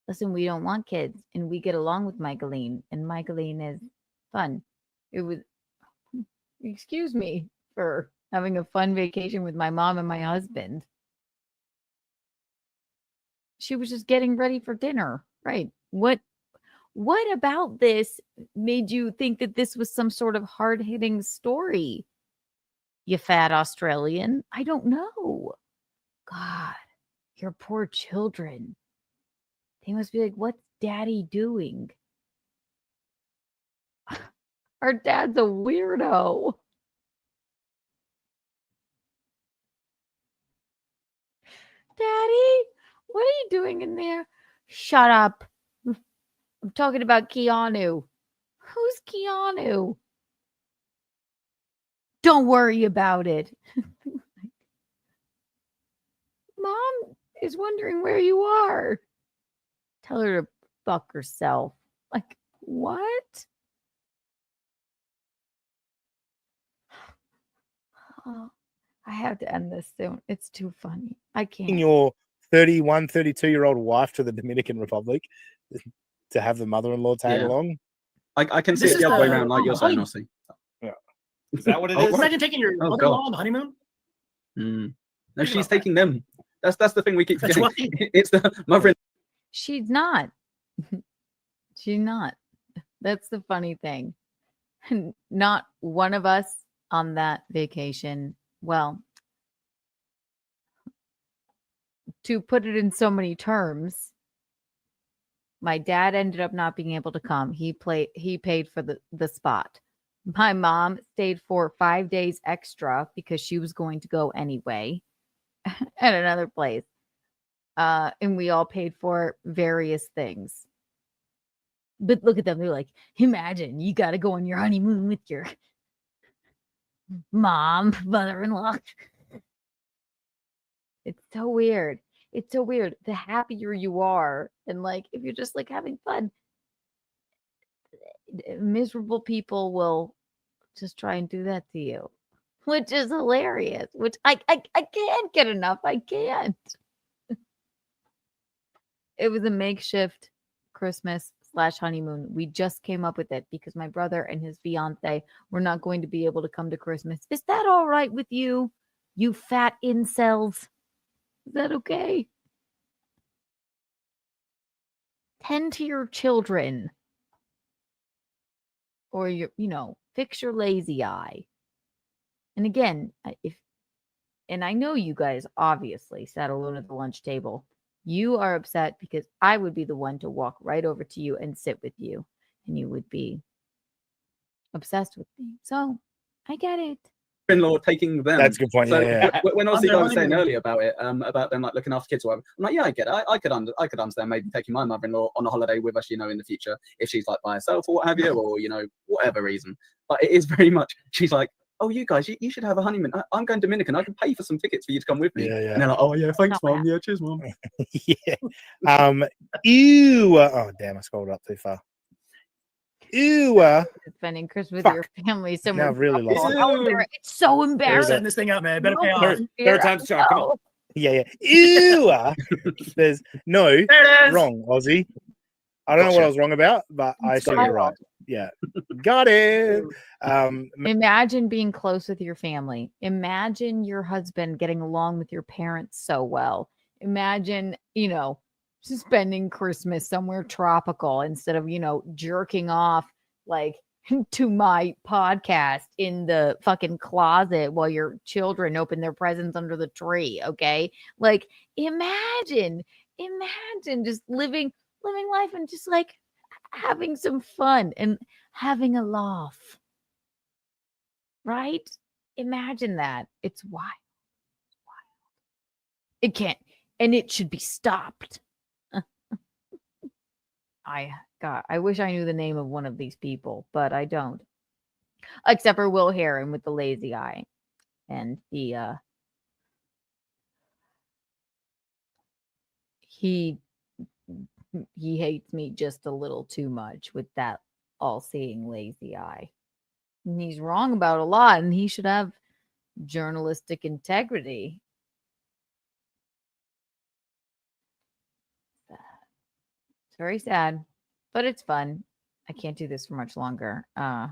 Listen, we don't want kids, and we get along with Michaeline, and Michaeline is fun. It was, excuse me for having a fun vacation with my mom and my husband. She was just getting ready for dinner, right? What about this made you think that this was some sort of hard-hitting story? You fat Australian. I don't know. God, your poor children. They must be like, what's daddy doing? Our dad's a weirdo. Daddy, what are you doing in there? Shut up. I'm talking about Keanu. Who's Keanu? Don't worry about it. Mom is wondering where you are. Tell her to fuck herself. Like, what? Oh, I have to end this soon. It's too funny. I can't. your 31, 32-year-old wife to the Dominican Republic to have the mother-in-law tag along. I can see it the other way around, like you're saying, Aussie. Yeah. Is that what it is? Imagine taking your mother-in-law on the honeymoon. No, she's taking them. That's the thing we keep forgetting. It's the mother. She's not. She's not. That's the funny thing. Not one of us on that vacation. Well, to put it in so many terms, my dad ended up not being able to come. He paid for the spot. My mom stayed for 5 days extra because she was going to go anyway at another place. And we all paid for various things. But look at them. They're like, imagine you got to go on your honeymoon with your mother-in-law. It's so weird. It's so weird. The happier you are, and like, if you're just like having fun, miserable people will just try and do that to you, which is hilarious, which I can't get enough. I can't. It was a makeshift Christmas/honeymoon. We just came up with it because my brother and his fiance were not going to be able to come to Christmas. Is that all right with you, you fat incels? Is that okay? Tend to your children. Or fix your lazy eye. And again, and I know you guys obviously sat alone at the lunch table. You are upset because I would be the one to walk right over to you and sit with you, and you would be obsessed with me. So I get it. in-law taking them. That's a good point. So Yeah. when obviously I was saying earlier about it, about them like looking after kids or whatever, I'm like, yeah, I get it. I could understand maybe taking my mother-in-law on a holiday with us, you know, in the future if she's like by herself or what have you, or you know, whatever reason. But it is very much. She's like, oh, you guys, you should have a honeymoon. I'm going Dominican. I can pay for some tickets for you to come with me. Yeah, yeah. And they're like, oh yeah, thanks, mom. Yeah, cheers, mom. Yeah. Ew. Oh, damn! I scrolled up too far. Ew. Spending Christmas with Fuck. your family Now somewhere. I've really lost it. It's so They're embarrassing. setting this thing up, man. Better pay off. Third time's a charm. Come on. Yeah, yeah. Ew. There's no There it is. wrong, Aussie. I don't know what I was wrong about, but I assume you're right. Yeah. Got it. Imagine being close with your family. Imagine your husband getting along with your parents so well. Imagine, you know, spending Christmas somewhere tropical instead of, you know, jerking off like to my podcast in the fucking closet while your children open their presents under the tree. Okay. Like imagine just living life and just like having some fun and having a laugh. Right? Imagine that. It's wild. It can't, and it should be stopped. I wish I knew the name of one of these people, but I don't. Except for Will Heron with the lazy eye. And the he hates me just a little too much with that all-seeing lazy eye. And he's wrong about a lot, and he should have journalistic integrity. It's very sad, but it's fun. I can't do this for much longer.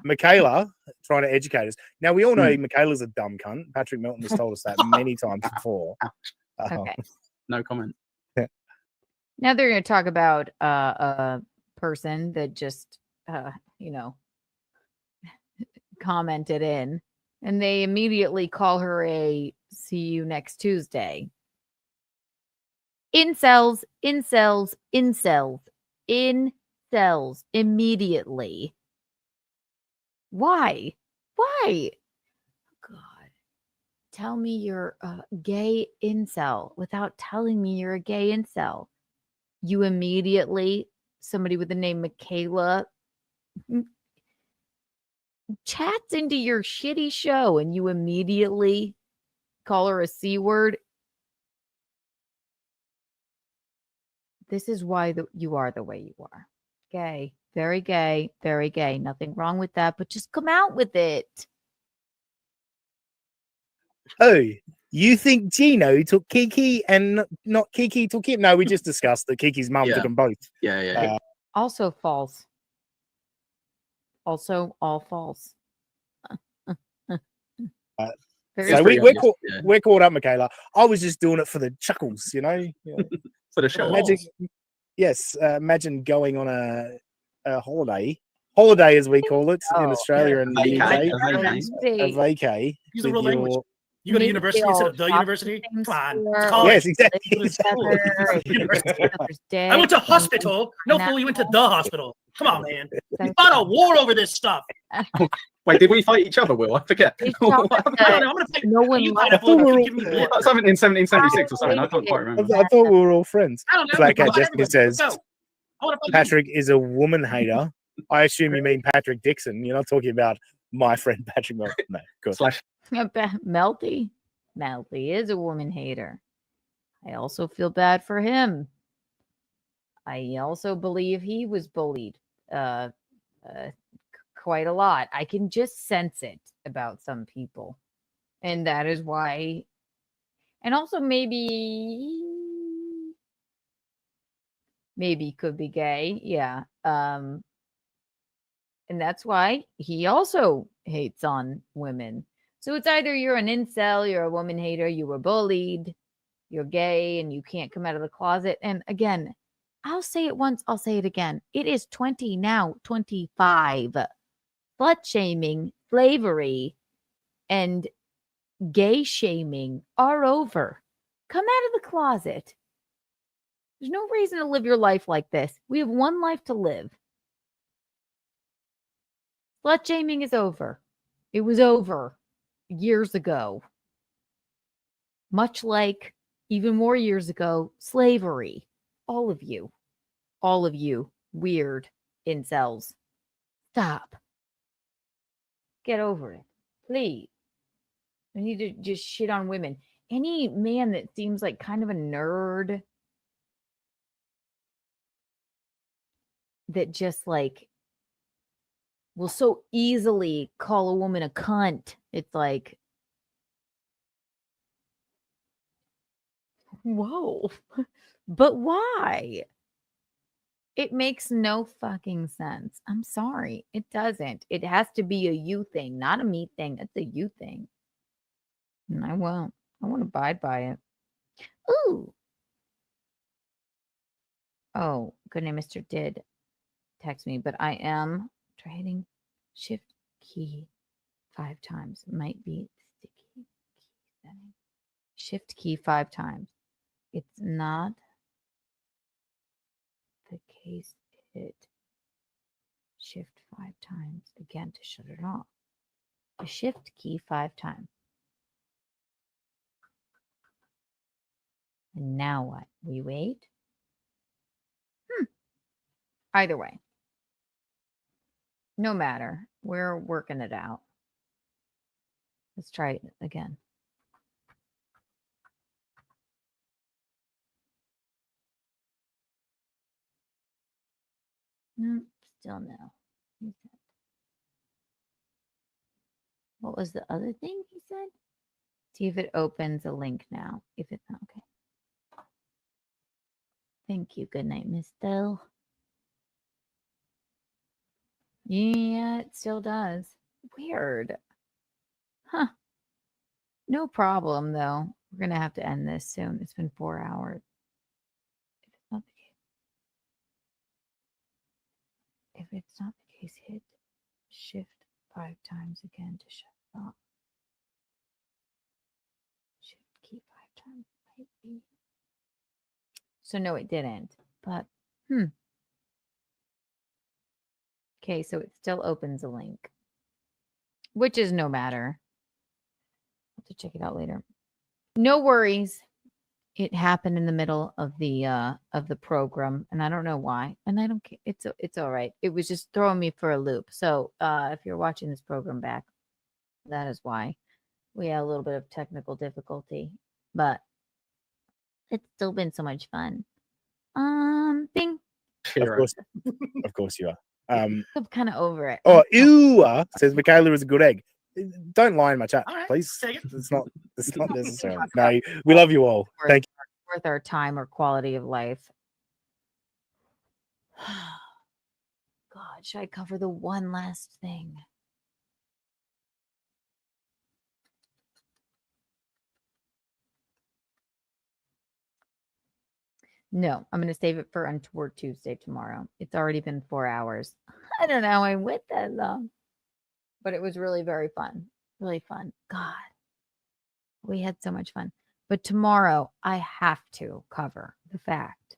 Michaela trying to educate us. Now we all know Michaela's a dumb cunt. Patrick Milton has told us that many times before. Okay. No comment. Now they're going to talk about a person that just, you know, commented in, and they immediately call her a see you next Tuesday. Incels immediately. Why? God. Tell me you're a gay incel without telling me you're a gay incel. You immediately, somebody with the name Michaela chats into your shitty show and you immediately call her a C word. This is why you are the way you are. Gay, very gay, very gay. Nothing wrong with that, but just come out with it. Oh, you think Geno took Kiki and not Kiki took him? No, we just discussed that Kiki's mum took them both. Yeah. Also false. Also all false. So we're caught up, Michaela. I was just doing it for the chuckles, you know. For the show. Imagine going on a holiday as we call it in Australia and the UK. A vacay. Use the real language. You go to university instead of the university? Come on. It's college. Yes, exactly. I went to hospital. No fool, you went to the hospital. Come on, man. We fought a war over this stuff. Wait, did we fight each other, Will? I forget. I'm gonna fight no one something in 1776 or something. I can't quite remember. I thought we were all friends. I don't know. Black Cat Jessica says Patrick is a woman hater. I assume you mean Patrick Dixon. You're not talking about my friend Patrick Milton. No, good. Melty is a woman hater. I also feel bad for him. I also believe he was bullied quite a lot. I can just sense it about some people. And that is why. And also maybe could be gay. Yeah. And that's why he also hates on women. So it's either you're an incel, you're a woman hater, you were bullied, you're gay, and you can't come out of the closet. And again, I'll say it once, I'll say it again. It is 20 now, 25. Slut shaming, slavery, and gay shaming are over. Come out of the closet. There's no reason to live your life like this. We have one life to live. Slut shaming is over. It was over. years ago, much like even more years ago, slavery. All of you weird incels, stop. Get over it, please. I need to just shit on women. Any man that seems like kind of a nerd that just like will so easily call a woman a cunt. It's like, whoa, but why? It makes no fucking sense. I'm sorry. It doesn't. It has to be a you thing, not a me thing. It's a you thing. And I won't. I won't abide by it. Ooh. Oh, good name, Mr. Did text me, but I am hitting shift key 5 times. Might be sticky key setting. Shift key 5 times. It's not the case. Hit shift 5 times again to shut it off. The shift key 5 times. And now what? We wait? Either way. No matter. We're working it out. Let's try it again. No, still no. What was the other thing he said? See if it opens a link now. If it's not okay. Thank you. Good night, Miss Dill. Yeah, it still does. Weird. Huh. No problem, though. We're going to have to end this soon. It's been 4 hours. If it's not the case, hit shift 5 times again to shut it off. Shift key 5 times. Might be. So no, it didn't. But okay, so it still opens a link, which is no matter. I'll have to check it out later. No worries. It happened in the middle of the program, and I don't know why. And I don't care. It's all right. It was just throwing me for a loop. So if you're watching this program back, that is why we had a little bit of technical difficulty. But it's still been so much fun. Bing. Of course you are. I'm kind of over it. Oh, ew! Says Michaela is a good egg. Don't lie in my chat, please. It's not necessary. No, we love you all. Thank you. Worth our time or quality of life. God, should I cover the one last thing? No, I'm going to save it for Untoward Tuesday tomorrow. It's already been 4 hours. I don't know how I went that long, but it was really very fun. Really fun. God, we had so much fun. But tomorrow, I have to cover the fact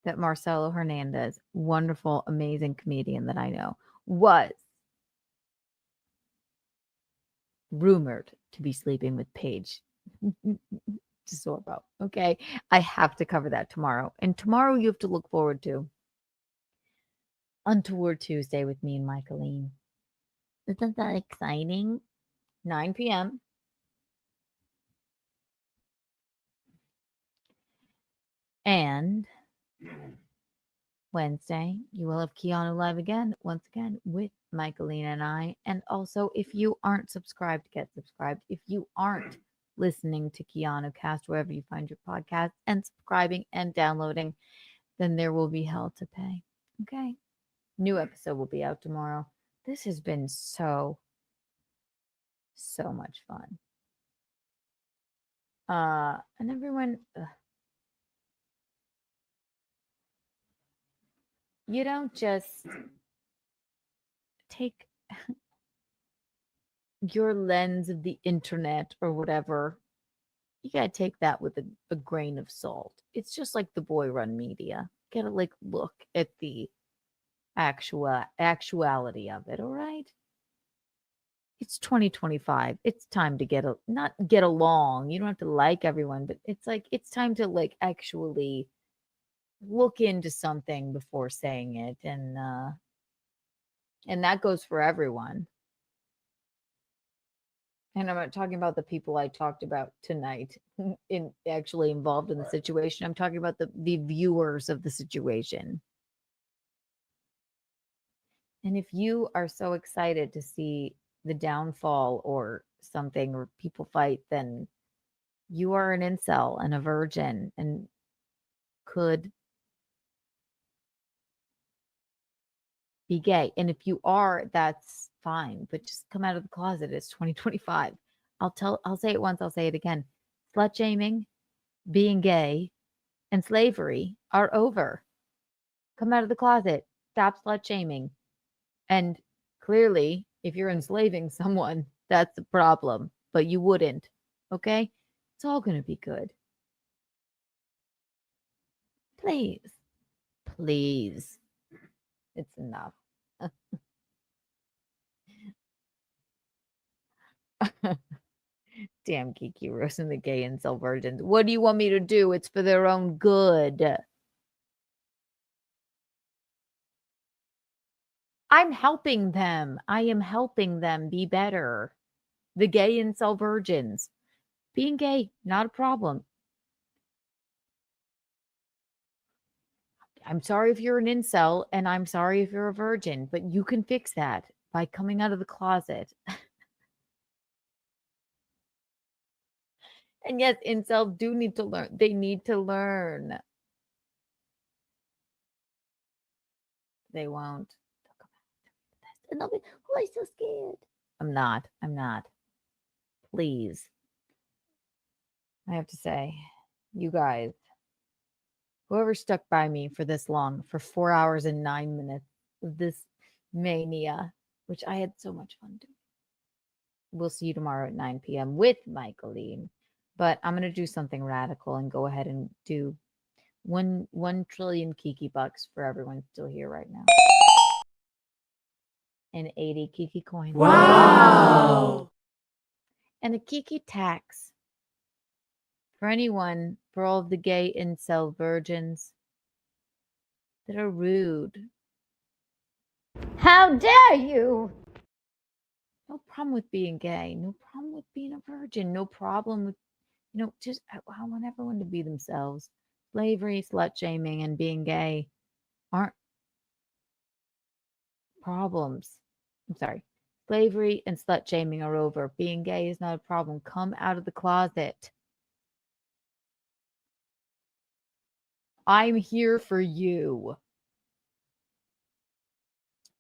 that Marcelo Hernandez, wonderful, amazing comedian that I know, was rumored to be sleeping with Paige DeSorbo. Okay, I have to cover that tomorrow. And tomorrow you have to look forward to Untoward Tuesday with me and Michaeline. Isn't that exciting? 9 p.m. And Wednesday, you will have Keanu live again, once again, with Michaeline and I. And also, if you aren't subscribed, get subscribed. If you aren't listening to Keanu Cast, wherever you find your podcast, and subscribing and downloading, then there will be hell to pay. Okay? New episode will be out tomorrow. This has been so much fun. And everyone, you don't just take your lens of the internet or whatever. You gotta take that with a grain of salt. It's just like the boy run media. You gotta look at the actuality of it, all right? it's 2025. It's time to not get along. You don't have to like everyone, but it's like it's time to like actually look into something before saying it, and that goes for everyone. And I'm not talking about the people I talked about tonight in actually involved in the situation. I'm talking about the viewers of the situation. And if you are so excited to see the downfall or something or people fight, then you are an incel and a virgin and could be gay. And if you are, that's fine, but just come out of the closet. It's 2025. I'll say it once, I'll say it again. Slut shaming, being gay, and slavery are over. Come out of the closet. Stop slut shaming. And clearly, if you're enslaving someone, that's a problem, but you wouldn't. Okay? It's all going to be good. Please. Please. It's enough. Damn, Kiki roasting the gay incel virgins. What do you want me to do? It's for their own good. I'm helping them. I am helping them be better. The gay incel virgins. Being gay, not a problem. I'm sorry if you're an incel, and I'm sorry if you're a virgin, but you can fix that by coming out of the closet. And yes, incels do need to learn. They need to learn. They won't. And they'll be, oh, I'm so scared. I'm not. Please. I have to say, you guys, whoever stuck by me for this long, for 4 hours and 9 minutes of this mania, which I had so much fun doing. We'll see you tomorrow at 9 p.m. with Michaeline. But I'm going to do something radical and go ahead and do 1 trillion Kiki bucks for everyone still here right now. And 80 Kiki coins. Wow. And a Kiki tax for anyone, for all of the gay incel virgins that are rude. How dare you? No problem with being gay. No problem with being a virgin. No problem with, just I want everyone to be themselves. Slavery, slut shaming, and being gay aren't problems. I'm sorry. Slavery and slut shaming are over. Being gay is not a problem. Come out of the closet. I'm here for you.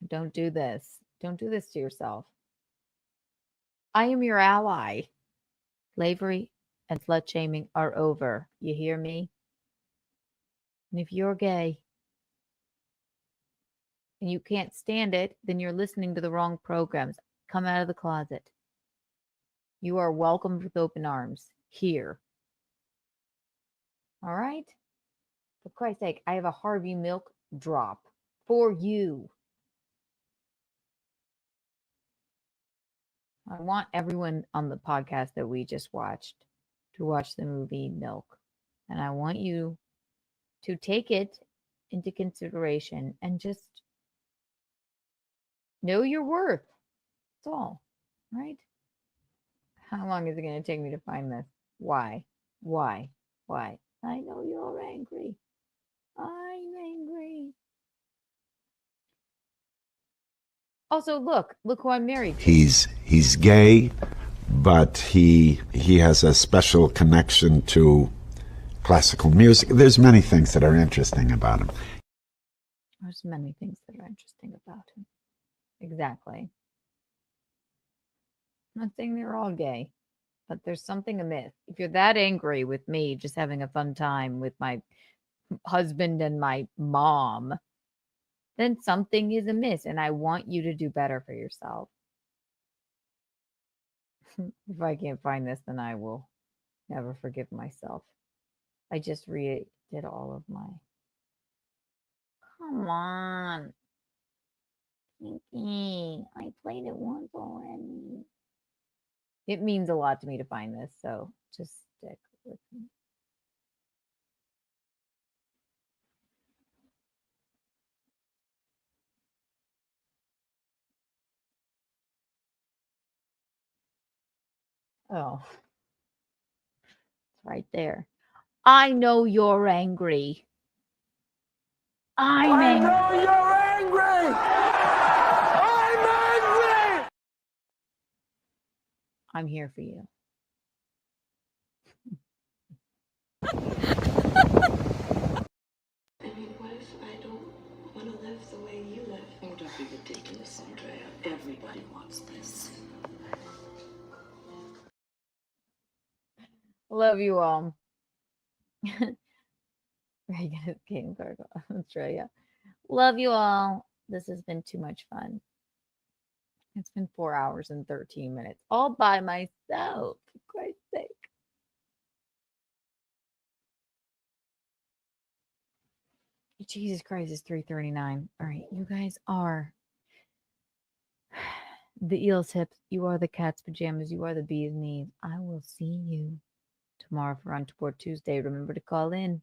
Don't do this. Don't do this to yourself. I am your ally. Slavery and slut shaming are over. You hear me? And if you're gay and you can't stand it, then you're listening to the wrong programs. Come out of the closet. You are welcomed with open arms here. All right? For Christ's sake, I have a Harvey Milk drop for you. I want everyone on the podcast that we just watched to watch the movie Milk. And I want you to take it into consideration and just know your worth. That's all, right? How long is it going to take me to find this? Why? I know you're angry. I'm angry. Also, look who I'm married to. He's gay, but he has a special connection to classical music. There's many things that are interesting about him. There's many things that are interesting about him. Exactly. I'm not saying they're all gay, but there's something amiss. If you're that angry with me just having a fun time with my husband and my mom, then something is amiss, and I want you to do better for yourself. If I can't find this, then I will never forgive myself. I just redid all of my... Come on. Kinky. I played it once already. It means a lot to me to find this, so just stick with me. Oh, it's right there. I know you're angry. I'm angry. know you're angry. I'm angry. I'm here for you. I mean, what if I don't want to live the way you live? Oh, don't be ridiculous, Andrea. Everybody wants this. Love you all. Reagan King Australia. Love you all. This has been too much fun. It's been 4 hours and 13 minutes all by myself. For Christ's sake. Jesus Christ, it's 3:39. All right, you guys are the eel's hips. You are the cat's pajamas. You are the bee's knees. I will see you tomorrow for Untoward Tuesday. Remember to call in.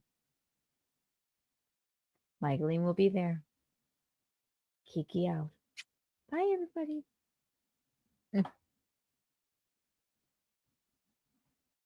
Michaeline will be there. Kiki out. Bye, everybody.